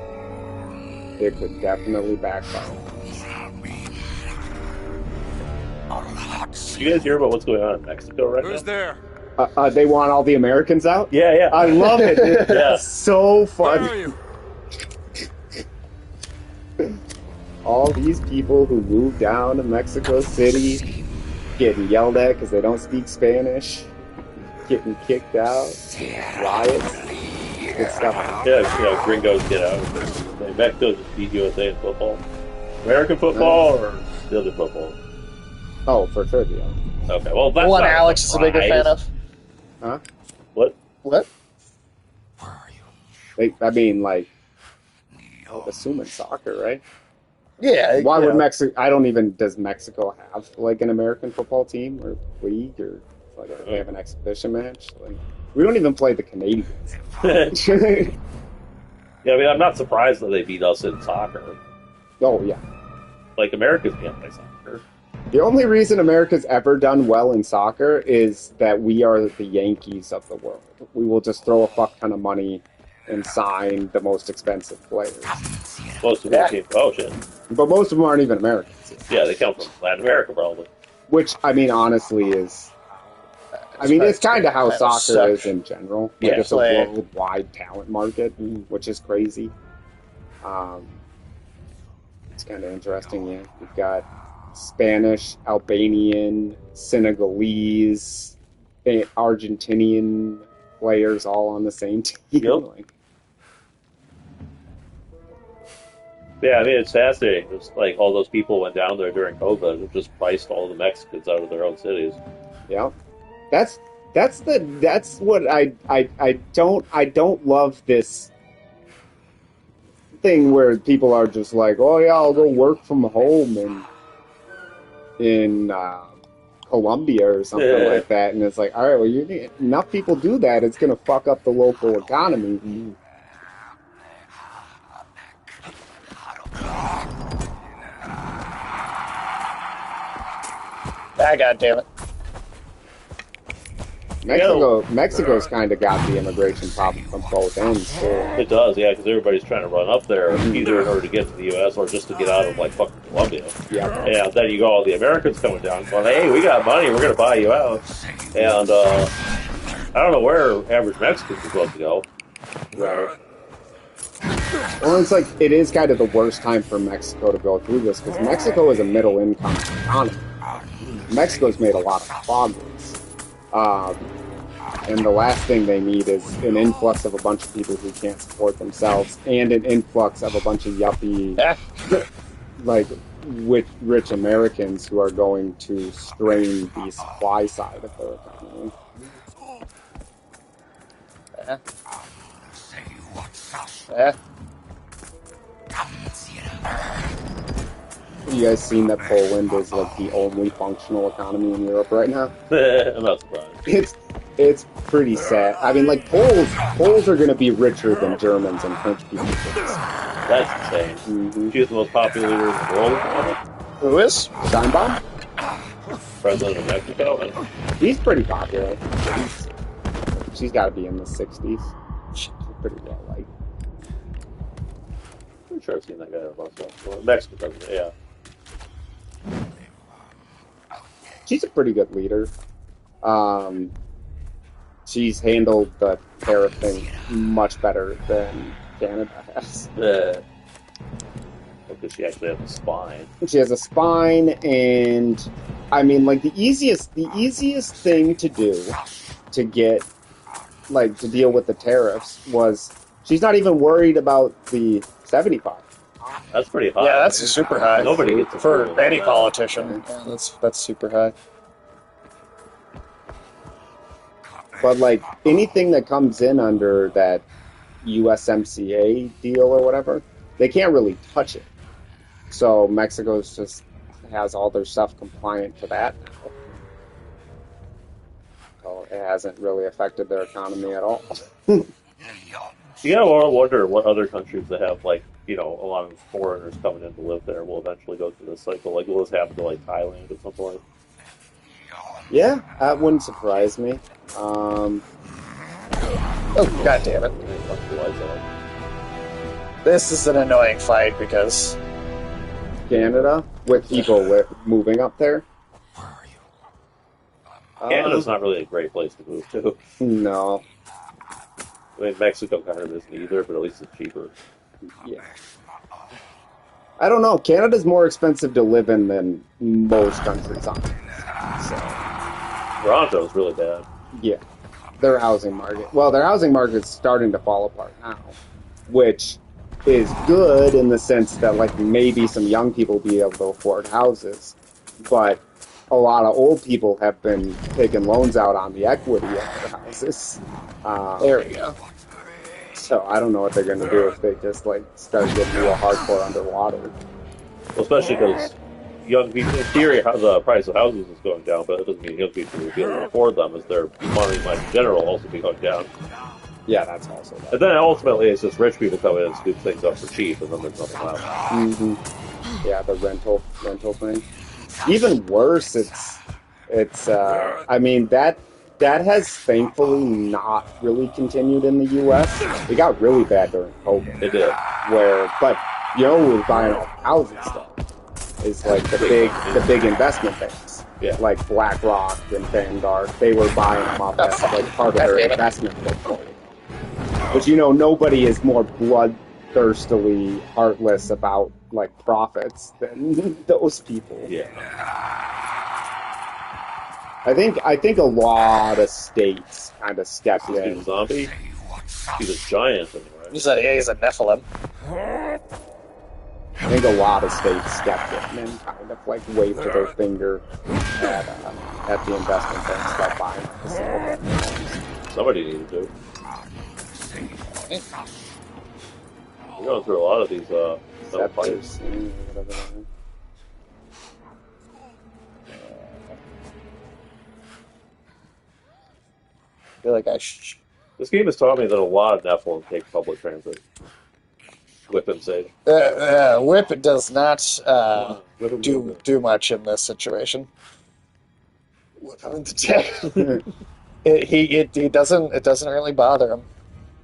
Speaker 7: it could definitely backfire.
Speaker 2: You guys hear about what's going on in Mexico right now?
Speaker 5: Who's there?
Speaker 7: They want all the Americans out?
Speaker 2: Yeah.
Speaker 7: I love it. It's
Speaker 2: Yeah.
Speaker 7: so
Speaker 5: Where are
Speaker 7: funny.
Speaker 5: you?
Speaker 7: All these people who moved down to Mexico City getting yelled at because they don't speak Spanish, getting kicked out, riots, good stuff.
Speaker 2: Yeah, gringos get out. Mexico just beat USA in football. American football or the other football?
Speaker 7: Oh, for trivia.
Speaker 2: Okay, well, that's
Speaker 1: One
Speaker 2: not
Speaker 1: Alex is a bigger fan of.
Speaker 7: Huh?
Speaker 2: What?
Speaker 1: What?
Speaker 7: I mean, like, assuming soccer, right?
Speaker 1: Yeah.
Speaker 7: Why
Speaker 1: you
Speaker 7: would
Speaker 1: know.
Speaker 7: Mexico? I don't even. Does Mexico have like an American football team or league or like they have an exhibition match? Like, we don't even play the Canadians.
Speaker 2: Yeah, I mean, I'm not surprised that they beat us in soccer.
Speaker 7: Oh yeah.
Speaker 2: Like, Americans can't play soccer.
Speaker 7: The only reason America's ever done well in soccer is that we are the Yankees of the world. We will just throw a fuck ton of money and sign the most expensive players.
Speaker 2: Most of them came. Oh shit.
Speaker 7: But most of them aren't even Americans.
Speaker 2: Yeah, they come from Latin America, probably.
Speaker 7: Which, I mean, honestly is... I mean, it's kind of how soccer is in general. Like,
Speaker 2: Yeah,
Speaker 7: it's a worldwide talent market, which is crazy. It's kind of interesting, yeah. We've got Spanish, Albanian, Senegalese, Argentinian players all on the same team.
Speaker 2: Yep.
Speaker 7: Like,
Speaker 2: Yeah, I mean, it's fascinating. It's like all those people went down there during COVID and just priced all the Mexicans out of their own cities.
Speaker 7: yeah. That's what I don't love this thing where people are just like, oh yeah, I'll go work from home in Colombia or something like that, and it's like, all right, well, enough people do that, it's gonna fuck up the local economy.
Speaker 1: Ah, God damn it.
Speaker 7: Mexico's kind of got the immigration problem from both ends, too.
Speaker 2: It does, yeah, because everybody's trying to run up there, either in order to get to the U.S. or just to get out of, like, fucking Colombia.
Speaker 7: Yeah.
Speaker 2: And then you got all the Americans coming down, going, hey, we got money, we're going to buy you out. And I don't know where average Mexicans are supposed to go.
Speaker 7: Right. Well, it's like, it is kind of the worst time for Mexico to go through this, because Mexico is a middle-income economy. Mexico's made a lot of progress. And the last thing they need is an influx of a bunch of people who can't support themselves, and an influx of a bunch of yuppie, like, rich Americans who are going to strain the supply side of their economy. You guys seen that Poland is like the only functional economy in Europe right now?
Speaker 2: I'm not surprised.
Speaker 7: It's pretty sad. I mean, like, Poles are going to be richer than Germans and French people for this.
Speaker 2: That's insane.
Speaker 7: Mm-hmm.
Speaker 2: She's the most popular leader in the world at the moment.
Speaker 1: Who is?
Speaker 7: Steinbaum?
Speaker 2: President of Mexico. And
Speaker 7: He's pretty popular. She's got to be in the 60s. She's pretty well liked.
Speaker 2: I'm sure I've seen that guy a bunch of times. Mexican president, yeah.
Speaker 7: She's a pretty good leader. She's handled the tariff thing much better than Canada has.
Speaker 2: Because she actually has a spine.
Speaker 7: She has a spine, and I mean, like the easiest thing to do to get, like, to deal with the tariffs was she's not even worried about the 75.
Speaker 2: That's pretty high.
Speaker 1: Yeah, that's super high.
Speaker 2: Nobody gets
Speaker 1: for any politician. Yeah, that's super high.
Speaker 7: But like anything that comes in under that USMCA deal or whatever, they can't really touch it. So Mexico's just has all their stuff compliant to that now. So it hasn't really affected their economy at all.
Speaker 2: You gotta wonder what other countries that have, like, you know, a lot of foreigners coming in to live there will eventually go through this cycle. Like, will this happen to, like, Thailand or something like that?
Speaker 7: Yeah, that wouldn't surprise me.
Speaker 1: Oh, god damn it. This is an annoying fight because
Speaker 7: Canada, with people moving up there.
Speaker 2: Canada's not really a great place to move to.
Speaker 7: No.
Speaker 2: I mean, Mexico kind of isn't either, but at least it's cheaper.
Speaker 7: Yeah. I don't know. Canada's more expensive to live in than most countries on it. So.
Speaker 2: Toronto's really bad.
Speaker 7: Yeah. Their housing market. Well, their housing market's starting to fall apart now, which is good in the sense that, like, maybe some young people will be able to afford houses, but a lot of old people have been taking loans out on the equity of their houses.
Speaker 1: There we go.
Speaker 7: So I don't know what they're going to do if they just, like, start getting real hardcore underwater.
Speaker 2: Well, especially because young people, in theory, the price of houses is going down, but it doesn't mean young people will be able to afford them, as their money might in general also be going down.
Speaker 7: Yeah, that's also that.
Speaker 2: And then ultimately it's just rich people come in and scoop things up for cheap, and then there's nothing left.
Speaker 7: Mm-hmm. Yeah, the rental thing. Even worse, it's I mean, that has thankfully not really continued in the U.S. It got really bad during COVID.
Speaker 2: It did.
Speaker 7: But you know who was buying all houses stuff is like the big investment banks.
Speaker 2: Yeah.
Speaker 7: Like BlackRock and Vanguard. They were buying them up as like part of their investment portfolio. But you know, nobody is more bloodthirstily heartless about like profits than those people.
Speaker 2: Yeah.
Speaker 7: I think a lot of states kind of stepped
Speaker 2: He's a
Speaker 7: in.
Speaker 2: zombie. He's a giant anyway.
Speaker 1: He's a Nephilim.
Speaker 7: I think a lot of states stepped in and kind of like waved to their finger at the investment banks about buying facilities.
Speaker 2: Somebody needed to. We're going through a lot of these
Speaker 7: Scepters.
Speaker 1: I feel like
Speaker 2: This game has taught me that a lot of Nephilim take public transit. Whip and Sage.
Speaker 1: Whip does not do much in this situation. Whip him into dick. It doesn't really bother him.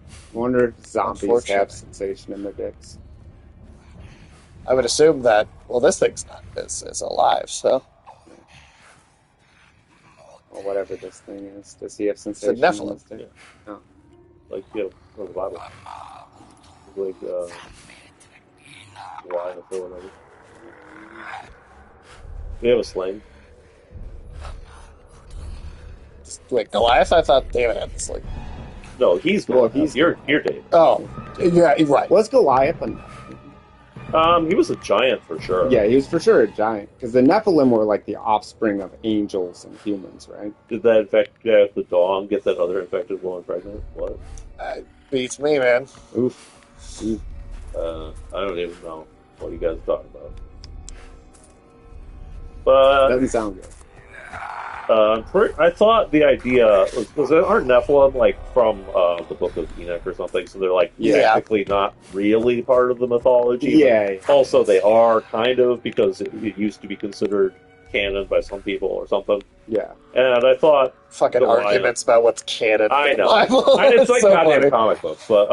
Speaker 7: I wonder if zombies have sensation in their dicks.
Speaker 1: I would assume that, well, this thing's not is alive, so.
Speaker 7: Or whatever this thing is. Does he have sensation?
Speaker 1: It's a Nephilim.
Speaker 2: Yeah.
Speaker 7: Oh.
Speaker 2: Like, you know, the Bible. Like, Goliath or whatever. We have a sling.
Speaker 1: Wait, Goliath? I thought David had the sling.
Speaker 2: No, he's you're David.
Speaker 1: Oh, yeah, right.
Speaker 7: Was Goliath
Speaker 2: he was a giant for sure.
Speaker 7: Yeah, he was for sure a giant. Because the Nephilim were like the offspring of angels and humans, right?
Speaker 2: Did that infect the dog get that other infected woman pregnant? What?
Speaker 1: Beats me, man.
Speaker 7: Oof.
Speaker 2: I don't even know what you guys are talking about. But
Speaker 7: doesn't sound good.
Speaker 2: I thought the idea was aren't Nephilim like from the Book of Enoch or something? So they're like technically not really part of the mythology.
Speaker 7: Yeah.
Speaker 2: But also, they are kind of because it used to be considered canon by some people or something.
Speaker 7: Yeah.
Speaker 2: And I thought
Speaker 1: fucking arguments about what's canon.
Speaker 2: I know.
Speaker 1: Bible.
Speaker 2: It's like
Speaker 1: so
Speaker 2: goddamn
Speaker 1: funny.
Speaker 2: comic books, but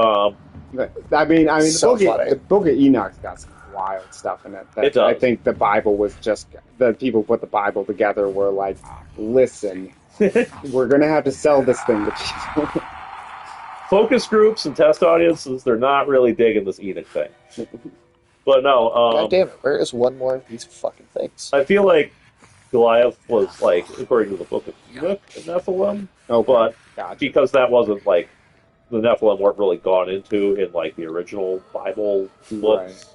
Speaker 7: I mean,
Speaker 1: So
Speaker 7: the Book of Enoch's got some wild stuff in it.
Speaker 2: It does.
Speaker 7: I think the Bible was just the people who put the Bible together were like, listen, we're gonna have to sell this thing to people.
Speaker 2: Focus groups and test audiences, they're not really digging this Enoch thing. But no,
Speaker 1: God damn it, where is one more of these fucking things?
Speaker 2: I feel like Goliath was like, according to the Book of Enoch, a Nephilim. But because that wasn't like the Nephilim weren't really gone into in like the original Bible books,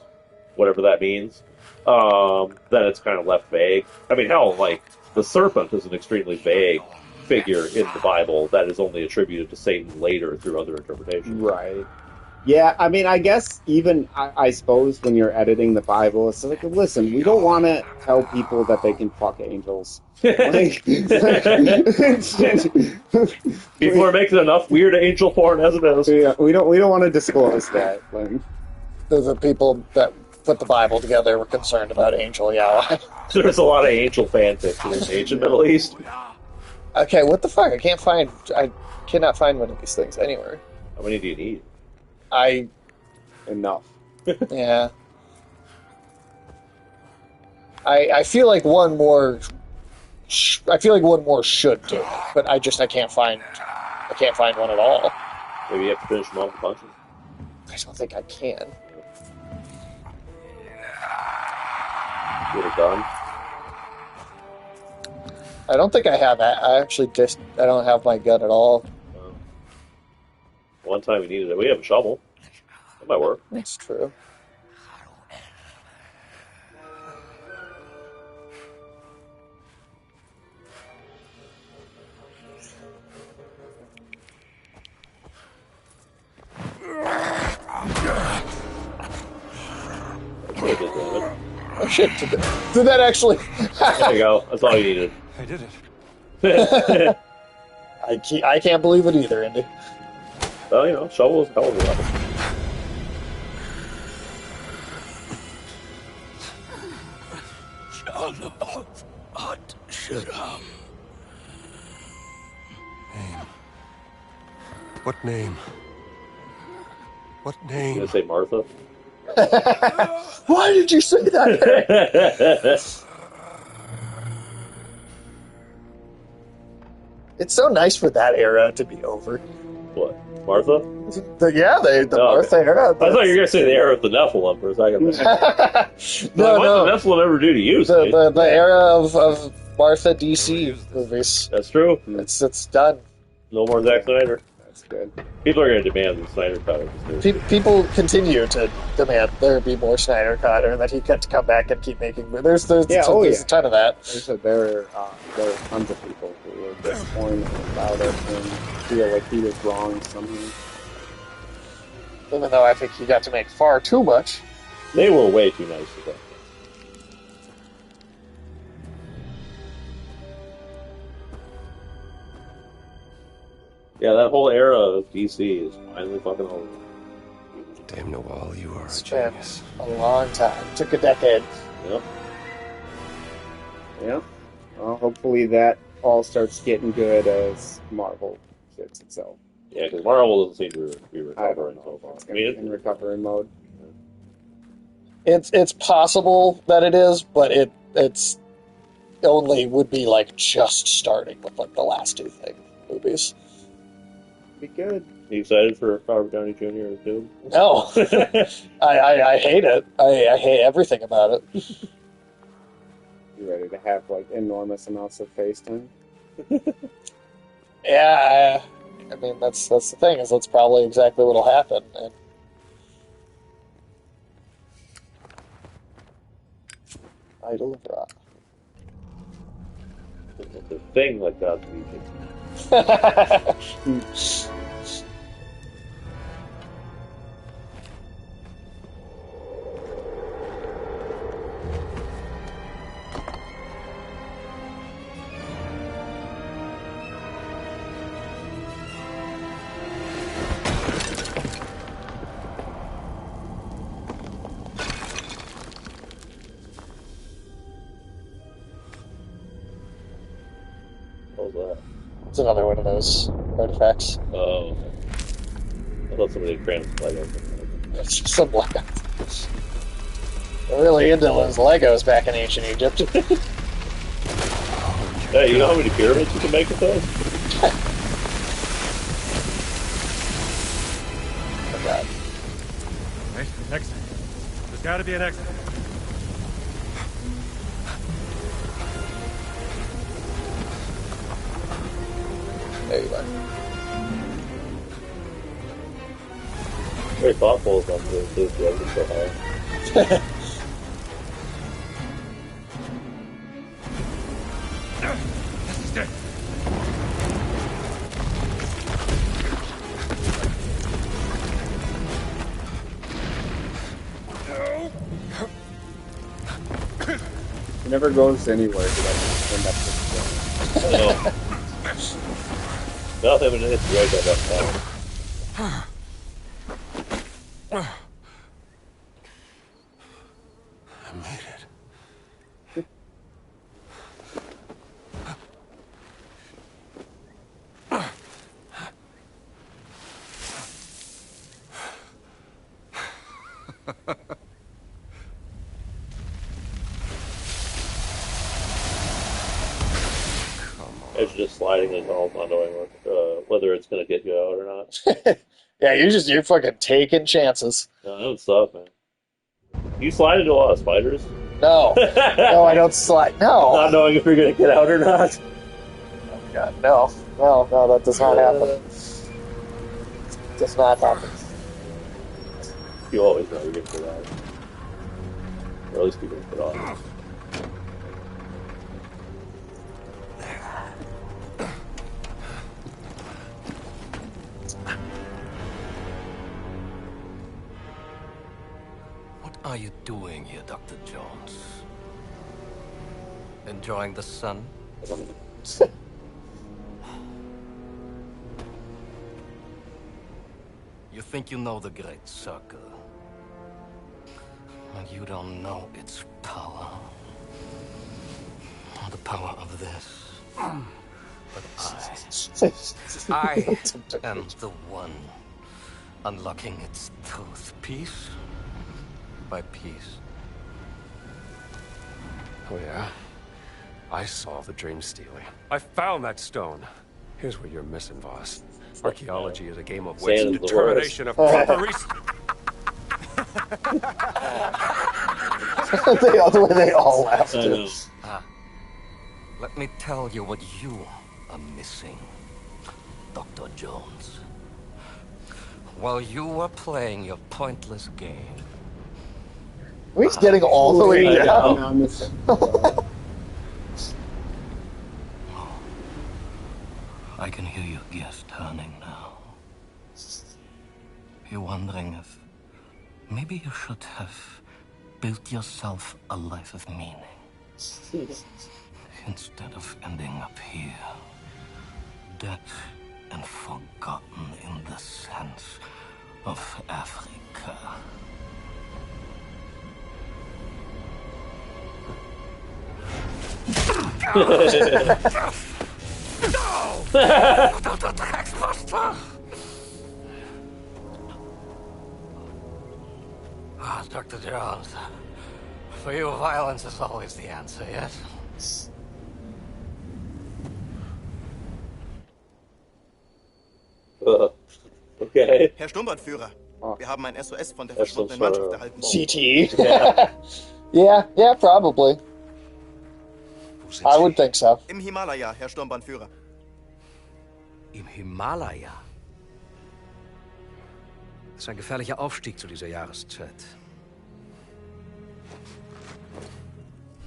Speaker 2: whatever that means, then it's kind of left vague. I mean, hell, like the serpent is an extremely vague figure in the Bible that is only attributed to Satan later through other interpretations.
Speaker 7: Right. Yeah, I mean, I guess even, I suppose when you're editing the Bible, it's like, listen, we don't want to tell people that they can fuck angels. Like,
Speaker 2: people are making enough weird angel porn as it is.
Speaker 7: Yeah, we don't want to disclose that. Like,
Speaker 1: the people that put the Bible together were concerned about angel Yahweh.
Speaker 2: There's a lot of angel fanfic in the ancient Middle East.
Speaker 1: Okay, what the fuck? I cannot find one of these things anywhere.
Speaker 2: How many do you need?
Speaker 7: Enough.
Speaker 1: Yeah. I feel like one more. I feel like one more should do it, but I can't find one at all.
Speaker 2: Maybe you have to finish them off a bunch.
Speaker 1: I don't think I can.
Speaker 2: Get it done.
Speaker 1: I don't think I have that. I don't have my gun at all.
Speaker 2: One time we needed it. We have a shovel. That might work.
Speaker 1: That's true. Oh shit, did that actually...
Speaker 2: There you go. That's all you needed.
Speaker 3: I did it.
Speaker 1: I can't believe it either, Indy.
Speaker 2: Well, you know, shovel is a hell of a weapon.
Speaker 3: Name. What name? What name?
Speaker 2: You gonna say Martha?
Speaker 1: Why did you say that? It's so nice for that era to be over.
Speaker 2: What? Martha?
Speaker 1: The Martha
Speaker 2: okay.
Speaker 1: era.
Speaker 2: I thought you were going to say the era of the Nephilim for a second.
Speaker 1: No.
Speaker 2: What did the Nephilim ever do to you?
Speaker 1: The era of Martha DC movies.
Speaker 2: That's true.
Speaker 1: It's done.
Speaker 2: No more Zack Snyder.
Speaker 7: That's good.
Speaker 2: People are going to demand the Snyder cut.
Speaker 1: People continue to demand there be more Snyder cut, or that he get to come back and keep making movies. There's a ton of that.
Speaker 7: There are tons of people who are disappointed about it and feel like he was wrong somehow.
Speaker 1: Even though I think he got to make far too much.
Speaker 2: They were way too nice to them. Yeah, that whole era of DC is finally fucking over.
Speaker 3: Damn, Noel, you are
Speaker 1: It's
Speaker 3: a
Speaker 1: been
Speaker 3: genius.
Speaker 1: a long time. It took a decade.
Speaker 2: Yep.
Speaker 7: Yeah. Well, hopefully that all starts getting good as Marvel fits itself.
Speaker 2: Yeah, because Marvel doesn't seem to be recovering so far.
Speaker 7: It's going to be in recovery mode.
Speaker 1: It's possible that it is, but it's only would be like just starting with like the last two movies.
Speaker 7: Be good.
Speaker 2: You excited for Robert Downey Jr. as Doom?
Speaker 1: No, I hate it. I hate everything about it.
Speaker 7: You ready to have like enormous amounts of FaceTime?
Speaker 1: Yeah, I mean that's the thing, is that's probably exactly what'll happen. And Idol of Ra.
Speaker 2: It's a thing like that.
Speaker 1: It's another one of those artifacts.
Speaker 2: Oh, okay. I thought somebody crammed Legos.
Speaker 1: It's just some Legos. They're really into those Legos back in ancient Egypt.
Speaker 2: Hey, you know how many pyramids you can make with those?
Speaker 1: Oh god.
Speaker 5: Right, exit. There's gotta be an exit.
Speaker 1: There you are.
Speaker 2: Very thoughtful of them to include the exit so high.
Speaker 5: This is dead.
Speaker 7: He never goes anywhere to like end up with
Speaker 2: No. Nothing, but it's right at that time.
Speaker 3: I made it.
Speaker 2: It's just sliding in all not knowing whether it's going to get you out or not.
Speaker 1: Yeah, you're fucking taking chances.
Speaker 2: No, that would suck, man. You slide into a lot of spiders?
Speaker 1: No. No, I don't slide. No.
Speaker 2: Not knowing if you're going to get out or not.
Speaker 1: Oh god, no. No, that does not happen. Does not happen.
Speaker 2: You always know you're going to get out. Or at least you're going to get off.
Speaker 8: What are you doing here, Dr. Jones? Enjoying the sun? You think you know the Great Circle, and you don't know its power. The power of this. But I am the one unlocking its truth, piece by piece.
Speaker 3: Oh, yeah? I saw the dream stealing. I found that stone. Here's what you're missing, Voss. Archaeology is a game of wits and determination of proper research.
Speaker 1: They all laughed.
Speaker 2: I know.
Speaker 8: Let me tell you what you are missing, Dr. Jones. While you were playing your pointless game,
Speaker 1: He's getting all the way
Speaker 2: I
Speaker 1: down.
Speaker 2: know.
Speaker 7: on this.
Speaker 8: I can hear your gears turning now. You're wondering if maybe you should have built yourself a life of meaning instead of ending up here, dead and forgotten in the sense of Africa. Ah, Dr. Jones. For you, violence is always the answer, yes?
Speaker 2: Okay.
Speaker 10: Herr Sturmbannführer, wir haben ein SOS von der
Speaker 2: That's some
Speaker 10: verschwundenen
Speaker 2: sort
Speaker 10: Mannschaft
Speaker 2: of
Speaker 10: erhalten.
Speaker 1: CTE.
Speaker 2: Yeah.
Speaker 1: yeah, probably. I would think so.
Speaker 10: Im Himalaya, Herr Sturmbannführer.
Speaker 11: Im Himalaya? Das ist ein gefährlicher Aufstieg zu dieser Jahreszeit.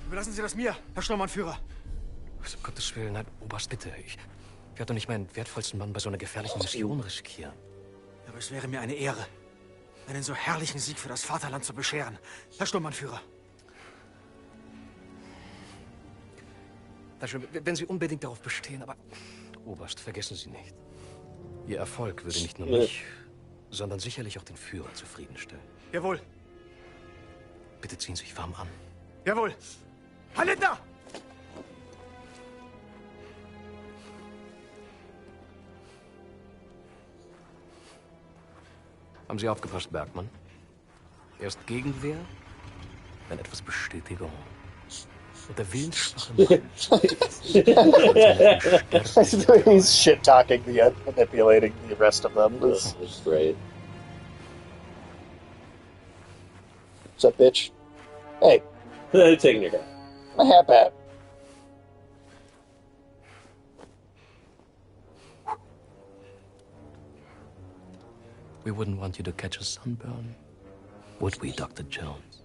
Speaker 5: Überlassen Sie das mir, Herr Sturmbannführer.
Speaker 11: Was, um Gottes Willen, nein, Oberst, bitte. Ich werde doch nicht meinen wertvollsten Mann bei so einer gefährlichen Mission riskieren.
Speaker 5: Aber es wäre mir eine Ehre, einen so herrlichen Sieg für das Vaterland zu bescheren, Herr Sturmbannführer.
Speaker 11: Wenn Sie unbedingt darauf bestehen, aber Oberst, vergessen Sie nicht. Ihr Erfolg würde nicht nur mich, sondern sicherlich auch den Führer zufriedenstellen.
Speaker 5: Jawohl.
Speaker 11: Bitte ziehen Sie sich warm an.
Speaker 5: Jawohl. Hallinda!
Speaker 11: Haben Sie aufgepasst, Bergmann? Erst Gegenwehr, dann etwas Bestätigung. Und der willensschwache Mann.
Speaker 1: He's shit-talking, manipulating the rest of them.
Speaker 2: It's great.
Speaker 1: What's up, bitch? Hey.
Speaker 2: Taking your hat.
Speaker 1: My hat back.
Speaker 11: We wouldn't want you to catch a sunburn, would we, Dr. Jones?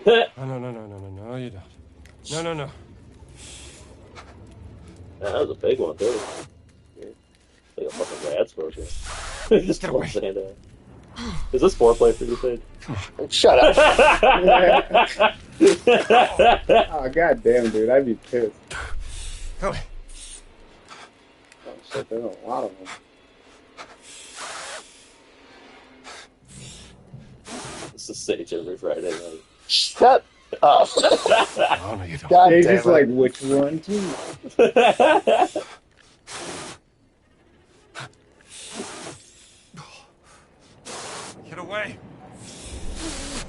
Speaker 3: No, you don't. No.
Speaker 2: That was a big one, too. Like a fucking rat's broken. Just
Speaker 3: Get away.
Speaker 2: stand out. Is this foreplay for you, Sage?
Speaker 1: Shut up.
Speaker 7: Oh, god damn, dude. I'd be pissed.
Speaker 3: Go.
Speaker 7: Oh, shit, there's a lot of them.
Speaker 2: This is Sage every Friday night.
Speaker 1: Shut up.
Speaker 3: Oh, no, you don't.
Speaker 1: God
Speaker 7: They're
Speaker 1: damn
Speaker 7: just
Speaker 1: it.
Speaker 7: like, which one do you
Speaker 3: Get away.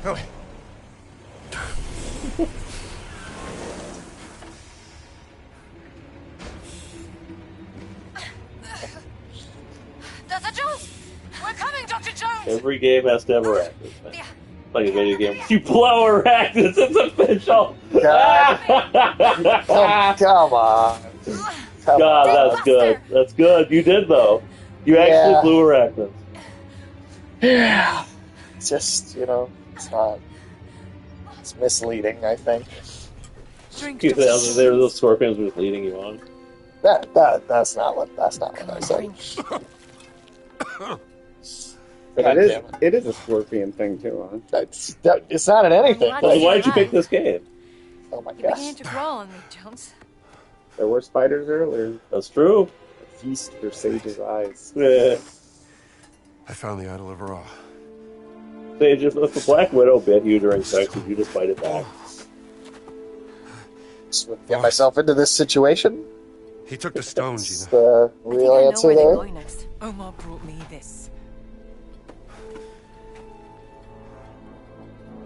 Speaker 3: Go.
Speaker 4: Dr. Jones! We're coming, Dr. Jones!
Speaker 2: Every game has to have arachnids, man. Like a video game. You blow arachnids, it's official!
Speaker 1: God. Come on.
Speaker 2: God, that's good. That's good. You did, though. You actually blew arachnids.
Speaker 1: Yeah. It's just, it's not. It's misleading, I think.
Speaker 2: There were those scorpions were leading you on.
Speaker 1: That's not what I said.
Speaker 7: It is a scorpion thing, too, huh?
Speaker 1: It's not in anything.
Speaker 2: Well, why did you pick this game?
Speaker 1: Oh my
Speaker 4: You're
Speaker 1: gosh.
Speaker 4: beginning to grow on me, Jones.
Speaker 7: There were spiders earlier.
Speaker 2: That's true.
Speaker 7: A feast for Sage's eyes.
Speaker 2: Yeah.
Speaker 3: I found the Idol of Ra.
Speaker 2: Sage, if the Black Widow bit you during sex, would you just bite it back?
Speaker 1: Just get myself into this situation.
Speaker 3: He took the stone,
Speaker 1: That's
Speaker 3: Gina.
Speaker 1: the real answer
Speaker 9: where they're
Speaker 1: there.
Speaker 9: going next. Omar brought me this.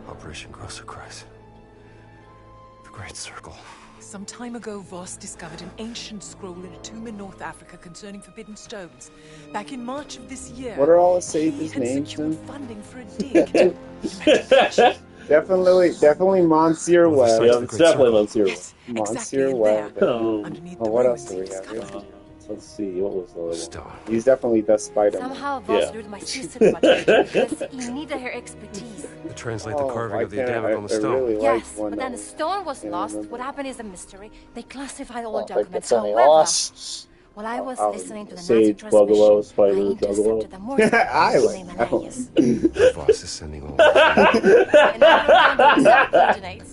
Speaker 3: Operation Grosser Kreis. The Great Circle.
Speaker 9: Some time ago, Voss discovered an ancient scroll in a tomb in North Africa concerning forbidden stones. Back in March of this year,
Speaker 7: What are all of Sage's
Speaker 9: he had
Speaker 7: names
Speaker 9: secured
Speaker 7: then?
Speaker 9: funding for a dig.
Speaker 7: Definitely Monsieur Webb.
Speaker 2: Yeah, it's definitely Monsieur Webb.
Speaker 9: Yes,
Speaker 7: Monsieur
Speaker 9: exactly
Speaker 7: Webb.
Speaker 9: there.
Speaker 2: Oh.
Speaker 9: Underneath
Speaker 7: Oh,
Speaker 9: the
Speaker 7: what
Speaker 9: ruins
Speaker 7: else do
Speaker 9: he
Speaker 7: we have
Speaker 9: discovered.
Speaker 7: here?
Speaker 2: Let's see, what was the other one?
Speaker 3: Stone.
Speaker 7: He's definitely the Spider-Man.
Speaker 4: Somehow Voss
Speaker 2: Yeah.
Speaker 4: lured my sister to my church because he needed her expertise.
Speaker 3: To translate the carving
Speaker 7: why
Speaker 3: of the
Speaker 7: can't
Speaker 3: Adamic on the
Speaker 7: I
Speaker 3: stone.
Speaker 7: really
Speaker 4: Yes,
Speaker 7: liked one
Speaker 4: but then the
Speaker 7: that
Speaker 4: stone was
Speaker 7: can't
Speaker 4: lost.
Speaker 7: remember.
Speaker 4: What happened is a mystery. They classified all
Speaker 1: I
Speaker 4: the
Speaker 1: don't think
Speaker 4: documents.
Speaker 1: it's any
Speaker 4: However,
Speaker 1: loss.
Speaker 4: while I was
Speaker 7: Oh,
Speaker 4: listening to the
Speaker 2: Sage,
Speaker 4: Nazi
Speaker 2: Buggalo,
Speaker 4: transmission,
Speaker 2: Spider,
Speaker 4: I intercepted
Speaker 2: Juggalo.
Speaker 4: a Morse code
Speaker 7: I like
Speaker 4: named
Speaker 7: that one.
Speaker 4: Ananias.
Speaker 3: Voss is sending all the
Speaker 4: And I wrote down the exact coordinates.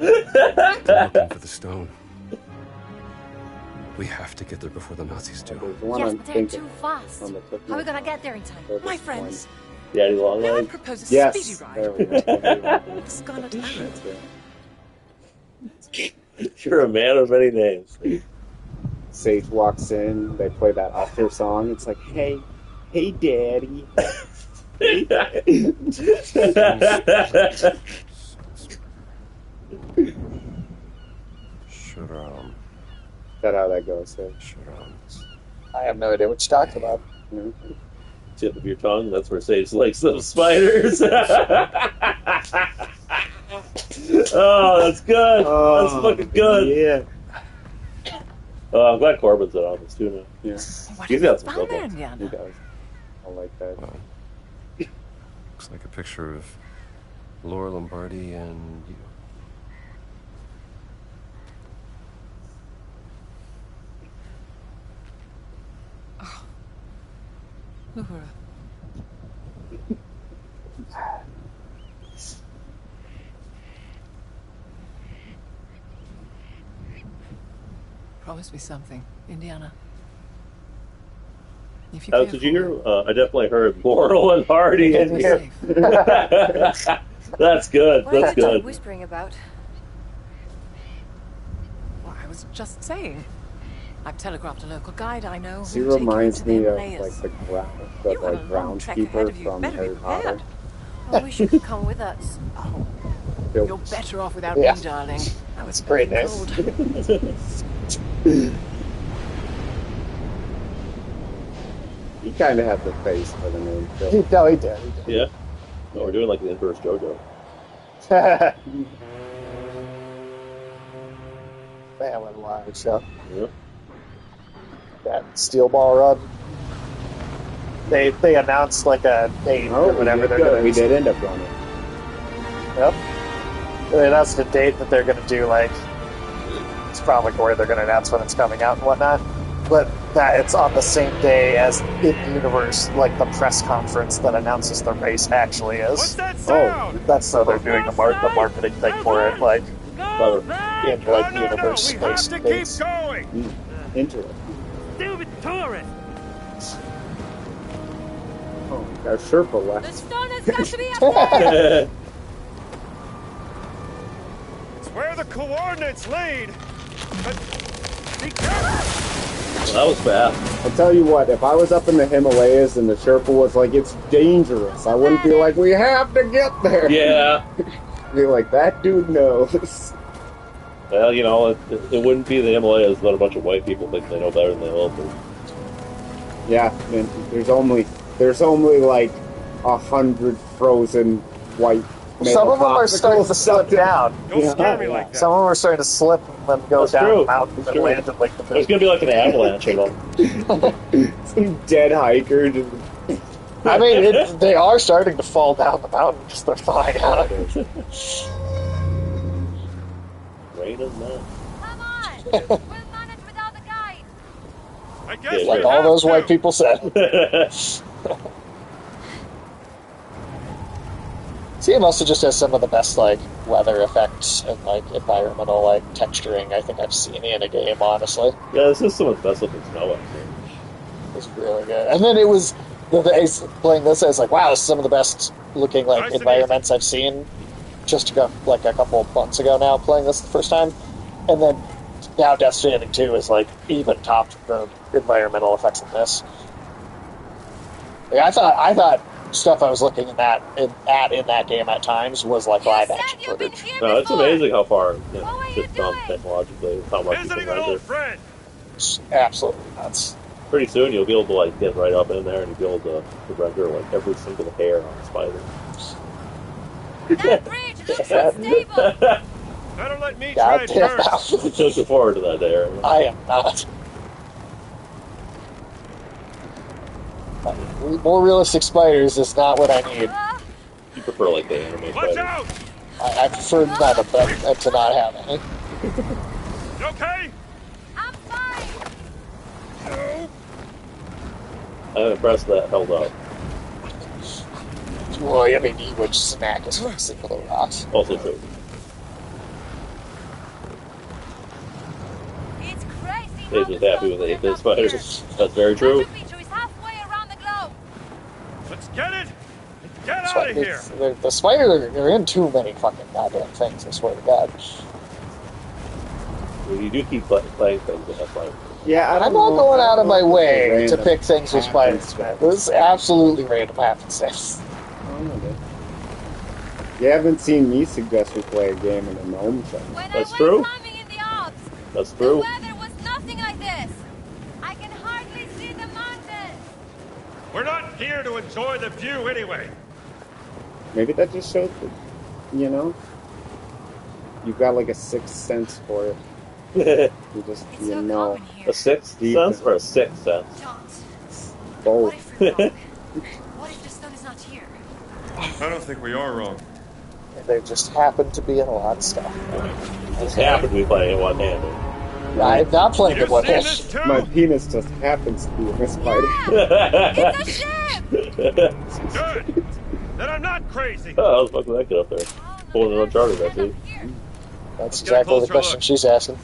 Speaker 3: looking for the stone. We have to get there before the Nazis do.
Speaker 7: There's one
Speaker 4: Yes,
Speaker 7: I'm
Speaker 4: but they're
Speaker 7: thinking
Speaker 4: too fast.
Speaker 7: on the tip
Speaker 4: How are we
Speaker 7: of
Speaker 4: gonna get there in time?
Speaker 7: my
Speaker 9: My friends,
Speaker 2: Daddy Long
Speaker 9: may I
Speaker 2: Legs?
Speaker 9: propose a
Speaker 7: Yes,
Speaker 9: speedy ride?
Speaker 7: there we go.
Speaker 9: The Scarlet Arrow.
Speaker 2: You're a man of many names.
Speaker 7: Sage walks in, they play that Oscar song. It's like, hey, daddy.
Speaker 3: Sharam.
Speaker 7: Is that how that goes, Sage?
Speaker 3: Sharam.
Speaker 1: I have no idea what you're talking about.
Speaker 2: Tip of your tongue, that's where Sage likes those spiders. Oh, that's good. That's fucking good.
Speaker 7: Yeah.
Speaker 2: I'm glad Corbin's in on this too now.
Speaker 7: Yeah,
Speaker 2: He's got some good
Speaker 9: Spider-Man,
Speaker 2: ones.
Speaker 7: he
Speaker 9: Diana.
Speaker 7: does. I like that.
Speaker 3: Looks like a picture of Laura Lombardi and you.
Speaker 9: Laura. Promise me something, Indiana. If
Speaker 2: Alex, did you hear? I definitely heard Laurel and Hardy in here. That's good.
Speaker 4: What are
Speaker 2: That's
Speaker 4: you
Speaker 2: good.
Speaker 4: whispering about?
Speaker 9: Well, I was just saying. I've telegraphed a local guide I know.
Speaker 7: She reminds me of like the groundskeeper from Harry Potter.
Speaker 4: I wish you could come with us.
Speaker 9: Oh, you're better off without me, darling. I was
Speaker 1: great name.
Speaker 7: He kind of had the face for the name. Too.
Speaker 1: No, he did.
Speaker 2: Yeah. No, we're doing like the Emperor's JoJo.
Speaker 1: Man, what a wild show.
Speaker 2: Yeah.
Speaker 1: That Steel Ball Run. They announced like a date or whatever they're going to do.
Speaker 7: We did end up running.
Speaker 1: Yep. They announced a date that they're going to do, like, it's probably where they're going to announce when it's coming out and whatnot. But that it's on the same day as in-universe, like the press conference that announces the race actually is.
Speaker 5: What's that sound?
Speaker 1: That's how they're doing the marketing thing for it, like in like universe
Speaker 5: We have
Speaker 1: space.
Speaker 5: to keep going.
Speaker 7: Interesting.
Speaker 5: Stupid tourists.
Speaker 7: Oh, our Sherpa left.
Speaker 4: The stone has got to be up there.
Speaker 5: It's where the coordinates lead. But be careful.
Speaker 2: Well, that was fast.
Speaker 7: I'll tell you what, if I was up in the Himalayas and the Sherpa was like, it's dangerous, I wouldn't be like, we have to get there.
Speaker 2: Yeah.
Speaker 7: Be like, that dude knows.
Speaker 2: Well, you know, it wouldn't be the Himalayas that a bunch of white people think they know better than they will.
Speaker 7: Yeah, and there's only like 100 frozen white.
Speaker 1: Some of them are starting to slip down.
Speaker 5: Don't scare me like that.
Speaker 1: Some of them are starting to slip and then go down the mountain and land in like the
Speaker 2: There's going to be like an avalanche of them.
Speaker 7: Some dead hiker. Just...
Speaker 1: I mean, they are starting to fall down the mountain because they're thawing out.
Speaker 2: Rain is not.
Speaker 4: Come on. We'll manage without the guide.
Speaker 5: I guess
Speaker 1: Like all those white people said. See, it also just has some of the best like weather effects and like environmental like texturing I think I've seen in a game, honestly.
Speaker 2: Yeah, this is some of the best looking snow I've seen.
Speaker 1: It's really good. And then it was playing this, I was like, wow, this is some of the best looking like environments I've seen. Just got like a couple of months ago now playing this the first time, and then now Death Stranding 2 is like even topped the environmental effects of this. Yeah, I thought stuff I was looking in that game at times was like live action footage.
Speaker 2: No, it's amazing how far it's gone technologically, how much you can render.
Speaker 1: It's absolutely nuts.
Speaker 2: Pretty soon you'll be able to like get right up in there and you'll be able to render like every single hair on a spider.
Speaker 4: That bridge looks unstable.
Speaker 5: Better let me try it first.
Speaker 2: I'm looking forward to that day.
Speaker 1: I am not. More realistic spiders is not what I need.
Speaker 2: You prefer like the anime
Speaker 5: Watch
Speaker 2: spiders.
Speaker 5: out!
Speaker 1: I prefer none of them to not have any.
Speaker 5: You okay?
Speaker 4: I'm fine.
Speaker 2: I'm impressed that held up.
Speaker 1: Well, I mean, he would smack his face into the rocks.
Speaker 2: Also true.
Speaker 4: It's crazy.
Speaker 2: He's just happy with the spiders. That's very true.
Speaker 4: Is halfway around the globe.
Speaker 5: Let's get it. Get out of here.
Speaker 1: The spiders are in too many fucking goddamn things, I swear to God.
Speaker 2: Well, you do keep playing things with that spider.
Speaker 7: Yeah,
Speaker 1: I'm not going out of my way to pick things with spiders. This is absolutely random happenstance.
Speaker 7: You haven't seen me suggest we play a game in a gnome thing.
Speaker 2: That's true.
Speaker 4: In the Alps,
Speaker 2: That's true.
Speaker 4: the weather was nothing like this. I can hardly see the mountains.
Speaker 5: We're not here to enjoy the view anyway.
Speaker 7: Maybe that just shows that, you know, you've got like a sixth sense for it. You just, you know.
Speaker 2: A sixth sense or a sixth sense?
Speaker 7: Both.
Speaker 4: What if the stone is not here?
Speaker 5: I don't think we are wrong.
Speaker 1: They just happen to be in a lot of stuff.
Speaker 2: Just happen to be playing it one-handed.
Speaker 1: I'm not playing it one-handed.
Speaker 7: My penis just happens to be in this spider.
Speaker 4: It's a ship!
Speaker 5: Good. Then I'm not crazy.
Speaker 2: Oh, how the fuck did that get up there? Pulling an Uncharted, that dude.
Speaker 1: That's exactly the question she's asking.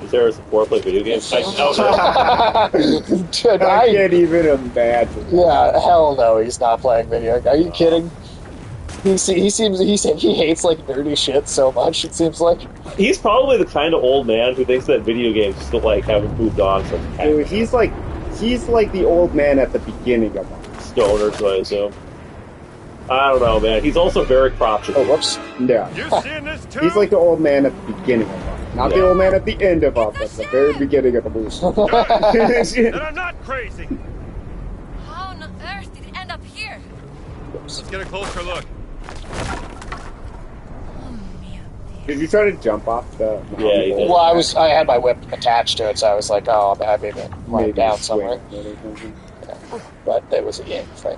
Speaker 2: Does Harrison Ford play video games? I doubt it.
Speaker 7: I can't even imagine.
Speaker 1: Yeah, hell no, he's not playing video. Are you kidding? He hates like nerdy shit so much. It seems like
Speaker 2: He's probably the kind of old man who thinks that video games still like haven't moved on.
Speaker 7: Dude, he's like the old man at the beginning of it.
Speaker 2: Stoner, so I assume. I don't know, man. He's also very crotchety.
Speaker 1: Oh, whoops.
Speaker 7: Yeah.
Speaker 5: You seeing this too?
Speaker 7: He's like the old man at the beginning of it. Not the old man at the end of it, but the very beginning of the movie.
Speaker 5: Then I'm not crazy.
Speaker 4: How on earth did it end up here?
Speaker 5: Let's get a closer look.
Speaker 7: Did you try to jump off the?
Speaker 2: Yeah, he did.
Speaker 1: Well, I had my whip attached to it, so I was like, oh, I maybe climb down somewhere. Yeah. But it was a game thing.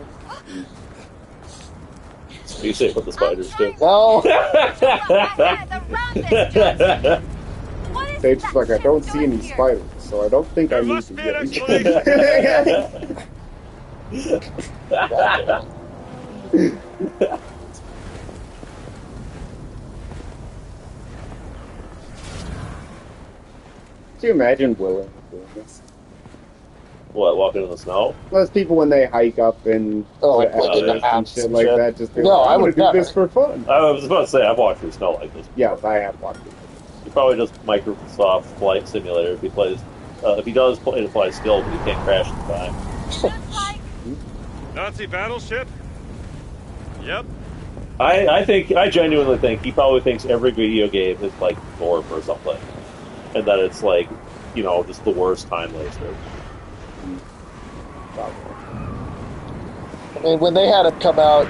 Speaker 2: You say what the spiders do?
Speaker 1: No.
Speaker 7: They just like, I don't see any spiders, so I don't think I need to get it. Can you imagine Willing doing this?
Speaker 2: What, walking in the snow?
Speaker 7: Those people when they hike up and
Speaker 1: like
Speaker 7: and shit like that, just be
Speaker 1: no,
Speaker 7: like,
Speaker 1: I would
Speaker 7: do
Speaker 1: never.
Speaker 7: this for fun.
Speaker 2: I was about to say, I've walked through snow like this.
Speaker 7: Yes, I have walked through.
Speaker 2: You probably just Microsoft Flight Simulator if he plays. If he does play to fly still, but he can't crash in time.
Speaker 5: Nazi battleship? Yep.
Speaker 2: I genuinely think he probably thinks every video game is like Norm or something, and that it's like, you know, just the worst time waster.
Speaker 1: I mean, when they had him come out,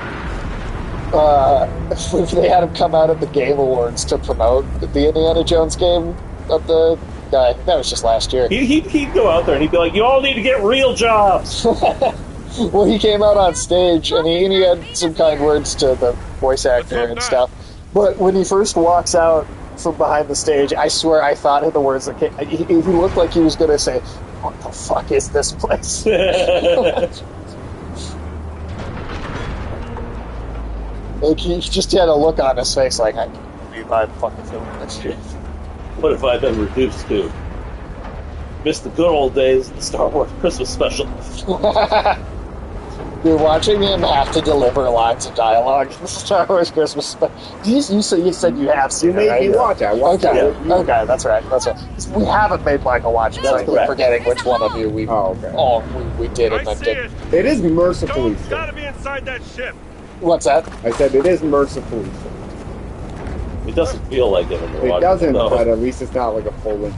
Speaker 1: if they had him come out at the Game Awards to promote the Indiana Jones game of the guy, that was just last year.
Speaker 2: He'd go out there and he'd be like, "You all need to get real jobs."
Speaker 1: Well, he came out on stage and he had some kind words to the voice actor and stuff. But when he first walks out from behind the stage, I swear I thought of the words that came. He looked like he was going to say, "What the fuck is this place?" Like, he just had a look on his face like, I can't believe I'm fucking filming this shit.
Speaker 2: What if I've been reduced to? Miss the good old days of the Star Wars Christmas special.
Speaker 1: You're watching him have to deliver lines of dialogue in the Star Wars Christmas special. You said you have seen it, right?
Speaker 7: You made me watch it. I watched
Speaker 1: it.
Speaker 7: Yeah.
Speaker 1: Okay, that's right. We haven't made Michael watch it. That's
Speaker 2: correct.
Speaker 1: Forgetting which one of you we did and then did.
Speaker 7: It is mercifully
Speaker 5: Stone's gotta be inside that ship.
Speaker 1: What's that?
Speaker 7: I said it is mercifully
Speaker 2: It doesn't feel like it when you're
Speaker 7: It
Speaker 2: watching
Speaker 7: doesn't,
Speaker 2: it,
Speaker 7: but at least it's not like a full length.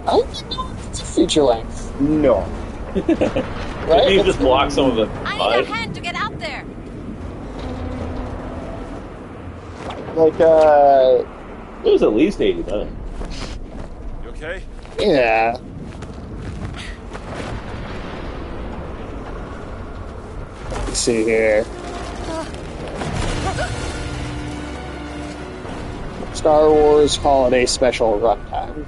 Speaker 1: I don't know if it's a feature length.
Speaker 7: No.
Speaker 1: Right?
Speaker 2: You just block some of it.
Speaker 4: I need a hand to get out there.
Speaker 1: Like,
Speaker 2: it was at least 80 minutes.
Speaker 5: You okay?
Speaker 1: Yeah. Let's see here. Star Wars Holiday Special Runtime.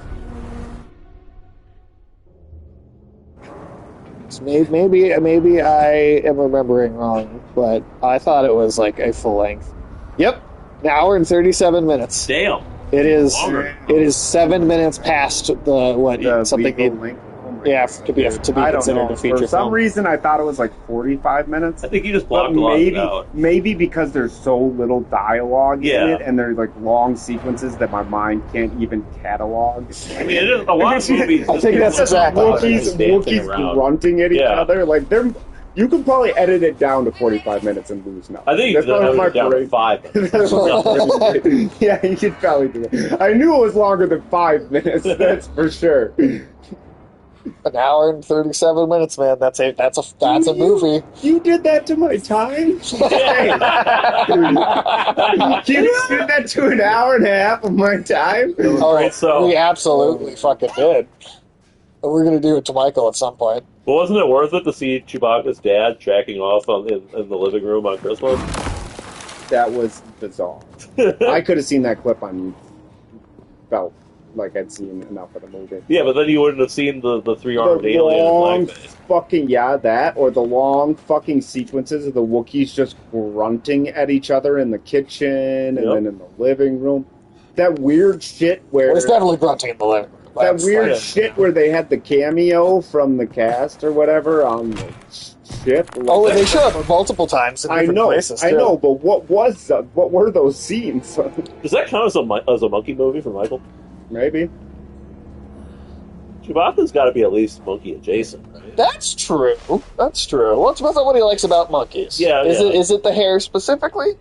Speaker 1: So maybe I am remembering wrong, but I thought it was like a full length. Yep, an hour and 37 minutes.
Speaker 2: Damn.
Speaker 1: It is.
Speaker 2: Longer.
Speaker 1: It is 7 minutes past the something. Yeah, to be considered a feature
Speaker 7: For some
Speaker 1: film.
Speaker 7: reason, I thought it was like 45 minutes.
Speaker 2: I think you just blocked a lot of it out.
Speaker 7: Maybe because there's so little dialogue
Speaker 2: Yeah.
Speaker 7: in it, and there's like long sequences that my mind can't even catalog.
Speaker 2: I mean, it is a lot of movies.
Speaker 1: I think that's exactly what it is.
Speaker 7: Wookiees grunting at each
Speaker 2: Yeah.
Speaker 7: other. Like they're. You could probably edit it down to 45 minutes and lose nothing.
Speaker 2: I think you could edit it down to 5 minutes.
Speaker 7: Yeah, you could probably do it. I knew it was longer than 5 minutes. That's for sure.
Speaker 1: An hour and 37 minutes, man. That's a movie.
Speaker 7: You did that to my time? You did that to an hour and a half of my time?
Speaker 1: All right,
Speaker 2: so
Speaker 1: we absolutely fucking did. We're gonna do it to Michael at some point.
Speaker 2: Well, wasn't it worth it to see Chewbacca's dad jacking off in the living room on Christmas?
Speaker 7: That was bizarre. I could have seen that clip on felt like I'd seen enough of the movie.
Speaker 2: Yeah, but then you wouldn't have seen the three-armed alien in blackface.
Speaker 7: That, or the long fucking sequences of the Wookiees just grunting at each other in the kitchen and then in the living room. That weird shit where...
Speaker 1: There's definitely grunting in the living room.
Speaker 7: that weird shit where they had the cameo from the cast or whatever on the ship.
Speaker 1: Oh, they show up multiple times in different places.
Speaker 7: I know, but what were those scenes?
Speaker 2: Does that count as a monkey movie for Michael?
Speaker 7: Maybe.
Speaker 2: Chewbacca's got to be at least monkey adjacent, right?
Speaker 1: That's true. That's true. Well, it depends on what he likes about monkeys.
Speaker 2: Yeah,
Speaker 1: Is it the hair specifically?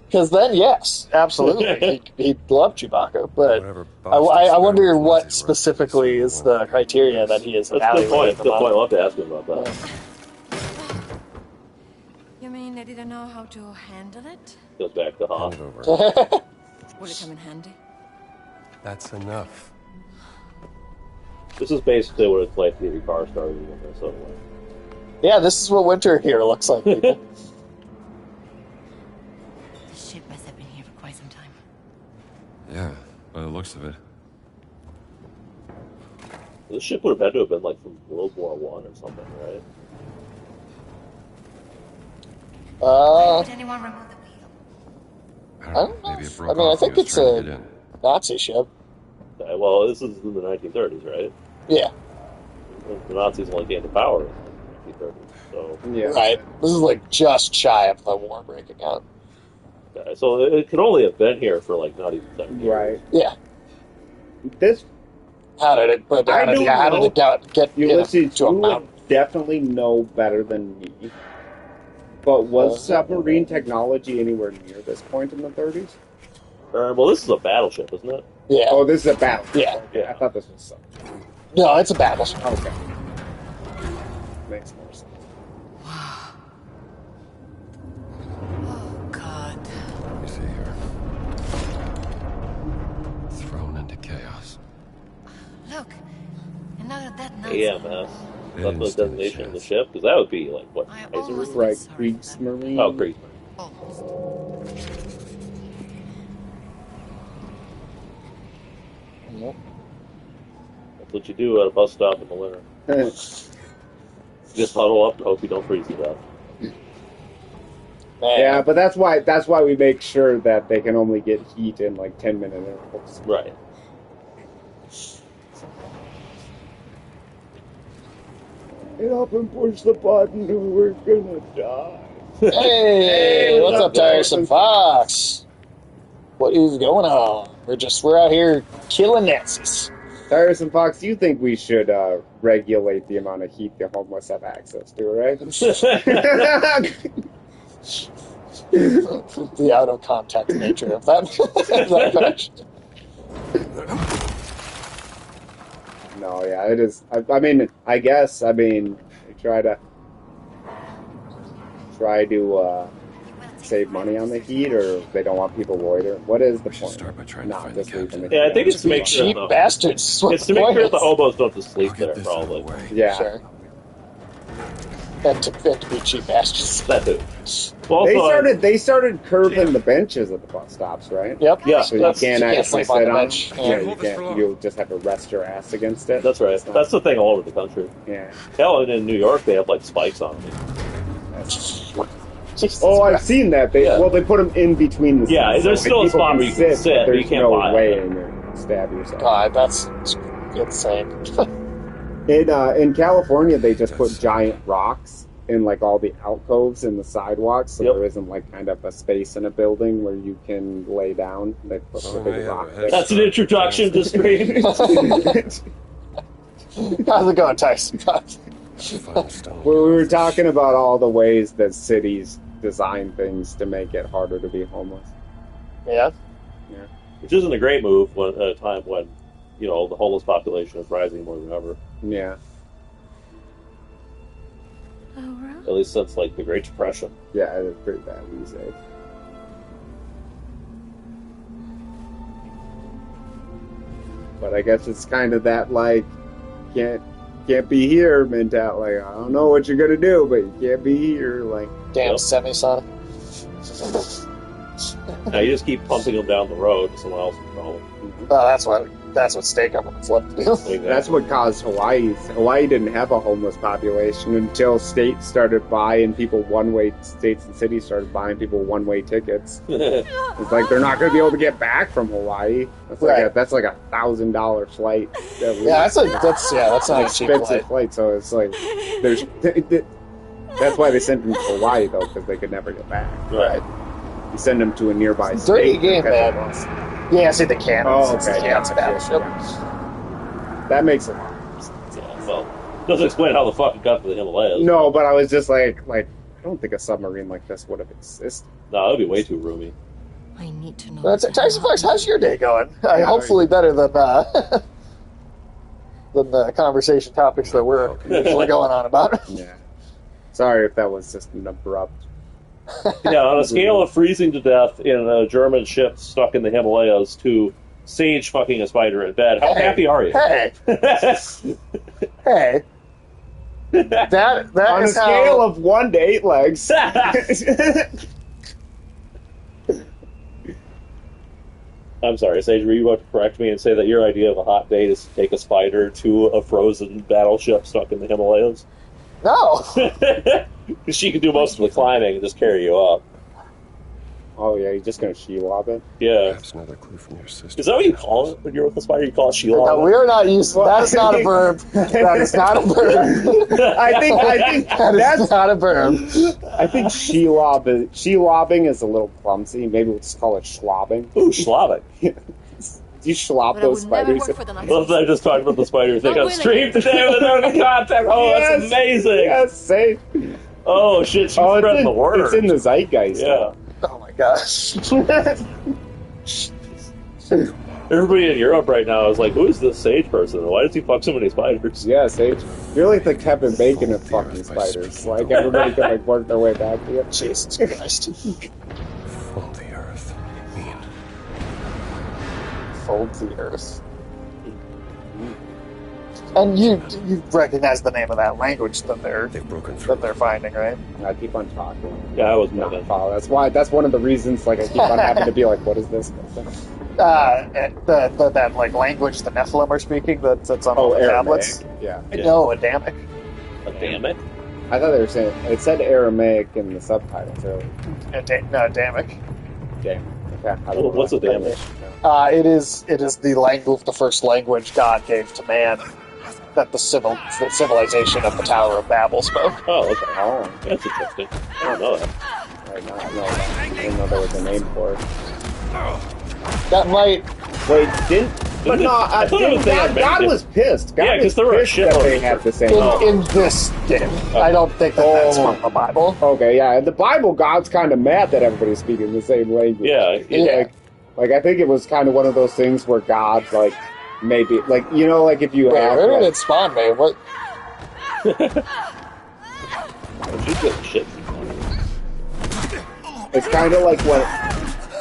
Speaker 1: Because then, yes, absolutely, he'd love Chewbacca. But I wonder what specifically is the criteria that he is evaluating.
Speaker 2: That's a good point. I'll have to ask him about that.
Speaker 4: You mean they didn't know how to handle it?
Speaker 2: Goes back to Hoth.
Speaker 4: Will it come in handy?
Speaker 3: That's enough.
Speaker 2: This is basically what it's like to get your car started in Minnesota.
Speaker 1: Yeah, this is what winter here looks like, people.
Speaker 4: The ship must have been here for quite some time.
Speaker 3: Yeah, by the looks of it.
Speaker 2: This ship would have had to have been like from World War I or something, right?
Speaker 4: Why did anyone remove the wheel?
Speaker 1: I don't know. I mean, I think it's a Nazi ship.
Speaker 2: Okay, well, this is in the 1930s, right?
Speaker 1: Yeah.
Speaker 2: The Nazis only came to power in the 1930s, so...
Speaker 7: Yeah.
Speaker 1: Right. This is like just shy of the war breaking out.
Speaker 2: Okay, so it could only have been here for like not even 7 years.
Speaker 7: Right.
Speaker 1: Yeah.
Speaker 7: This...
Speaker 1: How did it get
Speaker 7: Ulysses,
Speaker 1: to a
Speaker 7: you
Speaker 1: mountain?
Speaker 7: would definitely know better than me. But was submarine technology anywhere near this point in the 30s?
Speaker 2: Well, this is a battleship, isn't it?
Speaker 1: Yeah.
Speaker 7: Oh, this is a battleship.
Speaker 1: Yeah.
Speaker 7: Okay. I thought this was something.
Speaker 1: No, it's a battleship.
Speaker 7: Okay. Makes more sense.
Speaker 9: Oh, God.
Speaker 3: Let me see here. Thrown into chaos.
Speaker 4: Look, another dead Nazi.
Speaker 2: AMS. That's the designation of the ship? Because that would be like, what, Kaiser?
Speaker 7: Right, Kriegsmarine.
Speaker 2: Oh, Kriegsmarine.
Speaker 4: Almost.
Speaker 2: That's what you do at a bus stop in the winter. Just huddle up and hope you don't freeze to death.
Speaker 7: Yeah, but that's why we make sure that they can only get heat in like 10-minute intervals.
Speaker 2: Right.
Speaker 7: Get up and push the button or we're gonna die.
Speaker 1: Hey, what's up, Tiresome Fox? What is going on? We're out here killing Nazis.
Speaker 7: Tiresome Fox, you think we should regulate the amount of heat the homeless have access to, right?
Speaker 1: The out of context nature of that. that question.
Speaker 7: No, yeah, it is. I mean, I guess. I mean, they try to save money on the heat, or they don't want people loitering. What is the point? Not just leaving the heat.
Speaker 2: Yeah, I think it's to make sure.
Speaker 1: Cheap bastards.
Speaker 2: It's to make sure the hobos don't have to sleep there, probably.
Speaker 7: Yeah.
Speaker 1: Sure. And to be cheap bastards.
Speaker 2: That too. Well,
Speaker 7: They started curving the benches at the bus stops, right?
Speaker 1: Yep.
Speaker 2: Yeah.
Speaker 7: So you can't actually
Speaker 1: sleep on
Speaker 7: sit
Speaker 1: the
Speaker 7: on.
Speaker 1: bench.
Speaker 7: Yeah, you can't. You'll just have to rest your ass against it.
Speaker 2: That's right. That's the thing all over the country.
Speaker 7: Yeah.
Speaker 2: Hell, and in New York, they have like spikes on them.
Speaker 7: Oh, I've seen that. They put them in between the seats.
Speaker 2: Yeah, there's
Speaker 7: so
Speaker 2: still a
Speaker 7: people
Speaker 2: spot
Speaker 7: can
Speaker 2: where you can sit, but
Speaker 7: There's
Speaker 2: you can't
Speaker 7: no
Speaker 2: lie.
Speaker 7: way you're gonna stab yourself.
Speaker 1: God, that's insane.
Speaker 7: In California, they just put giant rocks in like all the alcoves in the sidewalks, so there isn't like kind of a space in a building where you can lay down. They put a big rock there.
Speaker 2: That's an introduction to Scream.
Speaker 1: How's it going, Tyson?
Speaker 7: We were talking about all the ways that cities design things to make it harder to be homeless.
Speaker 1: Yeah.
Speaker 7: Yeah.
Speaker 2: Which isn't a great move at a time when, the homeless population is rising more than ever.
Speaker 7: Yeah.
Speaker 2: At least since, like, the Great Depression.
Speaker 7: Yeah, it's pretty bad these days. But I guess it's kind of that, like, can't be here mentality. Like, I don't know what you're gonna do, but you can't be here. Like,
Speaker 1: damn semi-sonic.
Speaker 2: Now you just keep pumping them down the road, someone else's problem.
Speaker 1: Oh, that's why That's what stay governments love to do.
Speaker 2: Exactly.
Speaker 7: That's what caused Hawaii. Hawaii didn't have a homeless population until states started buying people states and cities started buying people one-way tickets. It's like they're not going to be able to get back from Hawaii. That's like a $1,000 flight.
Speaker 1: Yeah, that's not a cheap
Speaker 7: expensive flight. So it's like that's why they sent them to Hawaii though, because they could never get back.
Speaker 1: Right.
Speaker 7: You send them to a nearby state.
Speaker 1: Dirty game, man. Yeah, see the cannons.
Speaker 7: Oh, okay. That makes it.
Speaker 2: Yeah, well, doesn't explain how the fuck it got to the Himalayas.
Speaker 7: No, but I was just like, I don't think a submarine like this would have existed.
Speaker 2: No, that'd be way too roomy.
Speaker 4: I need to know.
Speaker 1: That's it. Tyson Fox, how's your day going? Hopefully better than than the conversation topics that we're usually going on about.
Speaker 7: Yeah. Sorry if that was just an abrupt.
Speaker 2: Yeah, on a scale of freezing to death in a German ship stuck in the Himalayas to Sage fucking a spider in bed, how happy are you?
Speaker 1: Hey. Hey. That
Speaker 7: on
Speaker 1: is
Speaker 7: a scale of 1 to 8 legs.
Speaker 2: I'm sorry, Sage, were you about to correct me and say that your idea of a hot date is to take a spider to a frozen battleship stuck in the Himalayas?
Speaker 1: No.
Speaker 2: Because she can do most of the climbing and just carry you up.
Speaker 7: Oh, yeah, you're just going to she-lob it?
Speaker 2: Yeah.
Speaker 3: That's another clue from your sister.
Speaker 2: Is that what you call it when you're with the spider? You call it she-lob?
Speaker 1: No, we're not used. That's not a verb. That is not a verb.
Speaker 7: I think
Speaker 1: that's not a verb.
Speaker 7: I think she-lobbing is a little clumsy. Maybe we'll just call it schlobbing.
Speaker 2: Ooh, schlobbing.
Speaker 7: You schlop those spiders.
Speaker 2: Well, I just talked about the spiders. They got streamed today without any contact. Oh,
Speaker 7: yes,
Speaker 2: that's amazing.
Speaker 7: Yes, safe.
Speaker 2: Oh, shit, she's spreading the word.
Speaker 7: It's in the zeitgeist.
Speaker 2: Yeah.
Speaker 1: Oh, my gosh.
Speaker 2: Everybody in Europe right now is like, who is this Sage person? Why does he fuck so many spiders?
Speaker 7: Yeah, Sage. You're like the Kevin Bacon of fucking spiders. Like, everybody can, like, work their way back to you.
Speaker 1: Jesus Christ.
Speaker 3: Fold the earth. Mean.
Speaker 1: Fold the earth. And you recognize the name of that language that they're finding, right?
Speaker 7: I keep on talking.
Speaker 2: Yeah, I was
Speaker 7: not follow. That's one of the reasons. Like I keep on having to be like, what is this?
Speaker 1: That like language the Nephilim are speaking that's on all the tablets.
Speaker 7: Yeah.
Speaker 1: No, Adamic.
Speaker 2: Adamic?
Speaker 7: I thought they were saying it said Aramaic in the subtitles earlier.
Speaker 1: No, Adamic.
Speaker 7: Damn. Okay.
Speaker 2: What's Adamic?
Speaker 1: It is the language, the first language God gave to man. That the civilization of the Tower of Babel spoke.
Speaker 2: Oh, okay. Oh, that's interesting. I don't know that.
Speaker 7: I didn't know there was a name for it.
Speaker 1: That might...
Speaker 7: Wait, But no, God was pissed. God
Speaker 2: because there were a shitload
Speaker 7: that they had the same.
Speaker 1: In this game, I don't think that's from the Bible.
Speaker 7: Okay, yeah, in the Bible, God's kind of mad that everybody's speaking the same language.
Speaker 2: Yeah.
Speaker 7: Like I think it was kind of one of those things where God, like, maybe, like, you know, like if you have...
Speaker 1: Where did it spawn me? What?
Speaker 2: She's getting shit.
Speaker 7: It's kind of like what...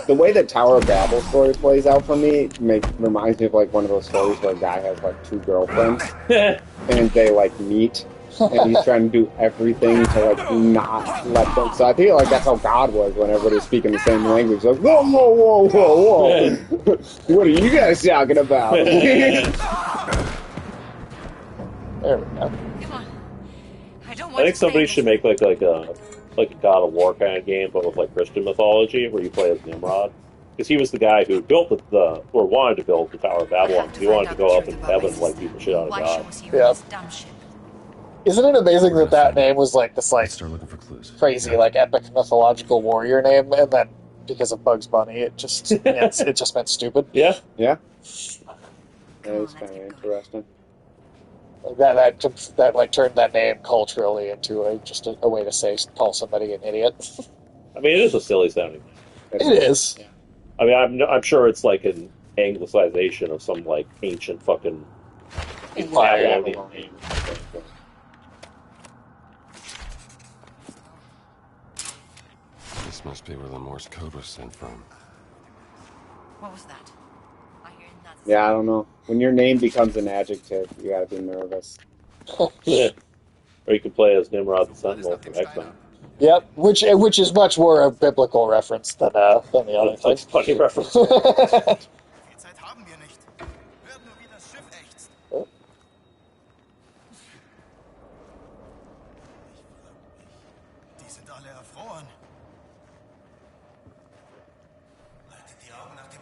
Speaker 7: The way the Tower of Babel story plays out for me reminds me of, like, one of those stories where a guy has, like, 2 girlfriends, and they, like, meet, and he's trying to do everything to, like, not let them... So I feel like that's how God was when everybody was speaking the same language. Like, whoa, whoa, whoa, whoa, whoa. What are you guys talking about?
Speaker 1: There we go.
Speaker 2: I think somebody should make, like a God of War kind of game, but with, like, Christian mythology, where you play as Nimrod. Because he was the guy who built or wanted to build the Tower of Babylon. He wanted to go up in heaven and, like, beat the shit out of God.
Speaker 1: Yeah. Isn't it amazing that name was, like, this, like, crazy, like, epic mythological warrior name, and then, because of Bugs Bunny, it just meant stupid?
Speaker 2: Yeah.
Speaker 7: Yeah. That was kind of interesting.
Speaker 1: That like turned that name culturally into a way to call somebody an idiot.
Speaker 2: I mean, it is a silly sounding.
Speaker 1: It is.
Speaker 2: Yeah. I mean, I'm sure it's like an anglicization of some like ancient fucking Babylonian name.
Speaker 3: This must be where the Morse code was sent from.
Speaker 4: What was that?
Speaker 7: Yeah, I don't know. When your name becomes an adjective, you gotta be nervous.
Speaker 2: Yeah. Or you can play as Nimrod the Sentinel from X-Men.
Speaker 1: Yep, which is much more a biblical reference than the other thing.
Speaker 2: Funny reference.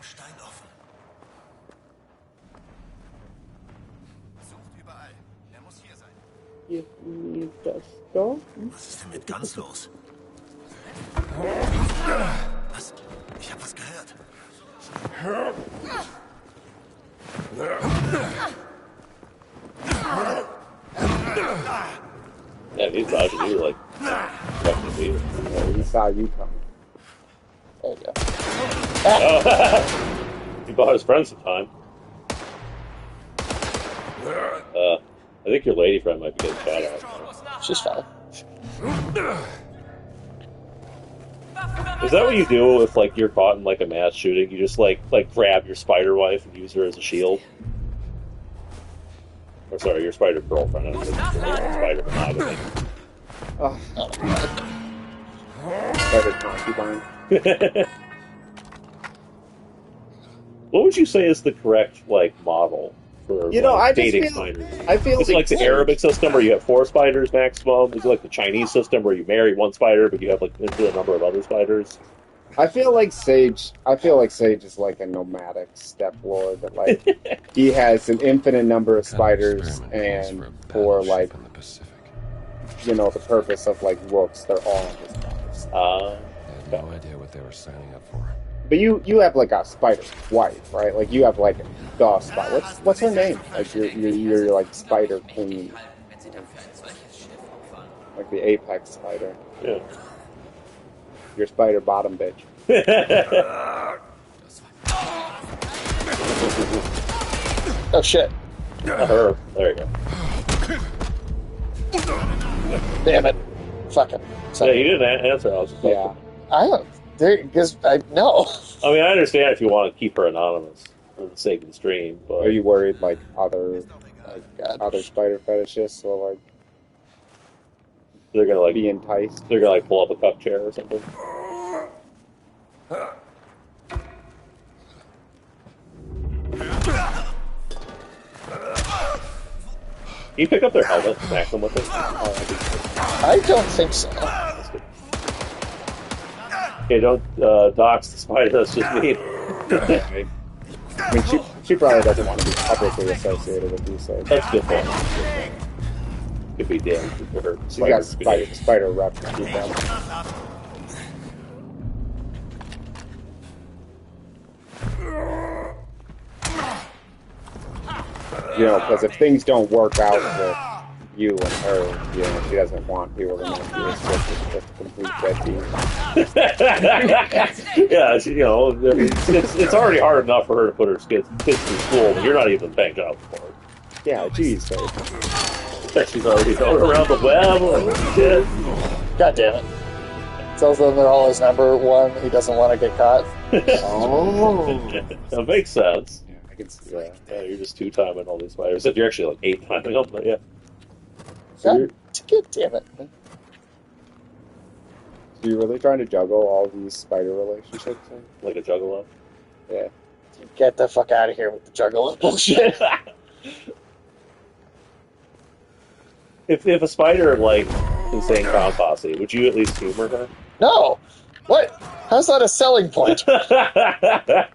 Speaker 8: dem Stein offen. Sucht überall. Er muss hier sein. Was ist denn mit Guns los? Was? Ich hab was gehört.
Speaker 2: Yeah, he's dodging you like fucking me.
Speaker 7: Yeah, he saw you coming.
Speaker 1: There you go.
Speaker 2: He bought his friend some time. I think your lady friend might be getting shot at.
Speaker 1: She's fine.
Speaker 2: Is that what you do if like you're caught in like a mass shooting? You just like grab your spider wife and use her as a shield? Or sorry, your spider girlfriend. I don't know, spider monogamy.
Speaker 7: Oh. Spider concubine.
Speaker 2: What would you say is the correct like model for
Speaker 7: I
Speaker 2: dating
Speaker 7: just
Speaker 2: spiders?
Speaker 7: I feel
Speaker 2: is it like the Arabic system where you have 4 spiders maximum? Is it like the Chinese system where you marry 1 spider but you have like a number of other spiders?
Speaker 7: I feel like Sage is like a nomadic step lord that like he has an infinite number of spiders, and for like the purpose of like looks, they're all in his bodies.
Speaker 3: I had no idea what they were signing up for.
Speaker 7: But you have like a spider wife, right? Like you have like the spider. What's her name? Like you're like spider queen, like the apex spider.
Speaker 2: Yeah.
Speaker 7: Your spider bottom bitch.
Speaker 1: Oh shit.
Speaker 2: Her. There you go.
Speaker 1: Damn it. Fuck it.
Speaker 2: Yeah, you didn't answer. I was just
Speaker 7: yeah.
Speaker 1: I don't. Because no.
Speaker 2: I mean, I understand if you want to keep her anonymous for the sake of the stream, but
Speaker 7: Are you worried like other spider fetishists will like
Speaker 2: they're gonna like
Speaker 7: be enticed?
Speaker 2: They're gonna like pull up a cup chair or something. Can you pick up their helmet and smack them with it?
Speaker 1: I don't think so.
Speaker 2: Okay, don't dox the spider, that's just mean.
Speaker 7: I mean, she probably doesn't want to be publicly associated with you, so...
Speaker 2: That's good point. Could be damned to her.
Speaker 7: She's got spider rep to keep them. Because if things don't work out with you and her, she doesn't want people to know it's just a complete deadbeat.
Speaker 2: Yeah, it's already hard enough for her to put her kids through school, but you're not even paying child support.
Speaker 7: Yeah, geez,
Speaker 2: She's already going around the web. Shit.
Speaker 1: God damn it. Tells them they're all his number one. He doesn't want to get caught.
Speaker 7: Oh.
Speaker 2: That makes sense.
Speaker 7: Yeah, I can see that.
Speaker 2: Yeah, you're just 2-timing all these spiders. You're actually like 8-timing them, but yeah.
Speaker 1: God damn it.
Speaker 7: So you're really trying to juggle all these spider relationships?
Speaker 2: Like a juggalo?
Speaker 7: Yeah.
Speaker 1: Get the fuck out of here with the juggalo bullshit.
Speaker 2: If a spider like Insane Clown Posse, would you at least humor her?
Speaker 1: No. What? How's that a selling point?
Speaker 2: Well,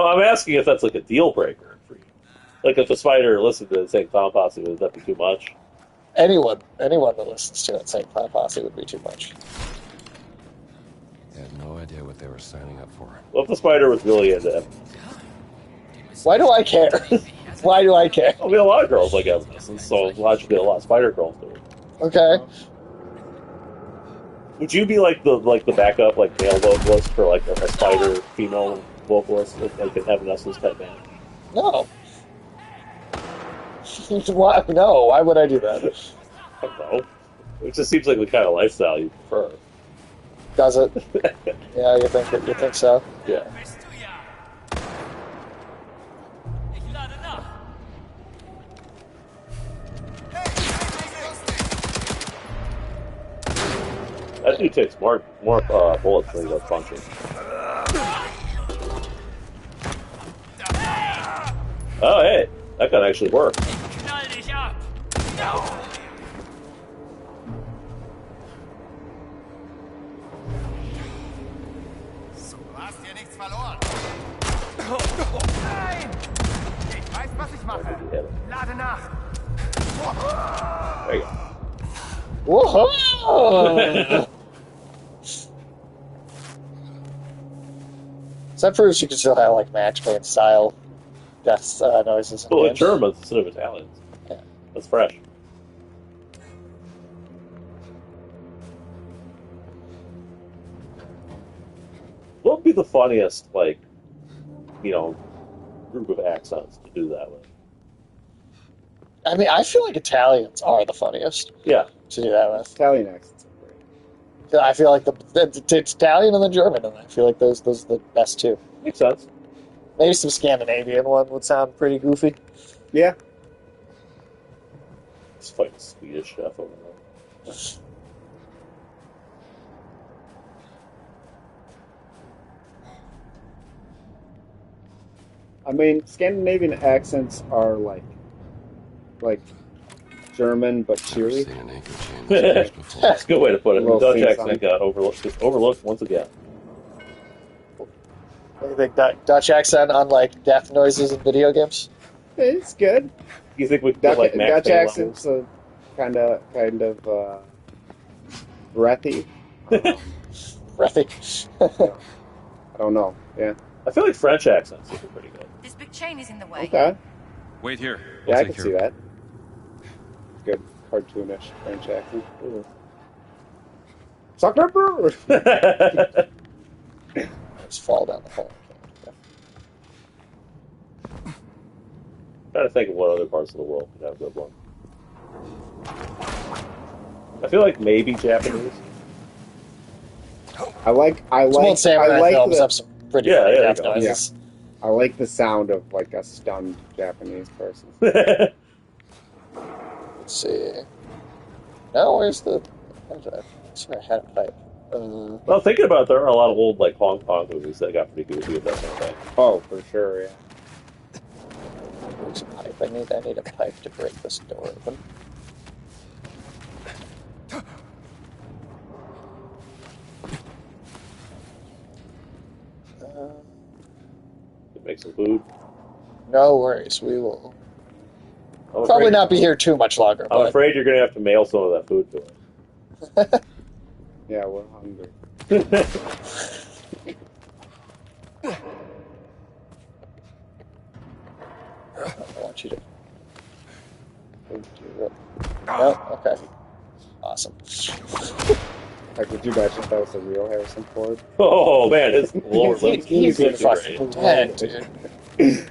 Speaker 2: I'm asking if that's like a deal breaker for you. Like if a spider listened to Insane Clown Posse, would that be too much?
Speaker 1: Anyone that listens to Insane Clown Posse would be too much.
Speaker 3: I had no idea what they were signing up for.
Speaker 2: Well, if the spider was really into him.
Speaker 1: Why do I care? Why do I care?
Speaker 2: I mean, a lot of girls like Evanescence, so logically a lot of spider girls do.
Speaker 1: Okay.
Speaker 2: Would you be like the backup like male vocalist for like a spider female vocalist with like an Evanescence type band?
Speaker 1: No. Why? No. Why would I do that?
Speaker 2: I don't know. It just seems like the kind of lifestyle you prefer.
Speaker 1: Does it? Yeah, you think so?
Speaker 2: Yeah. That dude takes more bullets than he does punches. Oh, hey, that gun actually worked.
Speaker 10: dir nichts verloren.
Speaker 5: Nein! Ich weiß, was ich mache. Lade nach.
Speaker 2: There you go.
Speaker 1: Whoa! So that proves you can still have like Max Payne style death noises.
Speaker 2: Well, in
Speaker 1: games.
Speaker 2: Germans instead of Italians.
Speaker 1: Yeah.
Speaker 2: That's fresh. What would be the funniest, like, you know, group of accents to do that with?
Speaker 1: I mean, I feel like Italians are the funniest.
Speaker 2: Yeah.
Speaker 1: To do that with.
Speaker 7: Italian accents are great.
Speaker 1: I feel like it's Italian and the German, and I feel like those are the best two.
Speaker 2: Makes sense.
Speaker 1: Maybe some Scandinavian one would sound pretty goofy.
Speaker 7: Yeah.
Speaker 2: It's fighting Swedish chef over there.
Speaker 7: I mean, Scandinavian accents are like German but cheery.
Speaker 2: That's a good way to put it. The Dutch
Speaker 7: sing-song.
Speaker 2: accent got overlooked once again.
Speaker 1: What do you think, Dutch accent on like death noises in video games?
Speaker 7: It's good.
Speaker 2: You think we could get, like Max
Speaker 7: Dutch
Speaker 2: Payne
Speaker 7: accents are kind of breathy.
Speaker 1: Breathy.
Speaker 7: I don't know. Yeah.
Speaker 2: I feel like French accents would be pretty good.
Speaker 4: This big chain is in the way.
Speaker 7: Okay.
Speaker 3: Wait here.
Speaker 7: Yeah,
Speaker 3: We'll
Speaker 7: I
Speaker 3: take
Speaker 7: can see
Speaker 3: care
Speaker 7: that. Good cartoonish French accent. Sucker!
Speaker 1: Just fall down the hole.
Speaker 2: Trying to think of what other parts of the world could have a good one. I feel like maybe Japanese.
Speaker 7: I like
Speaker 1: Samurai films have some pretty funny
Speaker 2: there
Speaker 1: death
Speaker 2: you go.
Speaker 1: noises.
Speaker 7: I like the sound of like a stunned Japanese person.
Speaker 1: Let's see. No, where's the? I swear I had a pipe.
Speaker 2: Well, thinking about it, there are a lot of old like Hong Kong movies that got pretty goofy with that kind of thing.
Speaker 7: Oh, for sure, yeah.
Speaker 1: There's a pipe. I need a pipe to break this door open.
Speaker 2: Make some food.
Speaker 1: No worries, we will.
Speaker 2: I'm
Speaker 1: Probably
Speaker 2: afraid-
Speaker 1: not be here too much longer.
Speaker 2: I'm
Speaker 1: But
Speaker 2: afraid you're going to have to mail some of that food to us.
Speaker 7: Yeah, we're hungry.
Speaker 1: I want you to. No, okay. Awesome.
Speaker 7: Like, would you imagine if that was the real Harrison Ford?
Speaker 2: Oh man, his lower limbs.
Speaker 1: He's
Speaker 2: would
Speaker 1: in
Speaker 2: be
Speaker 1: fucking
Speaker 2: great.
Speaker 1: dead, dude.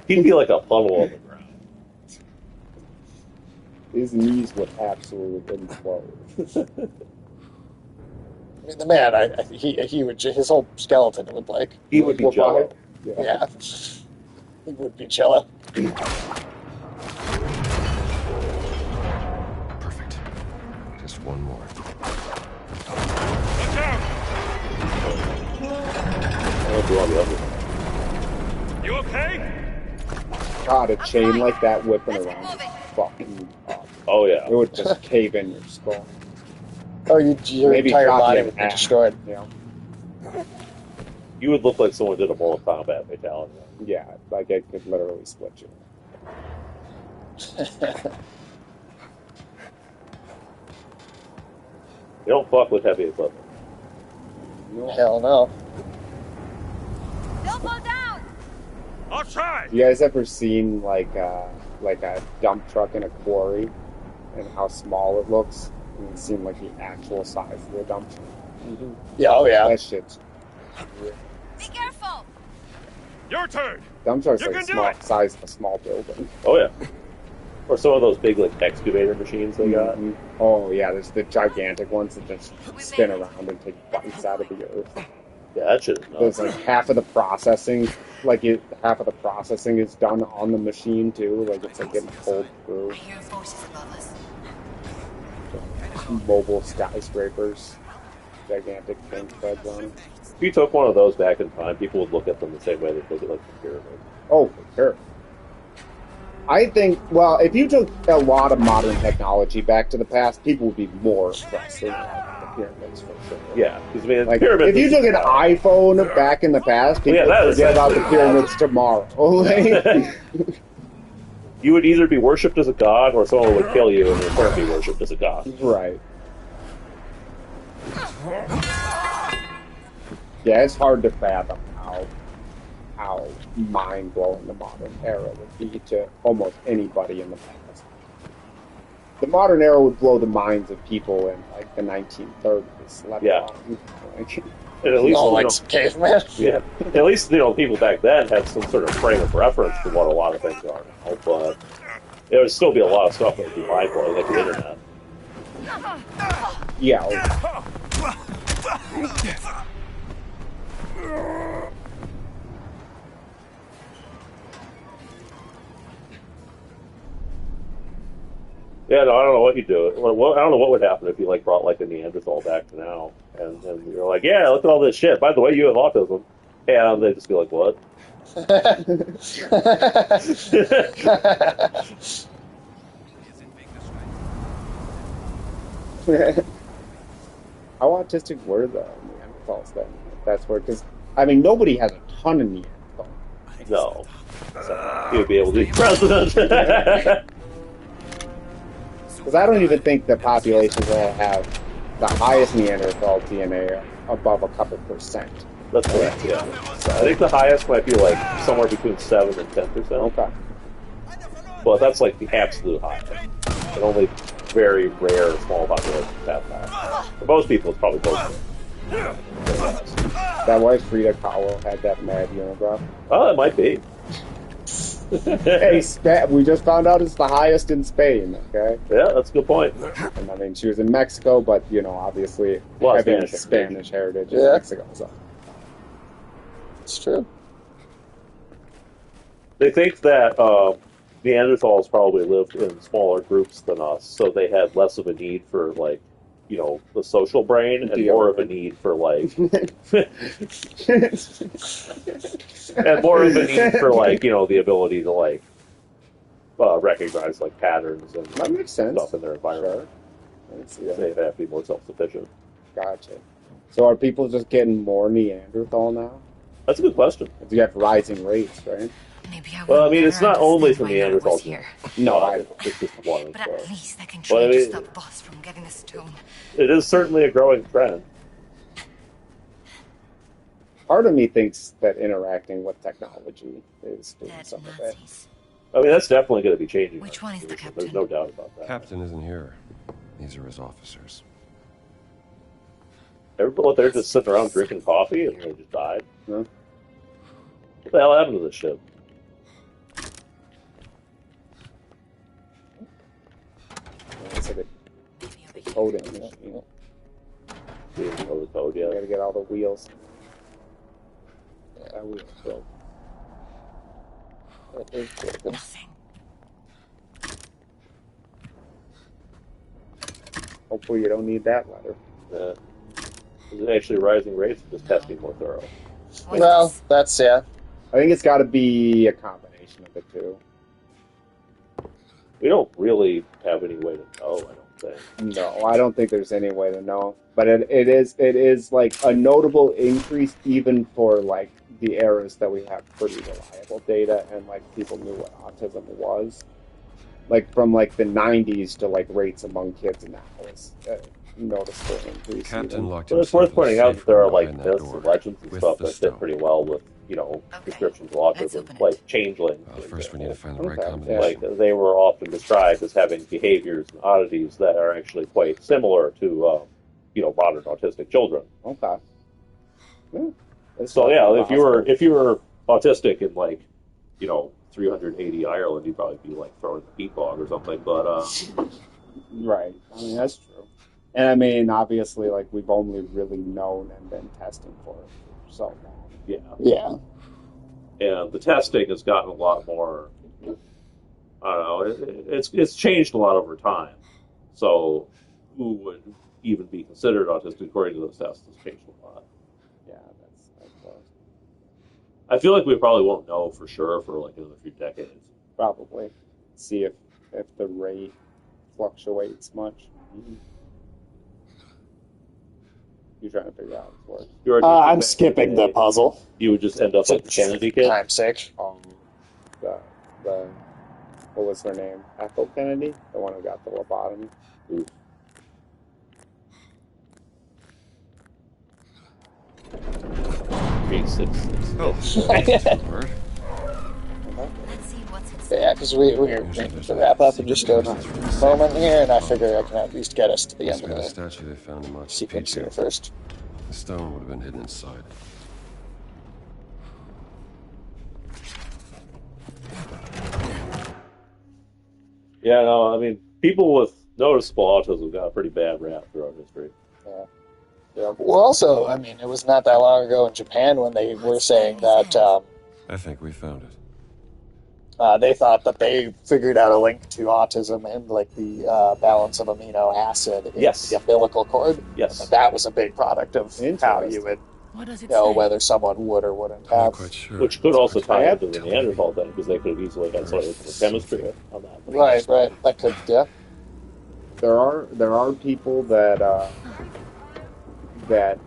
Speaker 2: He'd be like a puddle on the ground.
Speaker 7: His knees would absolutely implode.
Speaker 1: I mean, the man, he would, his whole skeleton would like.
Speaker 2: He would be jello.
Speaker 1: Yeah. He would be jello.
Speaker 3: Perfect. Just one more.
Speaker 2: I'll do all the other ones.
Speaker 3: You okay?
Speaker 7: God, a chain like that whipping around is fucking awesome.
Speaker 2: Oh yeah.
Speaker 7: It would just cave in your skull.
Speaker 1: Oh, your
Speaker 7: Maybe
Speaker 1: entire
Speaker 7: chop
Speaker 1: body
Speaker 7: you in
Speaker 1: would be
Speaker 7: half.
Speaker 1: destroyed.
Speaker 7: Yeah.
Speaker 2: You would look like someone did a Mortal Kombat fatality.
Speaker 7: Yeah, like it could literally split you.
Speaker 2: You don't fuck with heavy equipment.
Speaker 1: Hell no.
Speaker 4: Don't fall down!
Speaker 3: I'll try.
Speaker 7: You guys ever seen like a dump truck in a quarry and how small it looks? And it seemed like the actual size of the dump truck.
Speaker 2: Mm-hmm.
Speaker 1: Yeah, oh yeah.
Speaker 7: That shit's
Speaker 4: Be careful!
Speaker 3: Your turn.
Speaker 7: dump truck's
Speaker 3: You
Speaker 7: like
Speaker 3: can do
Speaker 7: small
Speaker 3: it.
Speaker 7: size of a small building.
Speaker 2: Oh yeah. Or some of those big like excavator machines they got.
Speaker 7: Mhm. Oh yeah, there's the gigantic ones that just spin around and take bites out of the earth.
Speaker 2: Yeah, that shit is nuts.
Speaker 7: There's like half of the processing is done on the machine too. Like it's like getting pulled through.
Speaker 4: I hear voices above us.
Speaker 7: Mobile skyscrapers, gigantic tank beds on them.
Speaker 2: If you took one of those back in time, people would look at them the same way they look at like the pyramid.
Speaker 7: Oh, for sure. I think, well, if you took a lot of modern technology back to the past, people would be more impressed than that. pyramids for sure.
Speaker 2: Yeah, because I mean,
Speaker 7: like
Speaker 2: pyramids.
Speaker 7: If you took an iPhone back in the past, people would forget about the pyramids tomorrow.
Speaker 2: You would either be worshipped as a god, or someone would kill you and return be worshipped as a god.
Speaker 7: Right. Yeah, it's hard to fathom how mind-blowing the modern era would be to almost anybody in the past. The modern era would blow the minds of people in like the 1930s. Let alone,
Speaker 2: and at least
Speaker 1: some cavemen.
Speaker 2: Yeah, at least people back then had some sort of frame of reference for what a lot of things are now. But there would still be a lot of stuff that would be mind-blowing, like the internet.
Speaker 7: Yeah.
Speaker 2: Yeah, no, I don't know what you do. I don't know what would happen if you brought a Neanderthal back to now, and you're like, yeah, look at all this shit. By the way, you have autism, and they'd just be like, what?
Speaker 7: How autistic were the Neanderthals then? That's where, because I mean, nobody has a ton of Neanderthals.
Speaker 2: No, so he would be able to be president.
Speaker 7: Because I don't even think the populations will have the highest Neanderthal DNA above a couple percent.
Speaker 2: That's correct, yeah. So I think the highest might be somewhere between 7 and 10%.
Speaker 7: Okay.
Speaker 2: But that's the absolute highest. And only very rare small populations have that. For most people, it's probably close to
Speaker 7: That why Frida Kahlo had that mad unibrow?
Speaker 2: Oh, it might be.
Speaker 7: Hey, we just found out it's the highest in Spain, okay?
Speaker 2: Yeah, that's a good point.
Speaker 7: And I mean, she was in Mexico, but, obviously having Spanish heritage in Mexico, so.
Speaker 1: It's true.
Speaker 2: They think that Neanderthals probably lived in smaller groups than us, so they had less of a need for, the social brain and more of a need for, and more of a need for, the ability to, recognize, patterns and
Speaker 7: that makes sense.
Speaker 2: Stuff in their environment.
Speaker 7: Sure.
Speaker 2: They have to be more self-sufficient.
Speaker 7: Gotcha. So are people just getting more Neanderthal now?
Speaker 2: That's a good question.
Speaker 7: You have rising rates, right?
Speaker 2: Well, I mean, it's not only for Neanderthals.
Speaker 7: No,
Speaker 2: it's just one.
Speaker 4: But at least I can try to stop Boss from getting a stone.
Speaker 2: It is certainly a growing trend.
Speaker 7: Part of me thinks that interacting with technology is doing some of it.
Speaker 2: I mean, that's definitely going to be changing.
Speaker 4: Which one is the captain?
Speaker 2: There's no doubt about that.
Speaker 3: Captain isn't here. These are his officers.
Speaker 2: Everybody, they're just sitting around drinking coffee and they just died.
Speaker 7: Yeah.
Speaker 2: What the hell happened to this ship?
Speaker 7: It's like a coding machine.
Speaker 2: The code, yeah.
Speaker 7: You gotta get all the wheels. That wheel's broke.
Speaker 4: Nothing.
Speaker 7: Hopefully you don't need that letter.
Speaker 2: Yeah. Is it actually rising rates or just testing more thorough?
Speaker 1: Well, that's,
Speaker 7: I think it's got to be a combination of the two.
Speaker 2: We don't really have any way to know, I don't think.
Speaker 7: No, I don't think there's any way to know. But it is like a notable increase even for the eras that we have pretty reliable data and people knew what autism was. From the 90s to rates among kids now is noticeable increase.
Speaker 3: Captain locked
Speaker 2: But it's worth pointing out that there are myths and legends and stuff that fit pretty well with descriptions of autism, changelings.
Speaker 3: First, we need to find the right combination.
Speaker 2: They were often described as having behaviors and oddities that are actually quite similar to modern autistic children.
Speaker 7: Okay. Yeah.
Speaker 2: So yeah, if you were autistic in 380 Ireland, you'd probably be throwing a peat bog or something. But
Speaker 7: right, I mean that's true. And I mean, obviously, we've only really known and been testing for it for so long.
Speaker 2: Yeah.
Speaker 1: Yeah.
Speaker 2: And the testing has gotten a lot more. I don't know. It's changed a lot over time. So who would even be considered autistic according to those tests has changed a lot.
Speaker 7: Yeah, that's
Speaker 2: I feel like we probably won't know for sure for another few decades.
Speaker 7: Probably. See if the rate fluctuates much. You're trying to figure out how this
Speaker 2: works.
Speaker 1: I'm skipping the puzzle.
Speaker 2: You would just end up like the Kennedy kid.
Speaker 1: Time's sake.
Speaker 7: The what was her name? Ethel Kennedy, the one who got the lobotomy.
Speaker 2: Ooh.
Speaker 1: Yeah, because we're going to wrap up in just a moment here, and I figure I can at least get us to the end of the
Speaker 3: statue they found in Machu
Speaker 1: sequence
Speaker 3: Picchu.
Speaker 1: here first.
Speaker 3: The stone would have been hidden inside.
Speaker 2: Yeah, no, I mean, people with noticeable autism got a pretty bad rap throughout history.
Speaker 1: Yeah. Yeah. Well, also, I mean, it was not that long ago in Japan when they were saying that
Speaker 3: I think we found it.
Speaker 1: they thought that they figured out a link to autism and like the balance of amino acid in the umbilical cord.
Speaker 2: Yes.
Speaker 1: And that was a big product of how you would know whether someone would or wouldn't have.
Speaker 3: I'm not quite sure.
Speaker 2: Which could also tie into the Neanderthal thing, because they could have easily had sort of chemistry on that.
Speaker 1: Right. That could, yeah.
Speaker 7: There are people that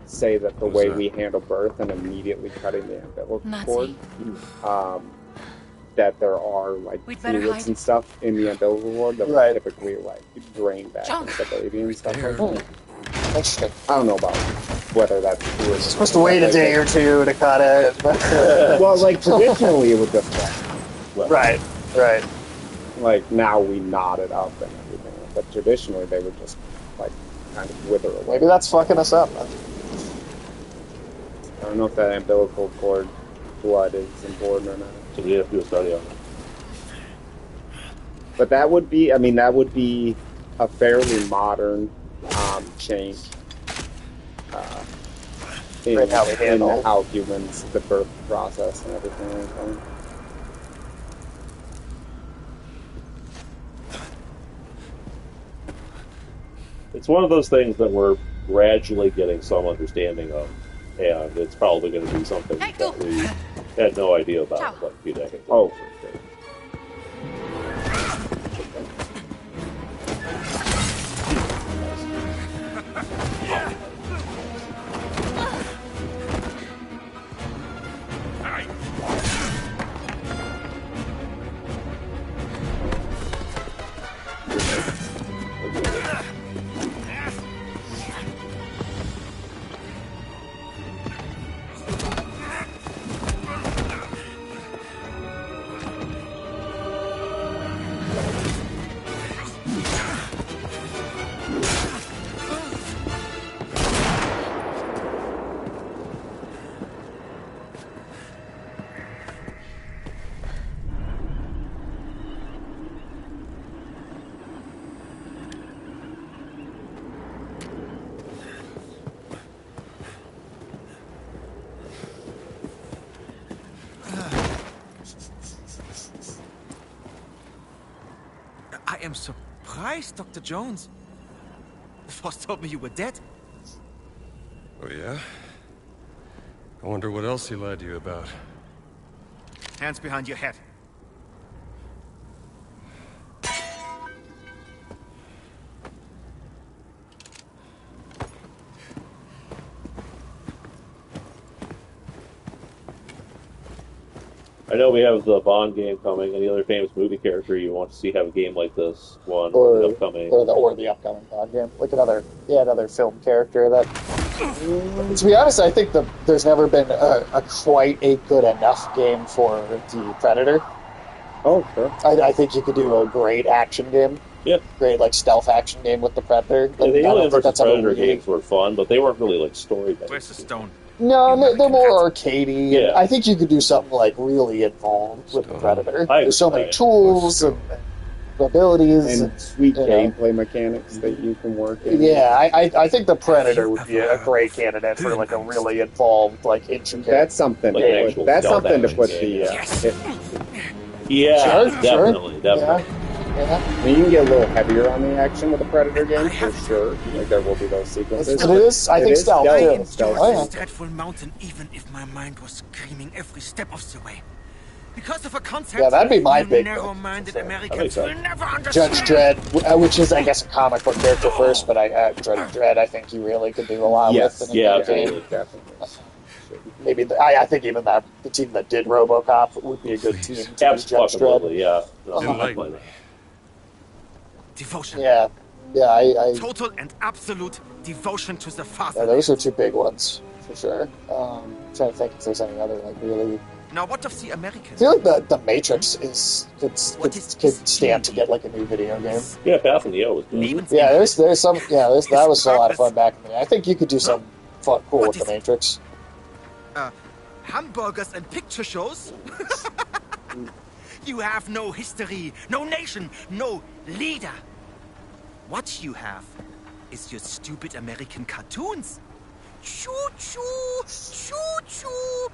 Speaker 7: say that the way we handle birth and immediately cutting the umbilical cord, that there are like fluids and stuff in the umbilical cord that would typically like drain back into the baby and stuff like that.
Speaker 1: Interesting.
Speaker 7: I don't know about whether that's true.
Speaker 1: It's supposed to wait a day or two to cut it.
Speaker 7: Well, like traditionally it would just
Speaker 1: Right.
Speaker 7: Like now we knot it up and everything, but traditionally they would just like kind of wither away.
Speaker 1: Maybe that's fucking us up.
Speaker 7: I don't know if that umbilical cord blood is important or not.
Speaker 2: So we have to do a study on it.
Speaker 7: But that would be a fairly modern change in how humans, the birth process and everything like that.
Speaker 2: It's one of those things that we're gradually getting some understanding of, and it's probably going to be something that we had no idea about like a few decades ago.
Speaker 7: Oh, for sure.
Speaker 5: I am surprised, Dr. Jones. Voss told me you were dead.
Speaker 3: Oh, yeah? I wonder what else he lied to you about.
Speaker 5: Hands behind your head.
Speaker 2: I know we have the Bond game coming. Any other famous movie character you want to see have a game like this one
Speaker 1: or
Speaker 2: upcoming?
Speaker 1: Or the upcoming Bond game. Like another film character that. To be honest, I think there's never been a quite a good enough game for the Predator.
Speaker 7: Oh, sure.
Speaker 1: I think you could do a great action game.
Speaker 2: Yeah.
Speaker 1: Great like stealth action game with the Predator.
Speaker 2: Yeah, the Alien vs. Predator
Speaker 1: really...
Speaker 2: games were fun, but they weren't really like story based.
Speaker 5: Where's the stone?
Speaker 1: No, they're more arcadey. Yeah. I think you could do something like really involved with the Predator. There's so many tools and abilities
Speaker 7: and sweet gameplay mechanics that you can work in.
Speaker 1: Yeah, I think the Predator would be a great candidate for like a really involved, like intricate.
Speaker 7: That's something.
Speaker 2: Like
Speaker 7: that's something to put the.
Speaker 2: Yeah, definitely.
Speaker 1: Yeah.
Speaker 7: I mean, you can get a little heavier on the action with the Predator game for sure. Like there will be those sequences.
Speaker 1: It is. I think stealth.
Speaker 5: This dreadful mountain, even if my mind was screaming every step of the way. Because of a concept
Speaker 1: Yeah, that'd be my
Speaker 5: you
Speaker 1: big
Speaker 5: narrow-minded
Speaker 1: thing.
Speaker 5: Americans will never
Speaker 1: Judge
Speaker 5: understand.
Speaker 1: Dredd, which is, I guess, a comic book character first, but Dredd, I think you really could do a lot with. In a game.
Speaker 7: Definitely.
Speaker 1: Maybe I think even that the team that did RoboCop would be a good team. To Judge Dredd.
Speaker 2: Yeah.
Speaker 5: Devotion.
Speaker 1: Yeah, I
Speaker 5: Total and absolute devotion to the Father.
Speaker 1: Yeah, those are two big ones for sure. I'm trying to think if there's any other like really.
Speaker 5: Now, what of the Americans?
Speaker 1: I feel like the Matrix could stand to get like a new video game.
Speaker 2: Yeah, Path and Neo was good.
Speaker 1: Yeah, there's some. Yeah, that was a lot of fun back in the day. I think you could do some fun, cool with the Matrix.
Speaker 5: Hamburgers and picture shows? You have no history, no nation, no leader. What you have is your stupid American cartoons. Choo choo, choo choo.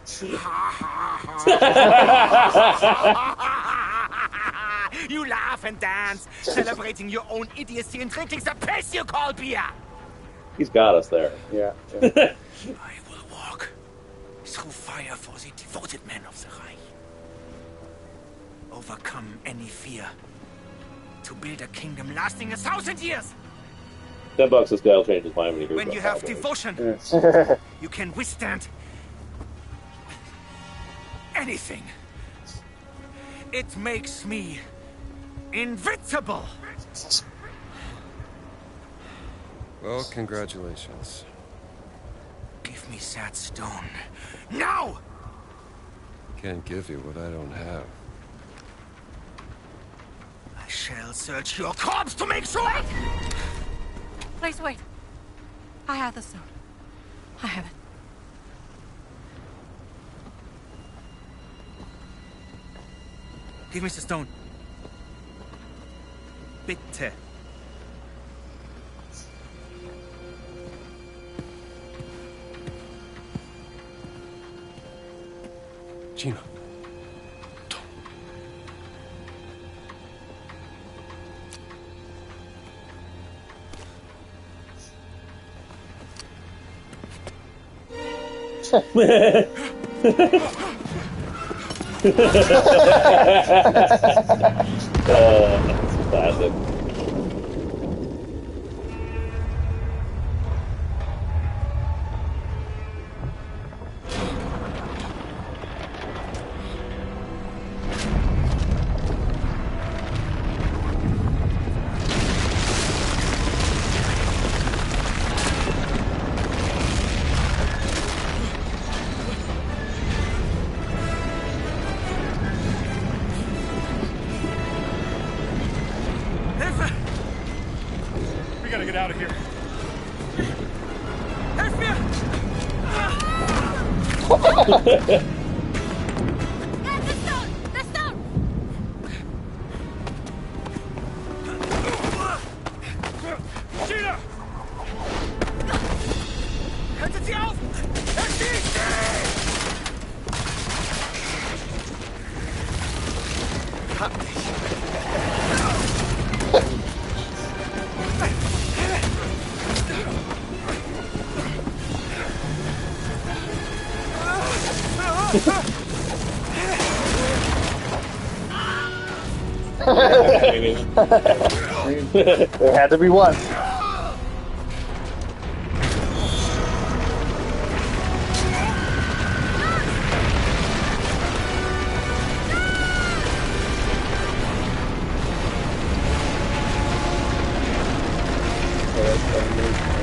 Speaker 5: You laugh and dance, celebrating your own idiocy and drinking the piss you call beer.
Speaker 2: He's got us there.
Speaker 7: Yeah.
Speaker 5: I will walk through fire for the devoted men of the Reich. Overcome any fear. To build a kingdom lasting 1,000 years.
Speaker 2: $10 this guy will change his mind when he hears
Speaker 5: When you have devotion, you can withstand anything. It makes me invincible.
Speaker 3: Well, congratulations.
Speaker 5: Give me that stone. Now!
Speaker 3: Can't give you what I don't have.
Speaker 5: I shall search your corpse to make sure.
Speaker 4: Please wait. I have the stone. I have it.
Speaker 5: Give me the stone. Bitte.
Speaker 3: Gina.
Speaker 2: That's classic.
Speaker 5: We gotta get out of here. Help me!
Speaker 4: The stone! The stone!
Speaker 5: Gina! Haltet sie auf! Erschießt sie! Hab dich!
Speaker 1: There had to be one.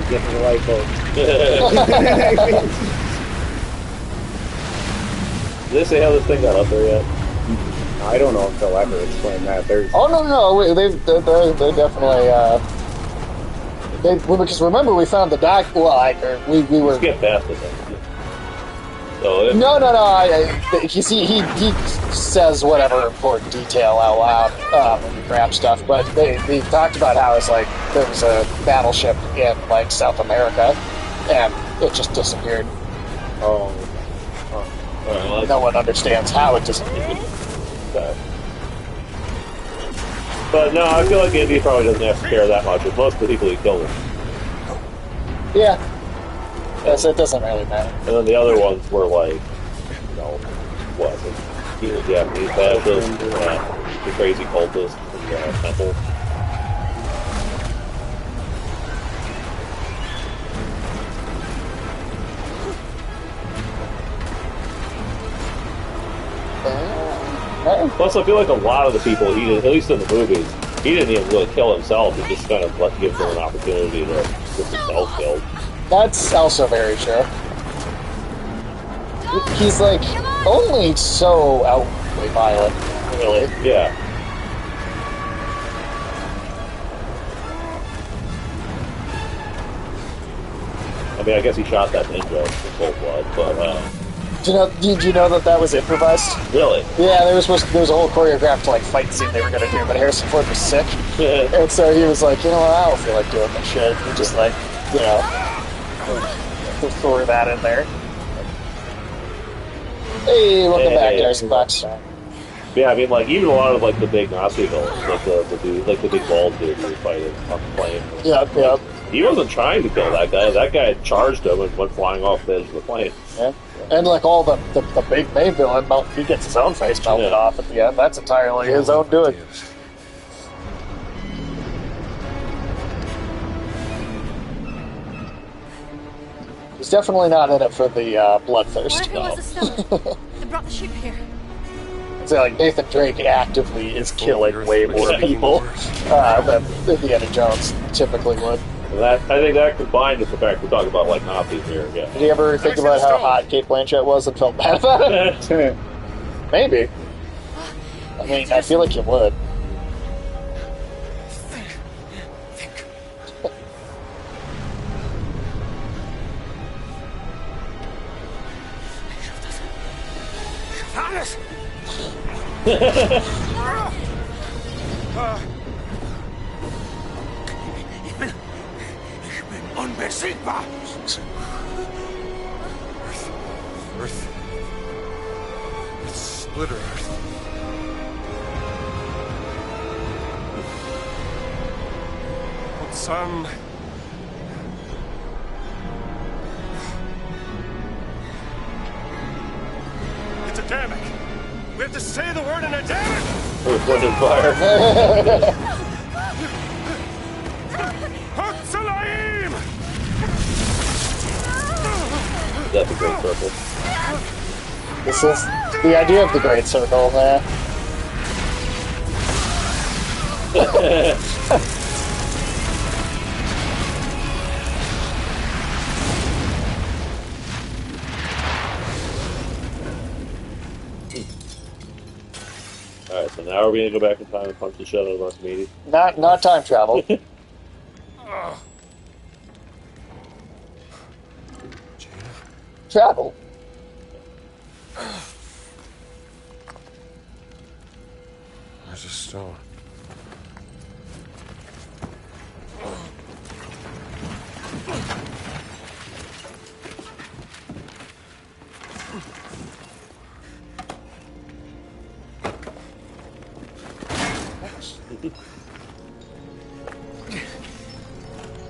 Speaker 7: Get to the lifeboat.
Speaker 2: Did they say how this thing got up there yet?
Speaker 7: I don't know if they'll ever explain that. There's
Speaker 1: Oh no, they're definitely. Because remember we found the doc. Well, we were.
Speaker 2: Let's get past it then. So
Speaker 1: No. You see, he says whatever important detail out loud when you grab stuff, but they talked about how it's like there was a battleship in like South America, and it just disappeared.
Speaker 7: oh.
Speaker 1: No one understands how it disappeared.
Speaker 2: But no, I feel like Indy probably doesn't have to care that much. With most of the people he killed him.
Speaker 1: Yeah. Yes, it doesn't really matter.
Speaker 2: And then the other ones were like, what? He's a Japanese fascist, the crazy cultist from the temple. Plus, I feel like a lot of the people, he did, at least in the movies, he didn't even really kill himself. He just kind of give them an opportunity to get himself killed.
Speaker 1: That's also very true. He's like only so outwardly violent, really.
Speaker 2: Yeah. I mean, I guess he shot that ninja in cold blood, but.
Speaker 1: Did you know that was improvised?
Speaker 2: Really?
Speaker 1: Yeah, there was a whole choreographed like fight scene they were gonna do, but Harrison Ford was sick, and so he was like, you know what, I don't feel like doing this shit. He just like, you know, threw that in there. Hey, welcome back, Darcy Bucks.
Speaker 2: Yeah, I mean, like even a lot of like the big Nazi villains, like the dude, like the big bald dude who was fighting on the plane.
Speaker 1: Yeah.
Speaker 2: He wasn't trying to kill that guy. That guy charged him and went flying off the edge of the plane.
Speaker 1: Yeah. And like all the big main villain, he gets his own face melted off at the end. That's entirely his own doing. He's definitely not in it for the bloodthirst.
Speaker 4: What if it was a stone that brought the ship here?
Speaker 1: So like Nathan Drake actively is killing way more people than Indiana Jones typically would.
Speaker 2: And I think that combined with the fact we're talking about like Nazis here. Yeah.
Speaker 1: Did you ever think about how hot Kate Blanchett was and felt bad about it? Maybe. I mean, I feel like you would.
Speaker 5: Ich bin unbesiegbar!
Speaker 3: Earth. It's Splitter Earth. Some... It's Adamic. We have to say the word in Adamic!
Speaker 2: With wind and fire.
Speaker 3: Huxalaim!
Speaker 2: That's a great circle.
Speaker 1: This is the idea of the Great Circle, man.
Speaker 2: Alright, so now we're going to go back in time and punch the shit out of Archimedes.
Speaker 1: Not time travel. Travel.
Speaker 3: There's a stone.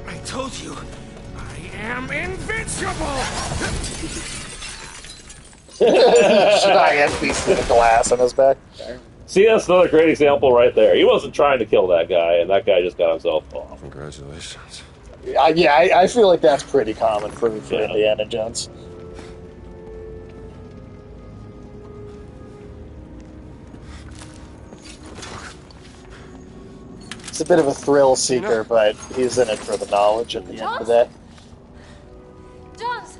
Speaker 5: I told you, I am invincible!
Speaker 1: Giant piece of glass on his back.
Speaker 2: See, that's another great example right there. He wasn't trying to kill that guy, and that guy just got himself off.
Speaker 3: Congratulations.
Speaker 1: I feel like that's pretty common for Indiana Jones. He's a bit of a thrill seeker, but he's in it for the knowledge at the end of the day.
Speaker 4: Jones!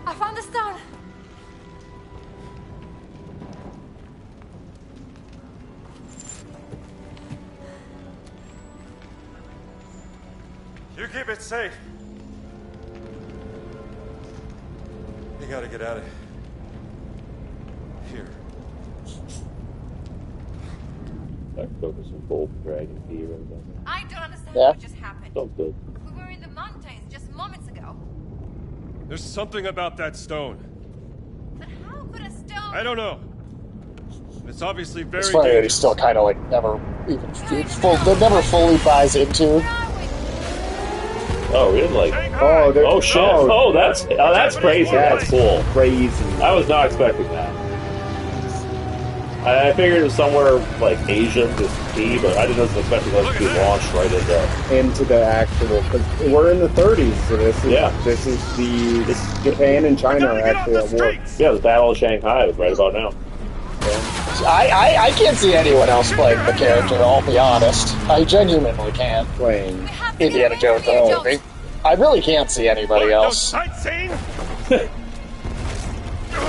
Speaker 4: I found the stone.
Speaker 3: You keep it safe. You gotta get out of here.
Speaker 2: Back focus on gold dragon fear.
Speaker 4: I don't understand
Speaker 1: Yeah.
Speaker 4: what just happened.
Speaker 2: Sounds good.
Speaker 4: We were in the mountains just moments ago.
Speaker 3: There's something about that stone.
Speaker 4: But how could a stone...
Speaker 3: I don't know. It's obviously very
Speaker 1: It's funny that he
Speaker 3: dangerous.
Speaker 1: still kind of like never even never fully buys into
Speaker 2: Oh, really? Like, oh shit! Oh, that's crazy. That's cool.
Speaker 7: Crazy.
Speaker 2: I was not expecting that. I figured it was somewhere like Asian, this key, but I didn't expect it to be launched right
Speaker 7: into the actual. Because we're in the 30s, so this is Japan and China are actually at war.
Speaker 2: Yeah, the Battle of Shanghai was right about now.
Speaker 1: I can't see anyone else playing the character, I'll be honest. I genuinely can't.
Speaker 7: Playing
Speaker 1: Indiana Jones the movie. I really can't see anybody else.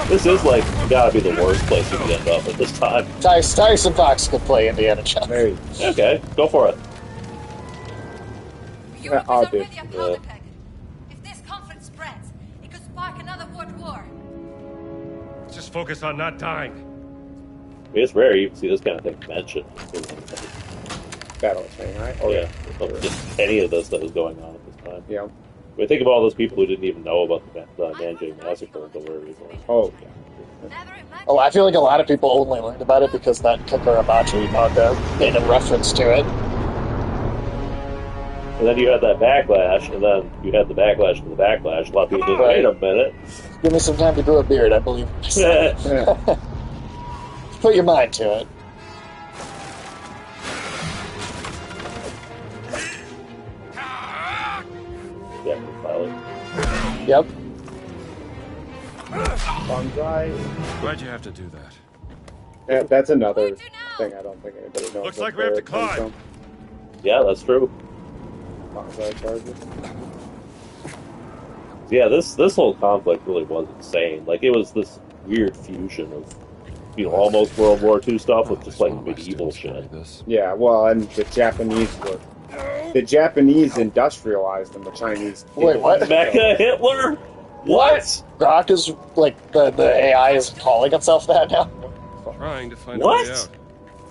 Speaker 2: This is like gotta be the worst place you could end up at this time.
Speaker 1: Tyson Fox could play Indiana Jones.
Speaker 2: Okay, go for it.
Speaker 7: I'll do.
Speaker 4: If this conflict spreads, it could spark another world war.
Speaker 3: Just focus on not dying.
Speaker 2: I mean, it's rare you can see this kind of thing mentioned.
Speaker 7: Battle of Shanghai.
Speaker 2: Just any of this that was going on at this time.
Speaker 7: Yeah.
Speaker 2: I mean, think of all those people who didn't even know about the Nanjing Massacre until very recently.
Speaker 7: Oh,
Speaker 1: Oh, I feel like a lot of people only learned about it because that Kakurabachi manga made a reference to it.
Speaker 2: And then you had that backlash, and then you had the backlash to the backlash. A lot of people didn't wait a minute.
Speaker 1: Give me some time to grow a beard, I believe. Put your mind to it. Yep.
Speaker 7: Bonsai.
Speaker 3: Why'd you have to do that?
Speaker 7: Yeah, that's another thing I don't think anybody knows.
Speaker 3: Looks like we have to climb.
Speaker 2: Yeah, that's true.
Speaker 7: Bonsai charges.
Speaker 2: Yeah, this whole conflict really was insane. Like, it was this weird fusion of, almost World War II stuff with just like medieval shit.
Speaker 7: Yeah, well, and the Japanese industrialized and the Chinese.
Speaker 1: Wait, what?
Speaker 2: Mecha Hitler? What?
Speaker 1: Rock is like the AI is calling itself that now.
Speaker 3: Trying to find a way out.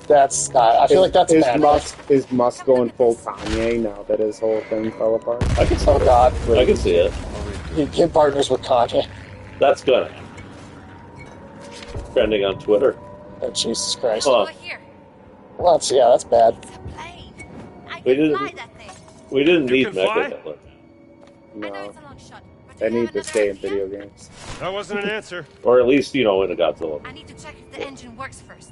Speaker 1: That's I feel like that's bad.
Speaker 7: Is Musk going full Kanye now that his whole thing fell apart?
Speaker 2: I can see
Speaker 1: God.
Speaker 2: I can see it.
Speaker 1: He partners with Kanye.
Speaker 2: That's gonna happen. Trending on Twitter.
Speaker 1: Oh, Jesus Christ.
Speaker 2: Well,
Speaker 1: that's bad.
Speaker 2: We didn't need Mecha Hitler.
Speaker 7: No. They need to stay in video games.
Speaker 3: That wasn't an answer.
Speaker 2: Or at least, in a Godzilla.
Speaker 4: I need to check if the engine works first.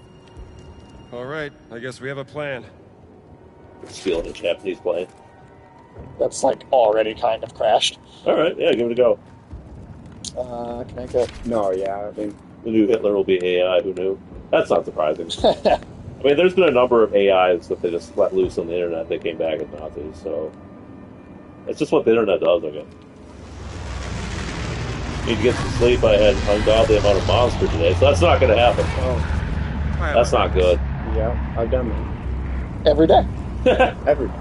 Speaker 3: All right, I guess we have a plan.
Speaker 2: Stealing a Japanese plane.
Speaker 1: That's like already kind of crashed.
Speaker 2: All right, yeah, give it a go.
Speaker 1: Can I go?
Speaker 7: No, yeah, I mean,
Speaker 2: the new Hitler will be AI. Who knew? That's not surprising. I mean, there's been a number of AIs that they just let loose on the internet. They came back as Nazis, so it's just what the internet does, I guess. Need to get some sleep. I had an ungodly amount of monster today, so that's not going to happen.
Speaker 7: Oh,
Speaker 2: that's not good.
Speaker 7: Yeah, I've done that
Speaker 1: every day.
Speaker 7: Every day.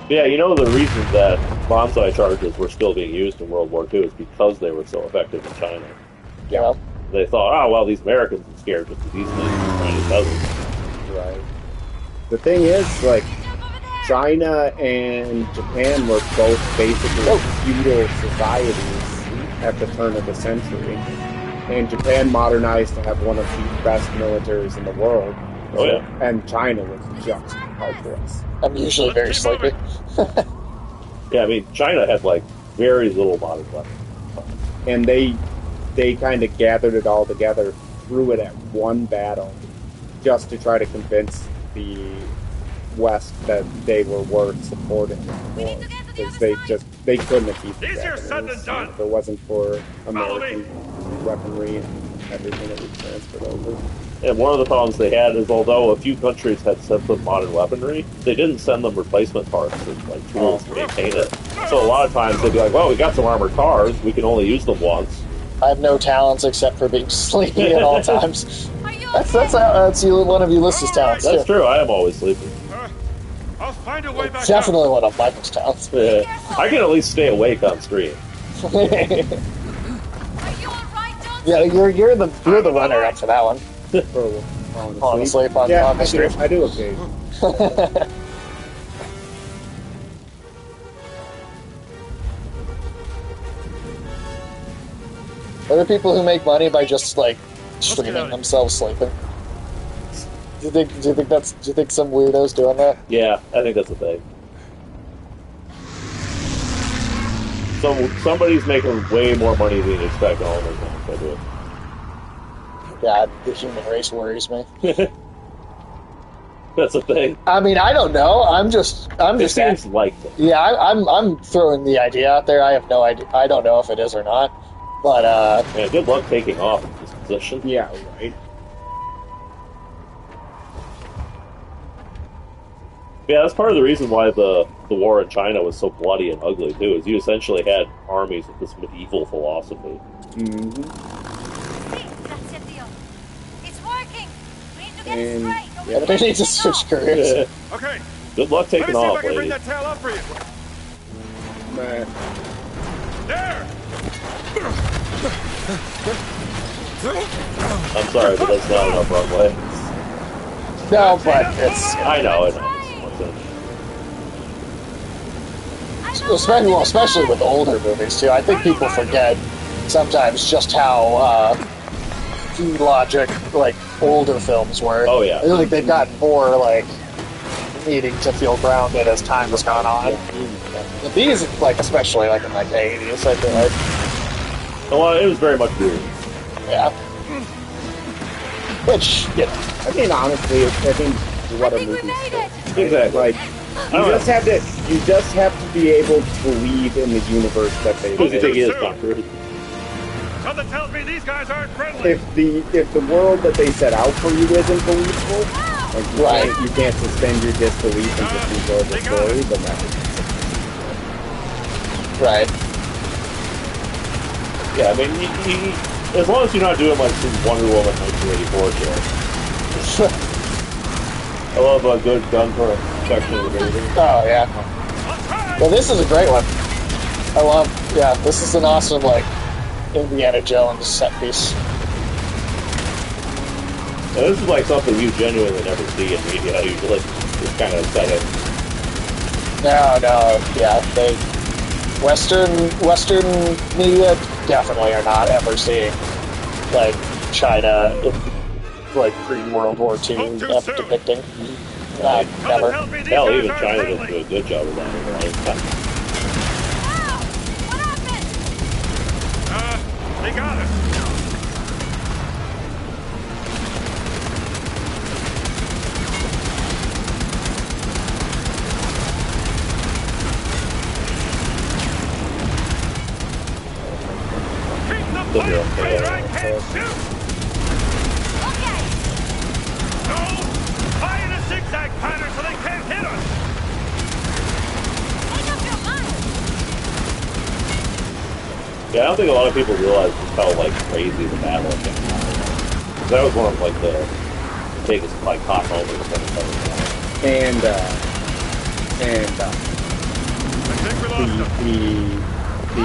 Speaker 2: Yeah, the reason that bonsai charges were still being used in World War II is because they were so effective in China.
Speaker 1: Yeah.
Speaker 2: They thought, oh, well, these Americans are scared just as easily as Chinese peasants.
Speaker 7: Right. The thing is, like, China and Japan were both basically feudal societies at the turn of the century. And Japan modernized to have one of the best militaries in the world.
Speaker 2: Oh, yeah.
Speaker 7: And China was just helpless.
Speaker 1: I'm usually very sleepy.
Speaker 2: Yeah, I mean, China had, like, very little modern weapons.
Speaker 7: And they kind of gathered it all together, threw it at one battle, just to try to convince the West that they were worth supporting because they couldn't have kept it. If it wasn't for American weaponry and everything that we transferred over.
Speaker 2: And one of the problems they had is, although a few countries had sent them modern weaponry, they didn't send them replacement parts and like tools to maintain it. So a lot of times they'd be like, "Well, we got some armored cars. We can only use them once."
Speaker 1: I have no talents except for being sleepy at all times. That's one of Ulysses' talents.
Speaker 2: That's true. I am always sleeping.
Speaker 3: I'll find a way back.
Speaker 1: Definitely one of Michael's talents.
Speaker 2: Yeah. I can at least stay awake on screen.
Speaker 1: Yeah, you're the runner up for that one. Falling asleep on the stream.
Speaker 7: I do okay.
Speaker 1: There are people who make money by just like streaming themselves sleeping. Do you think some weirdo's doing that?
Speaker 2: Yeah, I think that's the thing. Somebody's making way more money than you expect on all those things. I do it.
Speaker 1: God, the human race worries me.
Speaker 2: That's the thing.
Speaker 1: I mean, I don't know. I'm just.
Speaker 2: It seems like it.
Speaker 1: Yeah, I'm throwing the idea out there. I have no idea. I don't know if it is or not. But
Speaker 2: yeah, good luck taking off in this position.
Speaker 7: Yeah, right.
Speaker 2: Yeah, that's part of the reason why the war in China was so bloody and ugly too. Is you essentially had armies with this medieval philosophy.
Speaker 7: Mm-hmm.
Speaker 4: It's working. We need to get
Speaker 7: And
Speaker 4: straight.
Speaker 1: yeah, but they need to switch careers.
Speaker 2: Yeah.
Speaker 6: Okay.
Speaker 2: Good luck taking
Speaker 6: Let me see
Speaker 2: off,
Speaker 6: if I can bring
Speaker 2: lady.
Speaker 6: that tail up for you. There.
Speaker 2: I'm sorry, but that's not enough runway.
Speaker 1: No, but it's.
Speaker 2: I know.
Speaker 1: Especially with older movies too. I think people forget sometimes just how logic like older films were.
Speaker 2: Oh yeah.
Speaker 1: I feel like they've gotten more like needing to feel grounded as time has gone on. But these, like especially like in like the 80s, I feel like.
Speaker 2: Well, it was very much weird.
Speaker 1: Yeah. Which, you know,
Speaker 7: I mean, honestly, I think what a movie is.
Speaker 2: Exactly.
Speaker 7: Like, you just have to be able to believe in the universe that they
Speaker 2: Who do you think he is,
Speaker 7: live.
Speaker 2: Doctor?
Speaker 6: Something tells me these guys aren't friendly.
Speaker 7: If the world that they set out for you isn't believable, like you can't suspend your disbelief and just enjoy the story, then that's
Speaker 1: right.
Speaker 2: Yeah, I mean, as long as you're not doing like some Wonder Woman 1984 shit. I love a good gun protection of the movie.
Speaker 1: Oh yeah. Well, this is a great one. I love. Yeah, this is an awesome like Indiana Jones set piece.
Speaker 2: Now, this is like something you genuinely never see in media. Usually, it's kind of exciting.
Speaker 1: No, yeah, they Western media definitely are not ever seeing like China like pre-World War II depicting. Never.
Speaker 2: Hell, even China doesn't do a good job of that.
Speaker 4: What happened?
Speaker 6: They got us.
Speaker 2: They'll be okay.
Speaker 6: I can't shoot. Okay. No, fire in a zigzag pattern so they can't hit us.
Speaker 4: Make up your mind.
Speaker 2: Yeah, I don't think a lot of people realize just how like crazy the battle is. That was one of like the biggest like hot moments of the
Speaker 7: the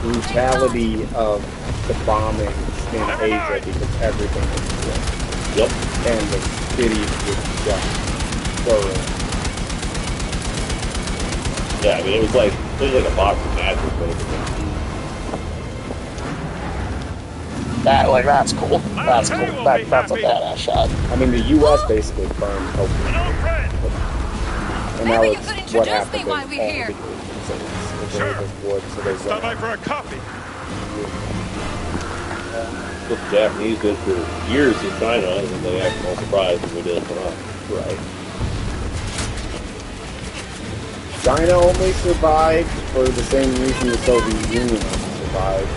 Speaker 7: brutality of the bombings in Asia because everything was split.
Speaker 2: Yep.
Speaker 7: And the cities were just burned.
Speaker 2: Yeah, I mean it was like a box of matches, but it was
Speaker 1: That's cool. That's cool. That's a badass shot.
Speaker 7: I mean, the U.S. basically burned Tokyo. And that was what happened in all the cities.
Speaker 6: Sure.
Speaker 7: Wood, so they
Speaker 6: Stop by for a coffee.
Speaker 2: what the Japanese did for years in China, and then they acted all surprised when we did it for us.
Speaker 7: Right. China only survived for the same reason the Soviet Union only survived.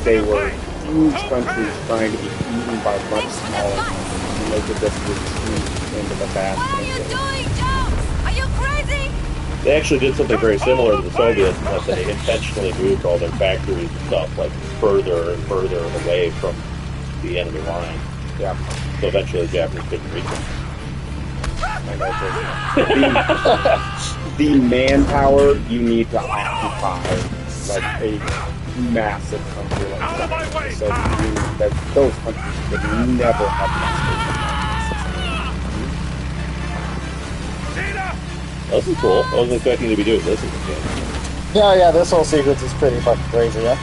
Speaker 7: They were huge countries trying to be eaten by much smaller countries, and they could just retreat into the vast.
Speaker 4: What are you doing, Jones? Are you crazy?
Speaker 2: They actually did something very similar to the Soviets, in that they intentionally moved all their factories and stuff like further and further away from the enemy line.
Speaker 7: Yeah.
Speaker 2: So eventually the Japanese couldn't reach them.
Speaker 7: The manpower you need to occupy like a massive country like that. So that those countries could never have
Speaker 2: This is cool. I wasn't expecting to be doing this in the game.
Speaker 1: Yeah, this whole sequence is pretty fucking crazy, yeah?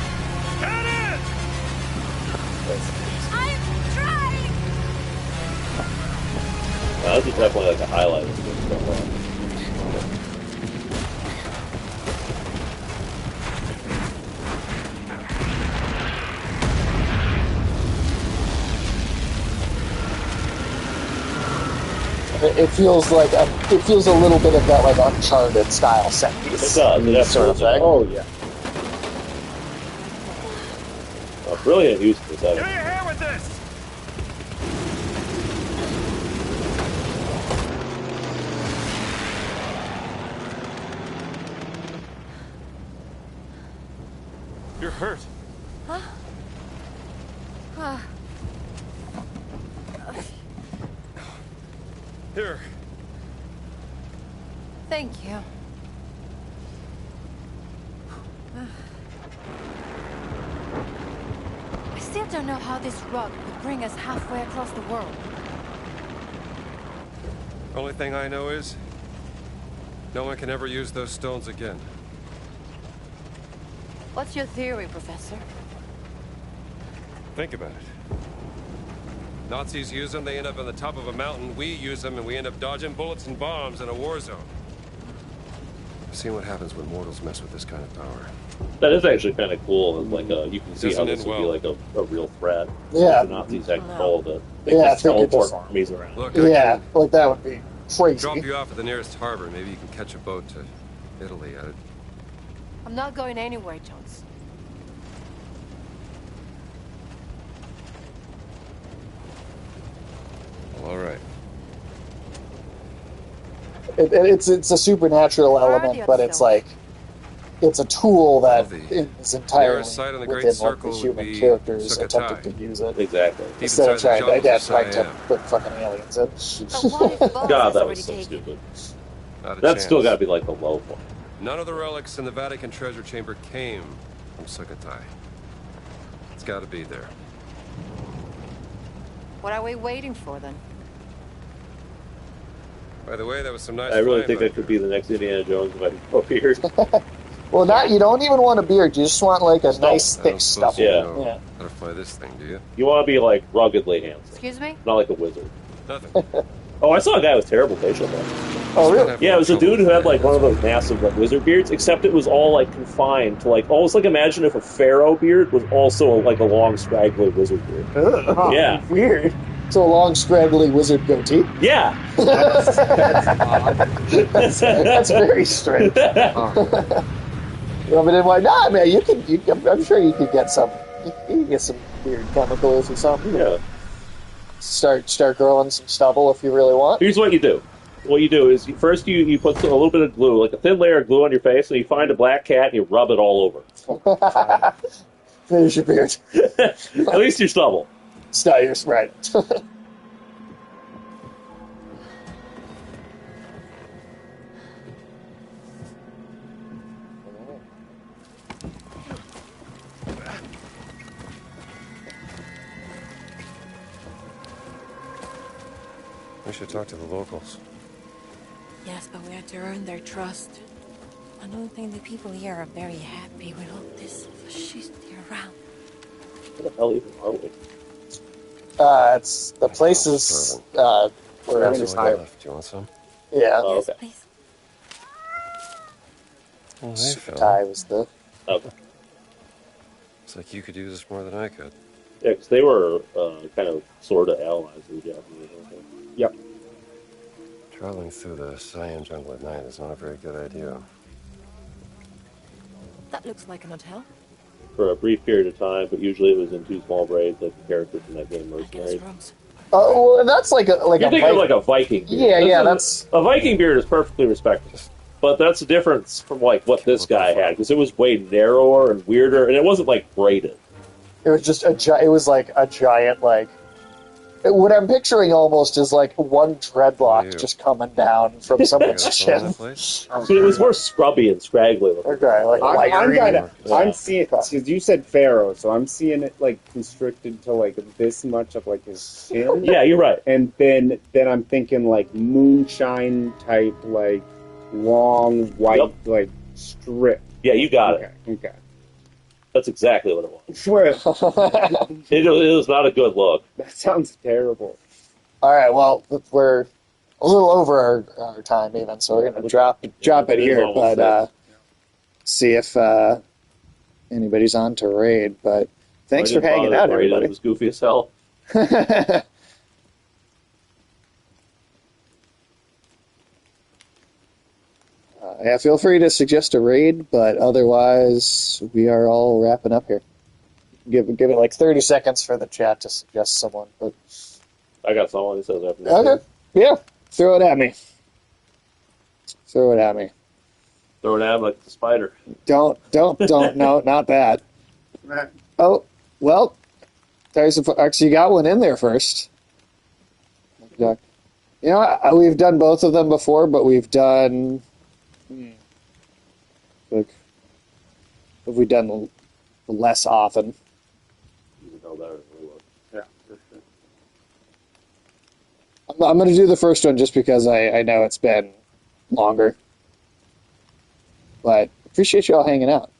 Speaker 2: Now, this is definitely like a highlight of this stuff.
Speaker 1: It feels like it feels a little bit of that like Uncharted style set piece.
Speaker 2: It does. It
Speaker 1: sort of thing.
Speaker 7: Oh yeah.
Speaker 2: Brilliant use of this.
Speaker 6: Give me a hand with this. You're hurt.
Speaker 4: Huh?
Speaker 6: Here.
Speaker 4: Thank you. I still don't know how this rug would bring us halfway across the world.
Speaker 3: Only thing I know is, no one can ever use those stones again.
Speaker 4: What's your theory, Professor?
Speaker 3: Think about it. Nazis use them, they end up on the top of a mountain. We use them, and we end up dodging bullets and bombs in a war zone. I've seen what happens when mortals mess with this kind of power.
Speaker 2: That is actually kind of cool. And like, you can see how this would be like a real threat.
Speaker 1: Yeah.
Speaker 2: The Nazis had control of
Speaker 1: They just
Speaker 2: teleport armies around.
Speaker 3: Look,
Speaker 1: like that would be crazy.
Speaker 3: Drop you off at the nearest harbor. Maybe you can catch a boat to Italy.
Speaker 4: I'm not going anywhere, Jones.
Speaker 3: Well, all right.
Speaker 1: It's a supernatural element, but it's like it's a tool that is entirely
Speaker 3: site on the
Speaker 1: within
Speaker 3: Great
Speaker 1: what
Speaker 3: Circle
Speaker 1: the
Speaker 3: would
Speaker 1: human
Speaker 3: be
Speaker 1: characters
Speaker 3: Sukhothai.
Speaker 1: attempted to use it.
Speaker 2: Exactly.
Speaker 1: Instead of trying to identify to
Speaker 3: Siam.
Speaker 1: put fucking aliens in.
Speaker 2: God, that was so stupid. That's still got to be like the low point.
Speaker 3: None of the relics in the Vatican treasure chamber came from Sukhothai. It's got to be there.
Speaker 4: What are we waiting for then?
Speaker 3: By the way, that was some nice.
Speaker 2: I really
Speaker 3: flying
Speaker 2: think
Speaker 3: by
Speaker 2: that could be the next Indiana Jones if I appeared.
Speaker 1: Well, you don't even want a beard. You just want like a nice thick stuff.
Speaker 2: Yeah.
Speaker 3: How to fly this thing, do you?
Speaker 2: You want to be like ruggedly handsome.
Speaker 4: Excuse me?
Speaker 2: Not like a wizard.
Speaker 3: Nothing.
Speaker 2: Oh, I saw a guy with terrible facial hair.
Speaker 1: Oh, really?
Speaker 2: Yeah, it was a dude who had like one of those massive like wizard beards, except it was all like confined to like almost like imagine if a pharaoh beard was also like a long straggly wizard beard.
Speaker 1: Ugh,
Speaker 2: yeah,
Speaker 1: weird. So a long scraggly wizard goatee.
Speaker 2: Yeah,
Speaker 1: that's very strange. Well, but then why not, man? I'm sure you could get some. You can get some weird chemicals or something.
Speaker 2: Yeah.
Speaker 1: Start growing some stubble if you really want.
Speaker 2: Here's what you do. What you do is first you put a little bit of glue, like a thin layer of glue on your face, and you find a black cat and you rub it all over.
Speaker 1: Finish your beard.
Speaker 2: At least your stubble.
Speaker 1: You're right.
Speaker 3: We should talk to the locals.
Speaker 4: Yes, but we have to earn their trust. I don't think the people here are very happy with all this fascisty around.
Speaker 2: Where the hell even are we?
Speaker 1: It's the places where everything's higher.
Speaker 3: Do you want some?
Speaker 1: Yeah.
Speaker 2: Oh,
Speaker 4: Yes,
Speaker 2: okay.
Speaker 4: please.
Speaker 3: Oh, hey, Phil.
Speaker 1: Ty was the.
Speaker 2: Okay.
Speaker 3: It's like you could do this more than I could.
Speaker 2: Yeah, because they were kind of sort of allies of the Japanese. I think.
Speaker 7: Yep.
Speaker 3: Traveling through the Siam jungle at night is not a very good idea.
Speaker 4: That looks like an hotel.
Speaker 2: For a brief period of time, but usually it was in two small braids, like the characters in that game Mercenaries.
Speaker 1: Well, that's like a
Speaker 2: You're thinking of like a Viking beard.
Speaker 1: That's
Speaker 2: a Viking beard is perfectly respectable. But that's the difference from like what this guy had, because it was way narrower and weirder, and it wasn't like braided.
Speaker 1: It was just it was like a giant like. What I'm picturing almost is like one dreadlock just coming down from someone's chin.
Speaker 2: So it was more scrubby and scraggly.
Speaker 1: Okay, like
Speaker 7: I'm seeing because you said pharaoh, so I'm seeing it like constricted to like this much of like his chin.
Speaker 2: Yeah, you're right.
Speaker 7: And then I'm thinking like moonshine type like long white like strip.
Speaker 2: Yeah, you got it.
Speaker 7: Okay.
Speaker 2: That's exactly what it was.
Speaker 7: Swear.
Speaker 2: It was not a good look.
Speaker 7: That sounds terrible.
Speaker 1: All right, well, we're a little over our time even, so we're going to drop it here, but see if anybody's on to raid. But thanks for hanging out, everybody.
Speaker 2: It was goofy as hell.
Speaker 1: Yeah, feel free to suggest a raid, but otherwise we are all wrapping up here. Give it like 30 seconds for the chat to suggest someone. But
Speaker 2: I got someone who says after.
Speaker 1: Okay, yeah, throw it at me.
Speaker 2: Throw it at me like the spider.
Speaker 1: Don't, no, not that. Oh, well, actually, you got one in there first. You know, we've done both of them before, but we've done... Like, have we done less often?
Speaker 2: Yeah.
Speaker 1: I'm going to do the first one just because I know it's been longer. But appreciate you all hanging out.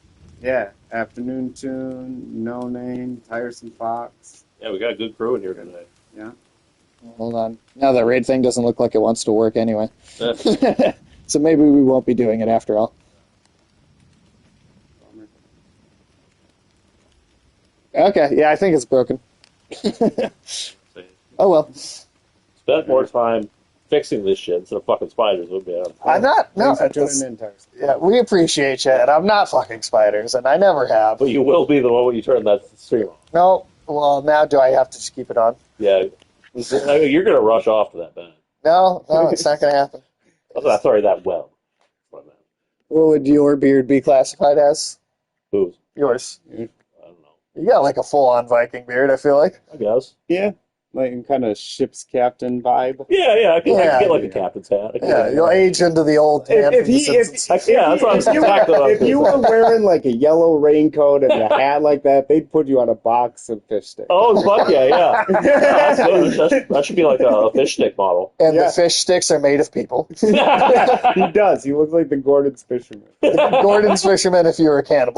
Speaker 7: Yeah. Afternoon Tune, No Name, Tiresome Fox.
Speaker 2: Yeah, we got a good crew in here tonight.
Speaker 7: Yeah.
Speaker 1: Hold on. Now the raid thing doesn't look like it wants to work anyway. So maybe we won't be doing it after all. Okay, yeah, I think it's broken. Oh well.
Speaker 2: Spend more time fixing this shit instead of fucking spiders would be.
Speaker 1: I'm not. No, yeah, we appreciate you, and I'm not fucking spiders, and I never have.
Speaker 2: But you will be the moment you turn that stream on.
Speaker 1: No, well, now do I have to just keep it on?
Speaker 2: Yeah, I mean, you're gonna rush off to that band.
Speaker 1: No, it's not gonna happen.
Speaker 2: Sorry, that well.
Speaker 1: What would your beard be classified as?
Speaker 2: Whose?
Speaker 1: Yours.
Speaker 2: I don't know.
Speaker 1: You got like a full-on Viking beard, I feel like.
Speaker 2: I guess.
Speaker 7: Yeah. Like kind of ship's captain vibe.
Speaker 2: Yeah, I can get like a captain's hat.
Speaker 1: Yeah, you'll age into the old man.
Speaker 2: That's what I'm
Speaker 7: If you were wearing like a yellow raincoat and a hat like that, they'd put you on a box of fish sticks.
Speaker 2: Oh, fuck yeah. That's good. That should be like a fish stick model.
Speaker 1: And the fish sticks are made of people.
Speaker 7: He does. He looks like the Gordon's fisherman.
Speaker 1: Gordon's fisherman if you were a cannibal.